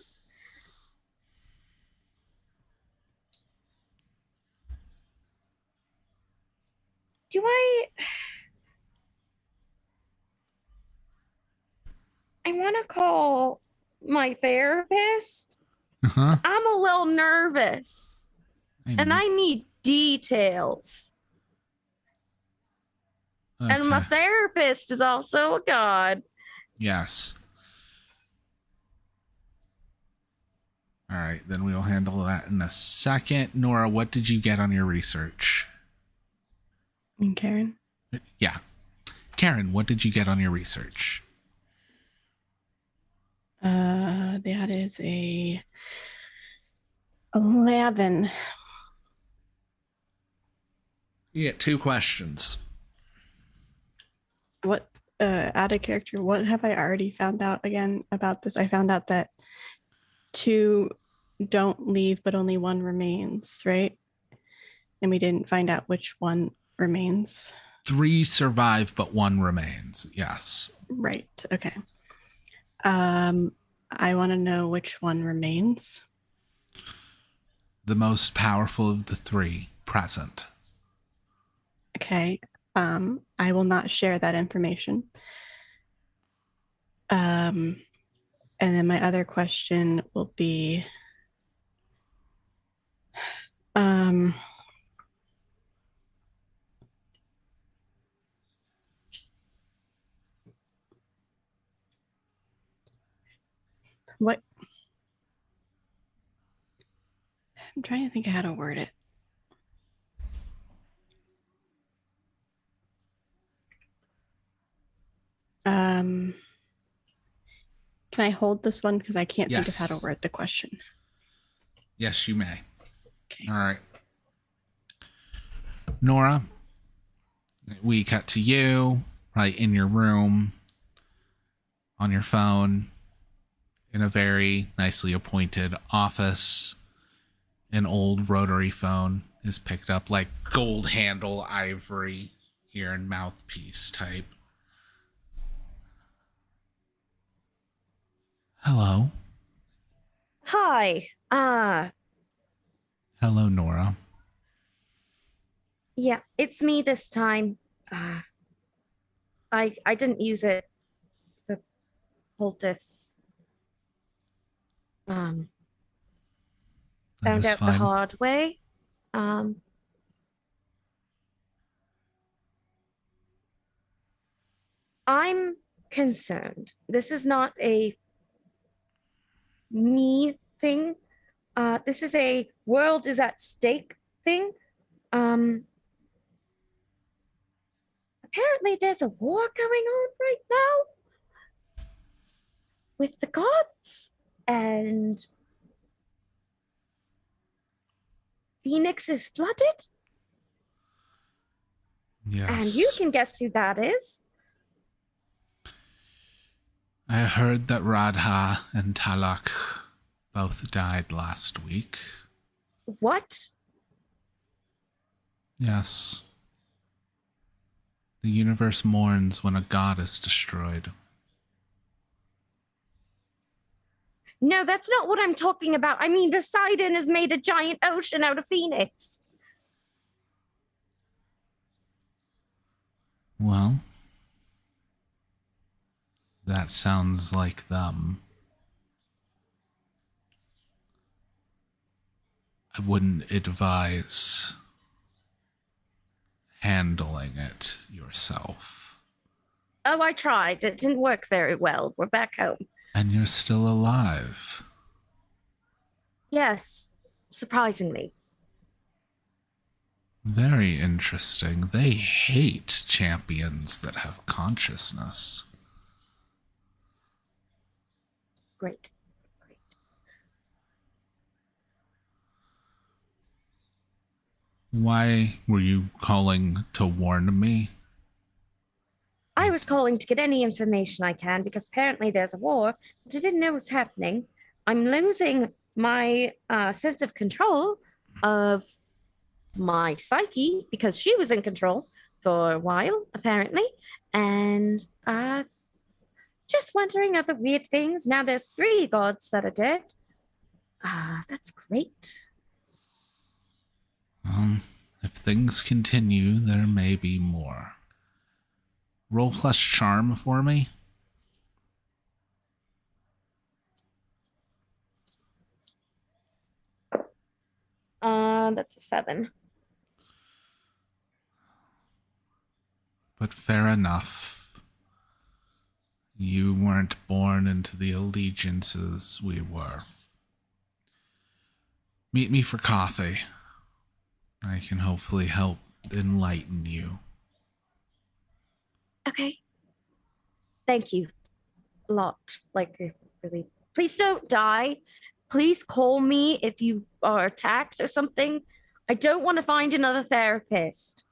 do I want to call my therapist. Uh-huh. I'm a little nervous and I need details. And my Okay. therapist is also a god. Yes. All right, then we will handle that in a second. Nora, what did you get on your research? And Karen? Yeah. Karen, what did you get on your research? That is a 11. You get 2 questions. What, out of character, what have I already found out again about this? I found out that 2 don't leave, but only 1 remains, right? And we didn't find out which one remains. 3 survive, but 1 remains. Yes. Right. Okay. I want to know which one remains. The most powerful of the 3 present. Okay. I will not share that information. And then my other question will be, what? I'm trying to think of how to word it. Can I hold this one? Because I can't think of how to Yes. word the question. Yes, you may. Okay. All right. Nora, we cut to you right in your room on your phone in a very nicely appointed office. An old rotary phone is picked up, like gold handle, ivory, ear and mouthpiece type. Hello. Hi. Hello, Nora. Yeah, it's me this time. I didn't use it for poultice. Found is out the fine. hard way. I'm concerned. This is not a me thing. This is a world is at stake thing. Apparently there's a war going on right now with the gods, and Phoenix is flooded. Yes. And you can guess who that is. I heard that Radha and Talak both died last week. What? Yes. The universe mourns when a god is destroyed. No, that's not what I'm talking about. I mean, Poseidon has made a giant ocean out of Phoenix. Well, that sounds like them. I wouldn't advise handling it yourself. Oh, I tried. It didn't work very well. We're back home. And you're still alive. Yes, surprisingly. Very interesting. They hate champions that have consciousness. Great. Why were you calling to warn me? I was calling to get any information I can because apparently there's a war, but I didn't know what's happening. I'm losing my sense of control of my psyche because she was in control for a while, apparently. And just wondering other weird things. Now there's 3 gods that are dead. That's great. If things continue, there may be more. Roll plus charm for me. That's a 7. But fair enough. You weren't born into the allegiances we were. Meet me for coffee. I can hopefully help enlighten you. Okay. Thank you. A lot. Like, really. Please don't die. Please call me if you are attacked or something. I don't want to find another therapist.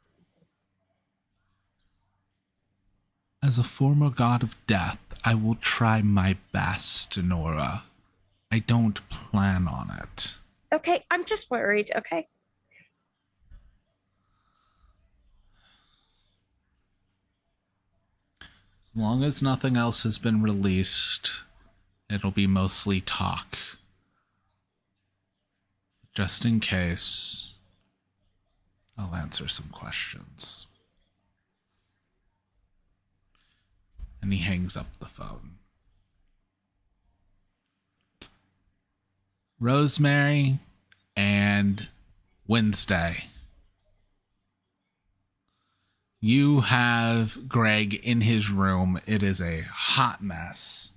As a former god of death, I will try my best, Nora. I don't plan on it. Okay, I'm just worried, okay? As long as nothing else has been released, it'll be mostly talk. Just in case, I'll answer some questions. And he hangs up the phone. Rosemary and Wednesday. You have Greg in his room. It is a hot mess.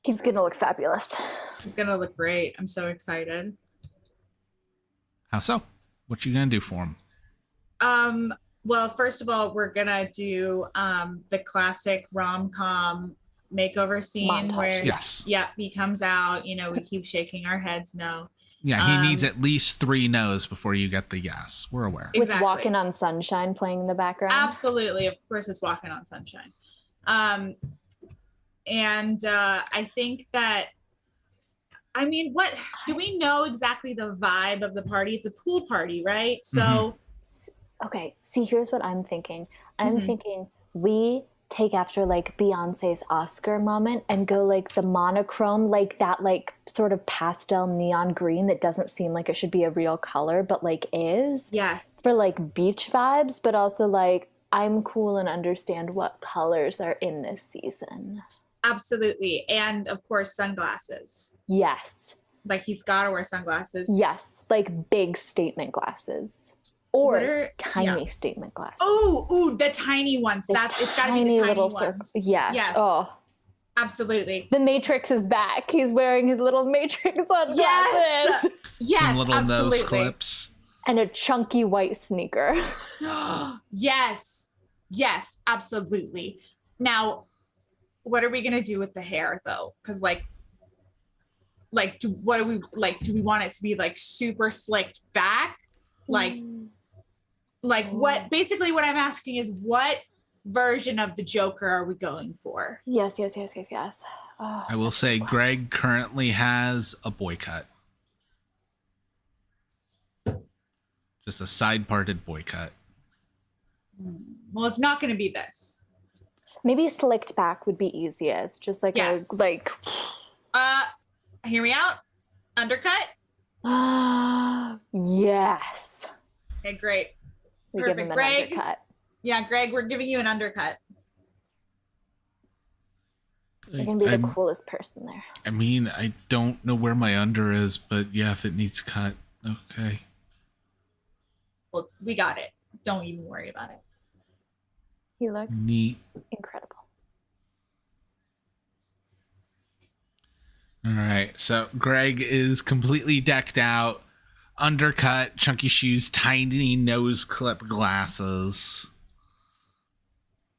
He's gonna look fabulous. He's gonna look great. I'm so excited. How so? What you gonna do for him? Well, first of all, we're gonna do the classic rom-com makeover scene Montage. where Yes. he comes out, we keep shaking our heads no. Yeah, he needs at least 3 no's before you get the yes. We're aware. With Exactly. Walking on Sunshine playing in the background. Absolutely, of course it's Walking on Sunshine. And I think that, what do we know exactly the vibe of the party? It's a pool party, right? So Okay, see, here's what I'm thinking. I'm Mhm. thinking we take after like Beyonce's Oscar moment and go like the monochrome, like that like sort of pastel neon green that doesn't seem like it should be a real color, but like is. Yes. For like beach vibes, but also like I'm cool and understand what colors are in this season. Absolutely. And of course, sunglasses. Yes. Like he's got to wear sunglasses. Yes, like big statement glasses. Or What are- tiny yeah. statement glasses. Oh, the tiny ones. The It's got to be the tiny little ones. circles. Yes. Yes. Oh, Absolutely. the Matrix is back. He's wearing his little Matrix sunglasses. Yes. Yes. Some little absolutely. nose clips. And a chunky white sneaker. Yes. Yes. Absolutely. Now, what are we gonna do with the hair though? Because do we want it to be like super slicked back? What? Basically, what I'm asking is, what version of the Joker are we going for? Yes. Oh, I will say Greg currently has a boy cut. Just a side-parted boy cut. Well, it's not going to be this. maybe slicked back would be easiest. Just like Yes. a like. Hear me out. Undercut. Yes. Okay, great. We Perfect. give him an Greg. undercut. Yeah, Greg, we're giving you an undercut. You're gonna be the coolest person there. I mean, I don't know where my under is, but yeah, if it needs cut, okay. Well, we got it. Don't even worry about it. He looks Neat. incredible. All right, so Greg is completely decked out, undercut, chunky shoes, tiny nose clip glasses.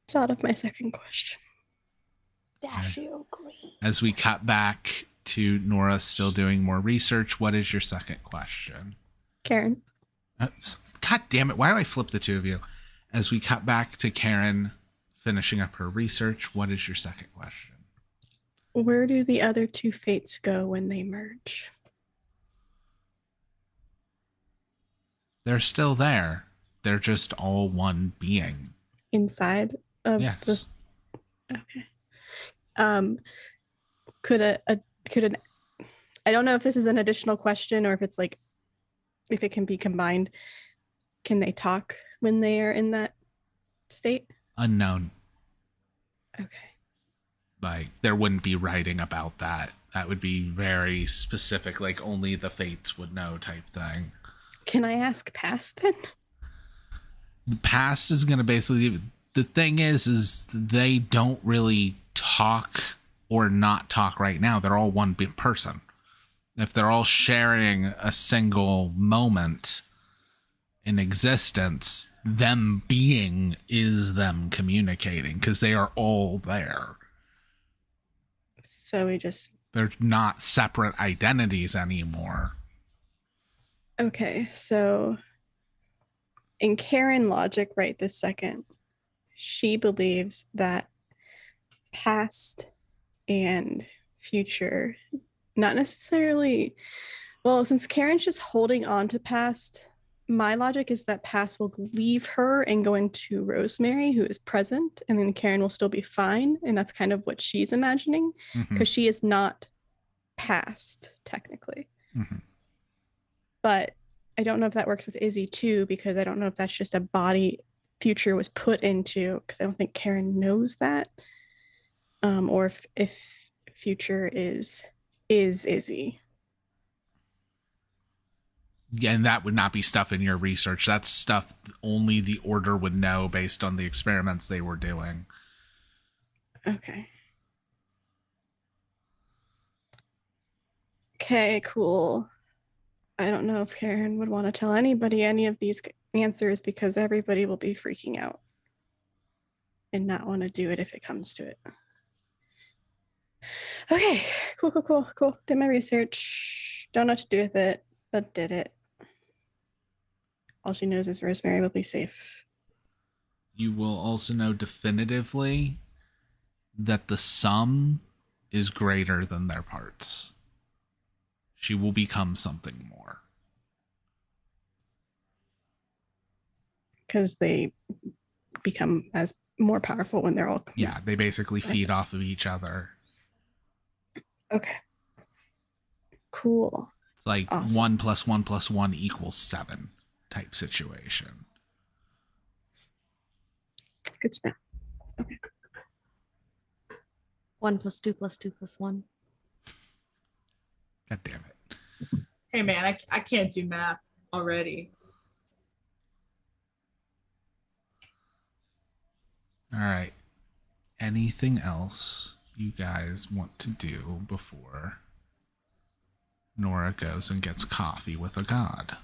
Thought of my second question. Dashio green. As we cut back to Nora still doing more research, what is your second question? Karen. God damn it, why do I flip the two of you? As we cut back to Karen finishing up her research, what is your second question? Where do the other two fates go when they merge? They're still there. They're just all one being. Inside of Yes. Okay. Could an I don't know if this is an additional question or if it's like if it can be combined. Can they talk when they are in that state? Unknown. Okay. Like, there wouldn't be writing about that That would be very specific, like only the fates would know type thing. Can I ask past then? The past is going to basically, the thing is they don't really talk or not talk right now. They're all one big person. If they're all sharing a single moment in existence, them being is them communicating because they are all there. So we just... They're not separate identities anymore. Okay, so in Karen logic right this second, she believes that past and future, not necessarily, well, since Karen's just holding on to past, my logic is that past will leave her and go into Rosemary, who is present, and then Karen will still be fine. And that's kind of what she's imagining, because she is not past, technically. But I don't know if that works with Izzy too, because I don't know if that's just a body future was put into, because I don't think Karen knows that. Or if future is Izzy. Yeah, and that would not be stuff in your research. That's stuff only the Order would know based on the experiments they were doing. Okay. Okay, cool. I don't know if Karen would want to tell anybody any of these answers because everybody will be freaking out and not want to do it if it comes to it. Okay, cool. Did my research. Don't know what to do with it, but did it. All she knows is Rosemary will be safe. You will also know definitively that the sum is greater than their parts. She will become something more. Because they become as more powerful when they're all... Yeah, they basically feed off of each other. Okay. Cool. It's like Awesome. 1 + 1 + 1 = 7 type situation. Good to know. Okay. 1 + 2 + 2 + 1. God damn it. Hey man, I can't do math already. All right. Anything else you guys want to do before Nora goes and gets coffee with a god?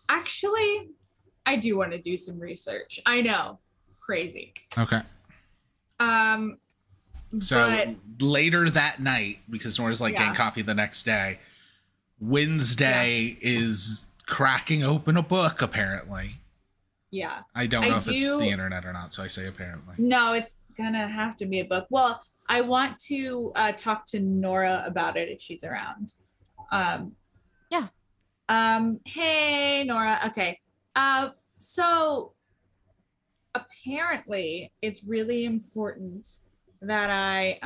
Actually, I do want to do some research. I know, crazy. Okay. So But later that night, because Nora's like getting Yeah. coffee the next day, Wednesday is cracking open a book, apparently. yeah, I don't know if it's do- the internet or not, so I say apparently. No, it's gonna have to be a book. Well, I want to talk to Nora about it if she's around. Yeah. Hey, Nora. Okay. So apparently it's really important that I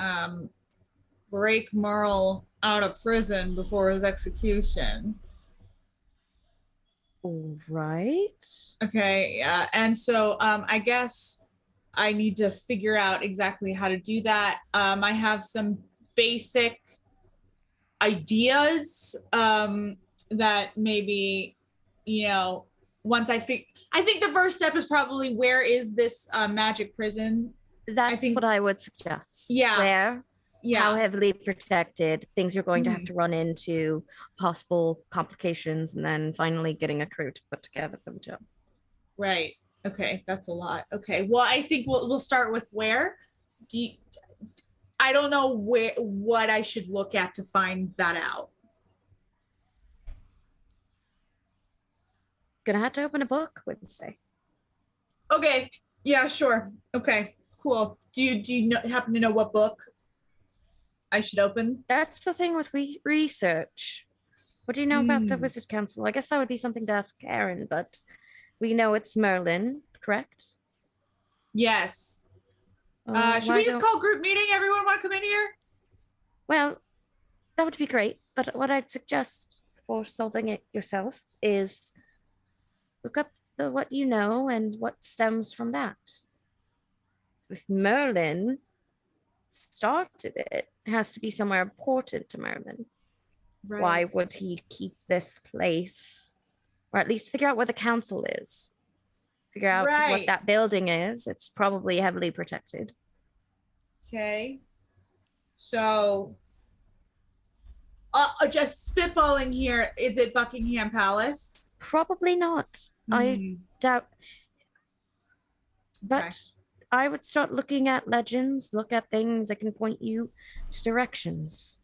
break Merle out of prison before his execution. All right. Okay, and so I guess I need to figure out exactly how to do that. I have some basic ideas that maybe, once I think the first step is probably where is this magic prison? That's what I would suggest. Yeah. Where? Yeah. How heavily protected, things you're going to have Mhm. to run into, possible complications, and then finally getting a crew to put together for the job. Right. Okay, that's a lot. Okay. Well, I think we'll start with where. I don't know what I should look at to find that out. Gonna have to open a book Wednesday. Okay. Yeah, sure. Okay. Cool. Do you happen to know what book I should open? That's the thing with research. What do you know about the Wizard Council? I guess that would be something to ask Karen, but we know it's Merlin, correct? Yes. Should why we just don't- call group meeting? Everyone want to come in here? Well, that would be great, but what I'd suggest for solving it yourself is look up what you know and what stems from that. If Merlin started it, it has to be somewhere important to Merlin. Why Right. would he keep this place? Or at least figure out where the council is. Figure out what Right. that building is. It's probably heavily protected. Okay. So, just spitballing here, is it Buckingham Palace? Probably not. I doubt. But I would start looking at legends, look at things that can point you to directions.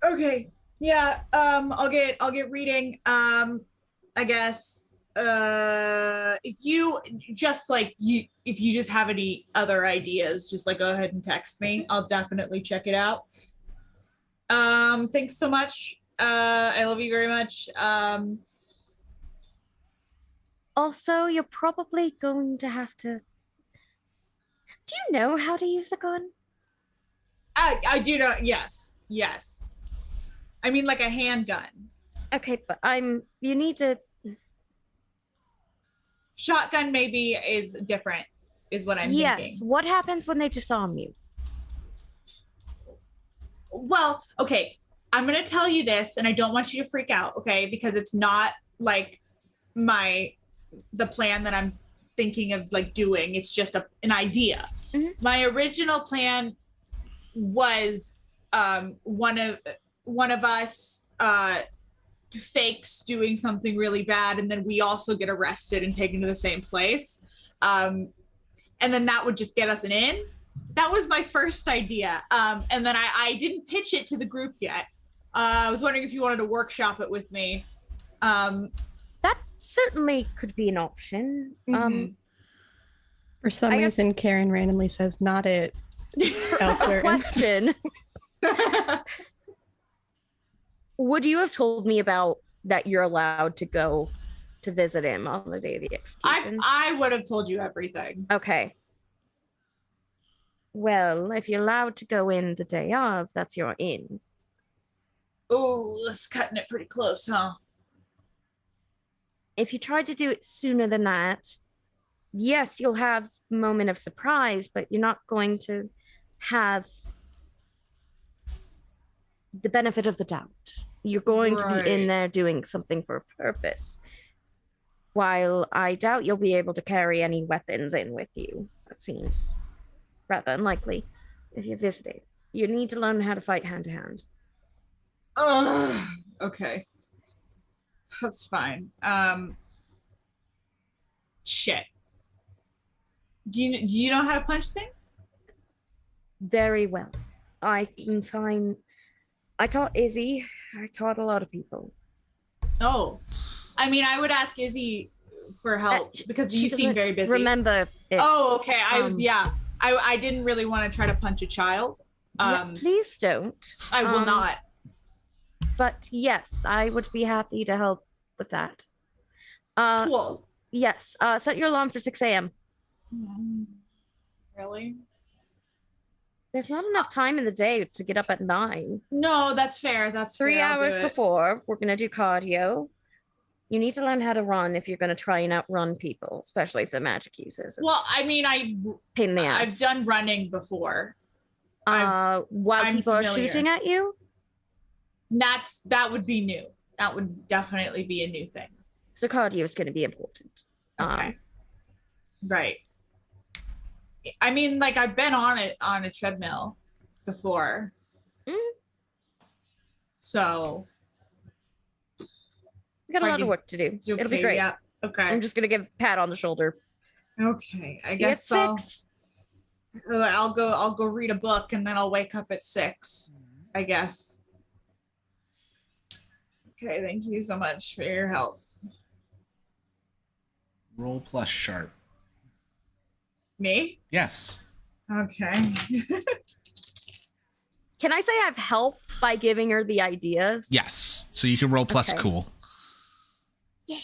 Okay. Yeah. I'll get reading. I guess. If you just have any other ideas, just like go ahead and text me. I'll definitely check it out. Thanks so much. I love you very much. Also, you're probably going to have to. Do you know how to use the gun? I do know. Yes. I mean, like a handgun. Okay, but you need to. Shotgun maybe is different, is what I'm Yes. thinking. What happens when they disarm you? Well, okay. I'm gonna tell you this, and I don't want you to freak out, okay? Because it's not like the plan that I'm thinking of like doing. It's just an idea. My original plan was one of us fakes doing something really bad, and then we also get arrested and taken to the same place, and then that would just get us an in. That was my first idea, and then I didn't pitch it to the group yet. I was wondering if you wanted to workshop it with me. That certainly could be an option. For some reason, Karen randomly says, "Not it." Elsewhere. Question. Would you have told me about that you're allowed to go to visit him on the day of the execution? I would have told you everything. Okay. Well, if you're allowed to go in the day of, that's your in. Oh, that's cutting it pretty close, huh? If you try to do it sooner than that, yes, you'll have a moment of surprise, but you're not going to have the benefit of the doubt. You're going to be in Right. there doing something for a purpose. While I doubt you'll be able to carry any weapons in with you. That seems rather unlikely if you're visiting. You need to learn how to fight hand to hand. Okay. That's fine. Shit. Do you know how to punch things? Very well. I taught Izzy. I taught a lot of people. Oh. I mean, I would ask Izzy for help because She you seem doesn't very busy. Remember it. Oh, okay. Um, I didn't really want to try to punch a child. Yeah, please don't. I will not. But yes, I would be happy to help with that. Cool. Yes. Set your alarm for 6 a.m. Really? There's not enough time in the day to get up at 9. No, that's fair. That's 3 fair. I'll do hours it. before, we're going to do cardio. You need to learn how to run if you're going to try and outrun people, especially if the magic uses. Well, I mean, pain in the ass. I've done running before. While I'm people are familiar. shooting at you? That would be new. That would definitely be a new thing. So cardio is going to be important. Okay. Right. I mean, like I've been on a treadmill before. So We got a lot of work to do. It'll be okay, great. yeah, okay. I'm just going to give a pat on the shoulder. Okay. I See you at guess I'll 6. I'll go read a book and then I'll wake up at 6, I guess. Okay, thank you so much for your help. Roll plus sharp. Me? Yes. Okay. Can I say I've helped by giving her the ideas? Yes. So you can roll plus Okay. cool. Yay.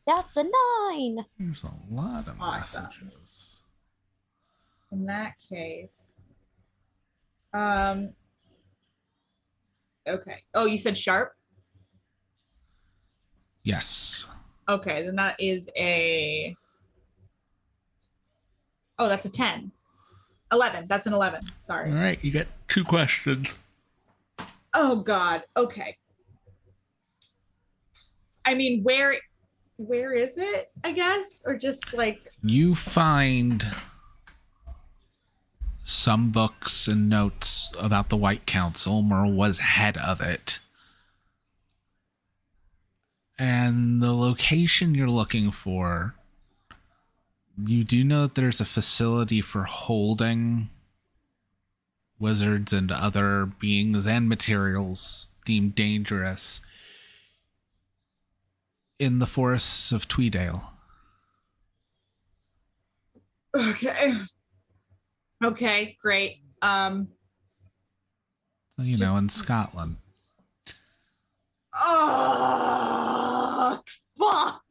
That's a 9. There's a lot of Awesome. messages. In that case, Okay. Oh, you said sharp? Yes. Okay, then that is a... Oh, that's a 10. 11. That's an 11. Sorry. All right, you get 2 questions. Oh, God. Okay. I mean, where is it, I guess? Or just like... You find some books and notes about the White Council. Merle was head of it. And the location you're looking for, you do know that there's a facility for holding wizards and other beings and materials deemed dangerous in the forests of Tweedale. Okay. Okay, great. In Scotland. Oh, fuck.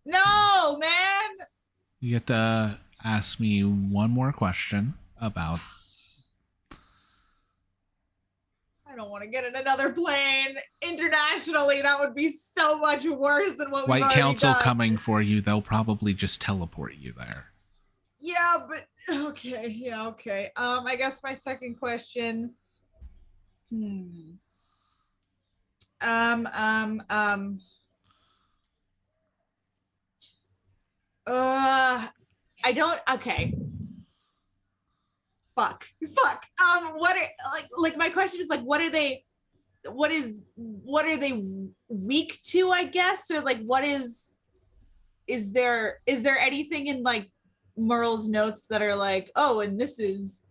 No, man. You get to ask me one more question about... I don't want to get in another plane internationally. That would be so much worse than what we've White already Council done. coming for you. They'll probably just teleport you there. Yeah, but okay. Yeah, okay. I guess my second question. I don't. Okay. Fuck. What are like my question is like, what are they weak to, I guess, or like what is there anything in like Merle's notes that are like, oh, and this is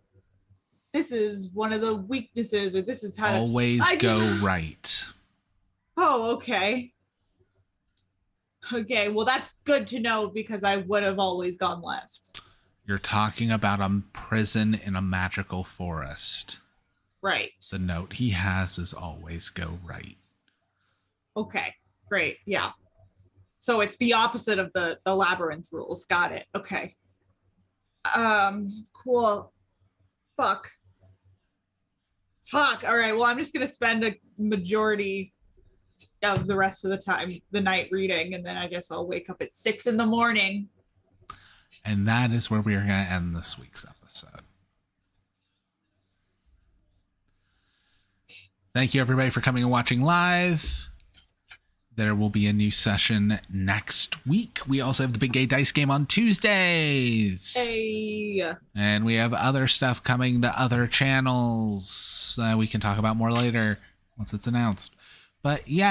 one of the weaknesses, or this is how Always go right. Oh, okay. Okay, well that's good to know because I would have always gone left. You're talking about a prison in a magical forest. Right. The note he has is always go right. Okay, great. Yeah. So it's the opposite of the labyrinth rules. Got it. Okay. Cool. Fuck. All right. Well, I'm just going to spend a majority of the rest of the time, the night reading, and then I guess I'll wake up at 6 a.m. And that is where we are going to end this week's episode. Thank you, everybody, for coming and watching live. There will be a new session next week. We also have the Big Gay Dice Game on Tuesdays. Hey. And we have other stuff coming to other channels that we can talk about more later once it's announced. But yay!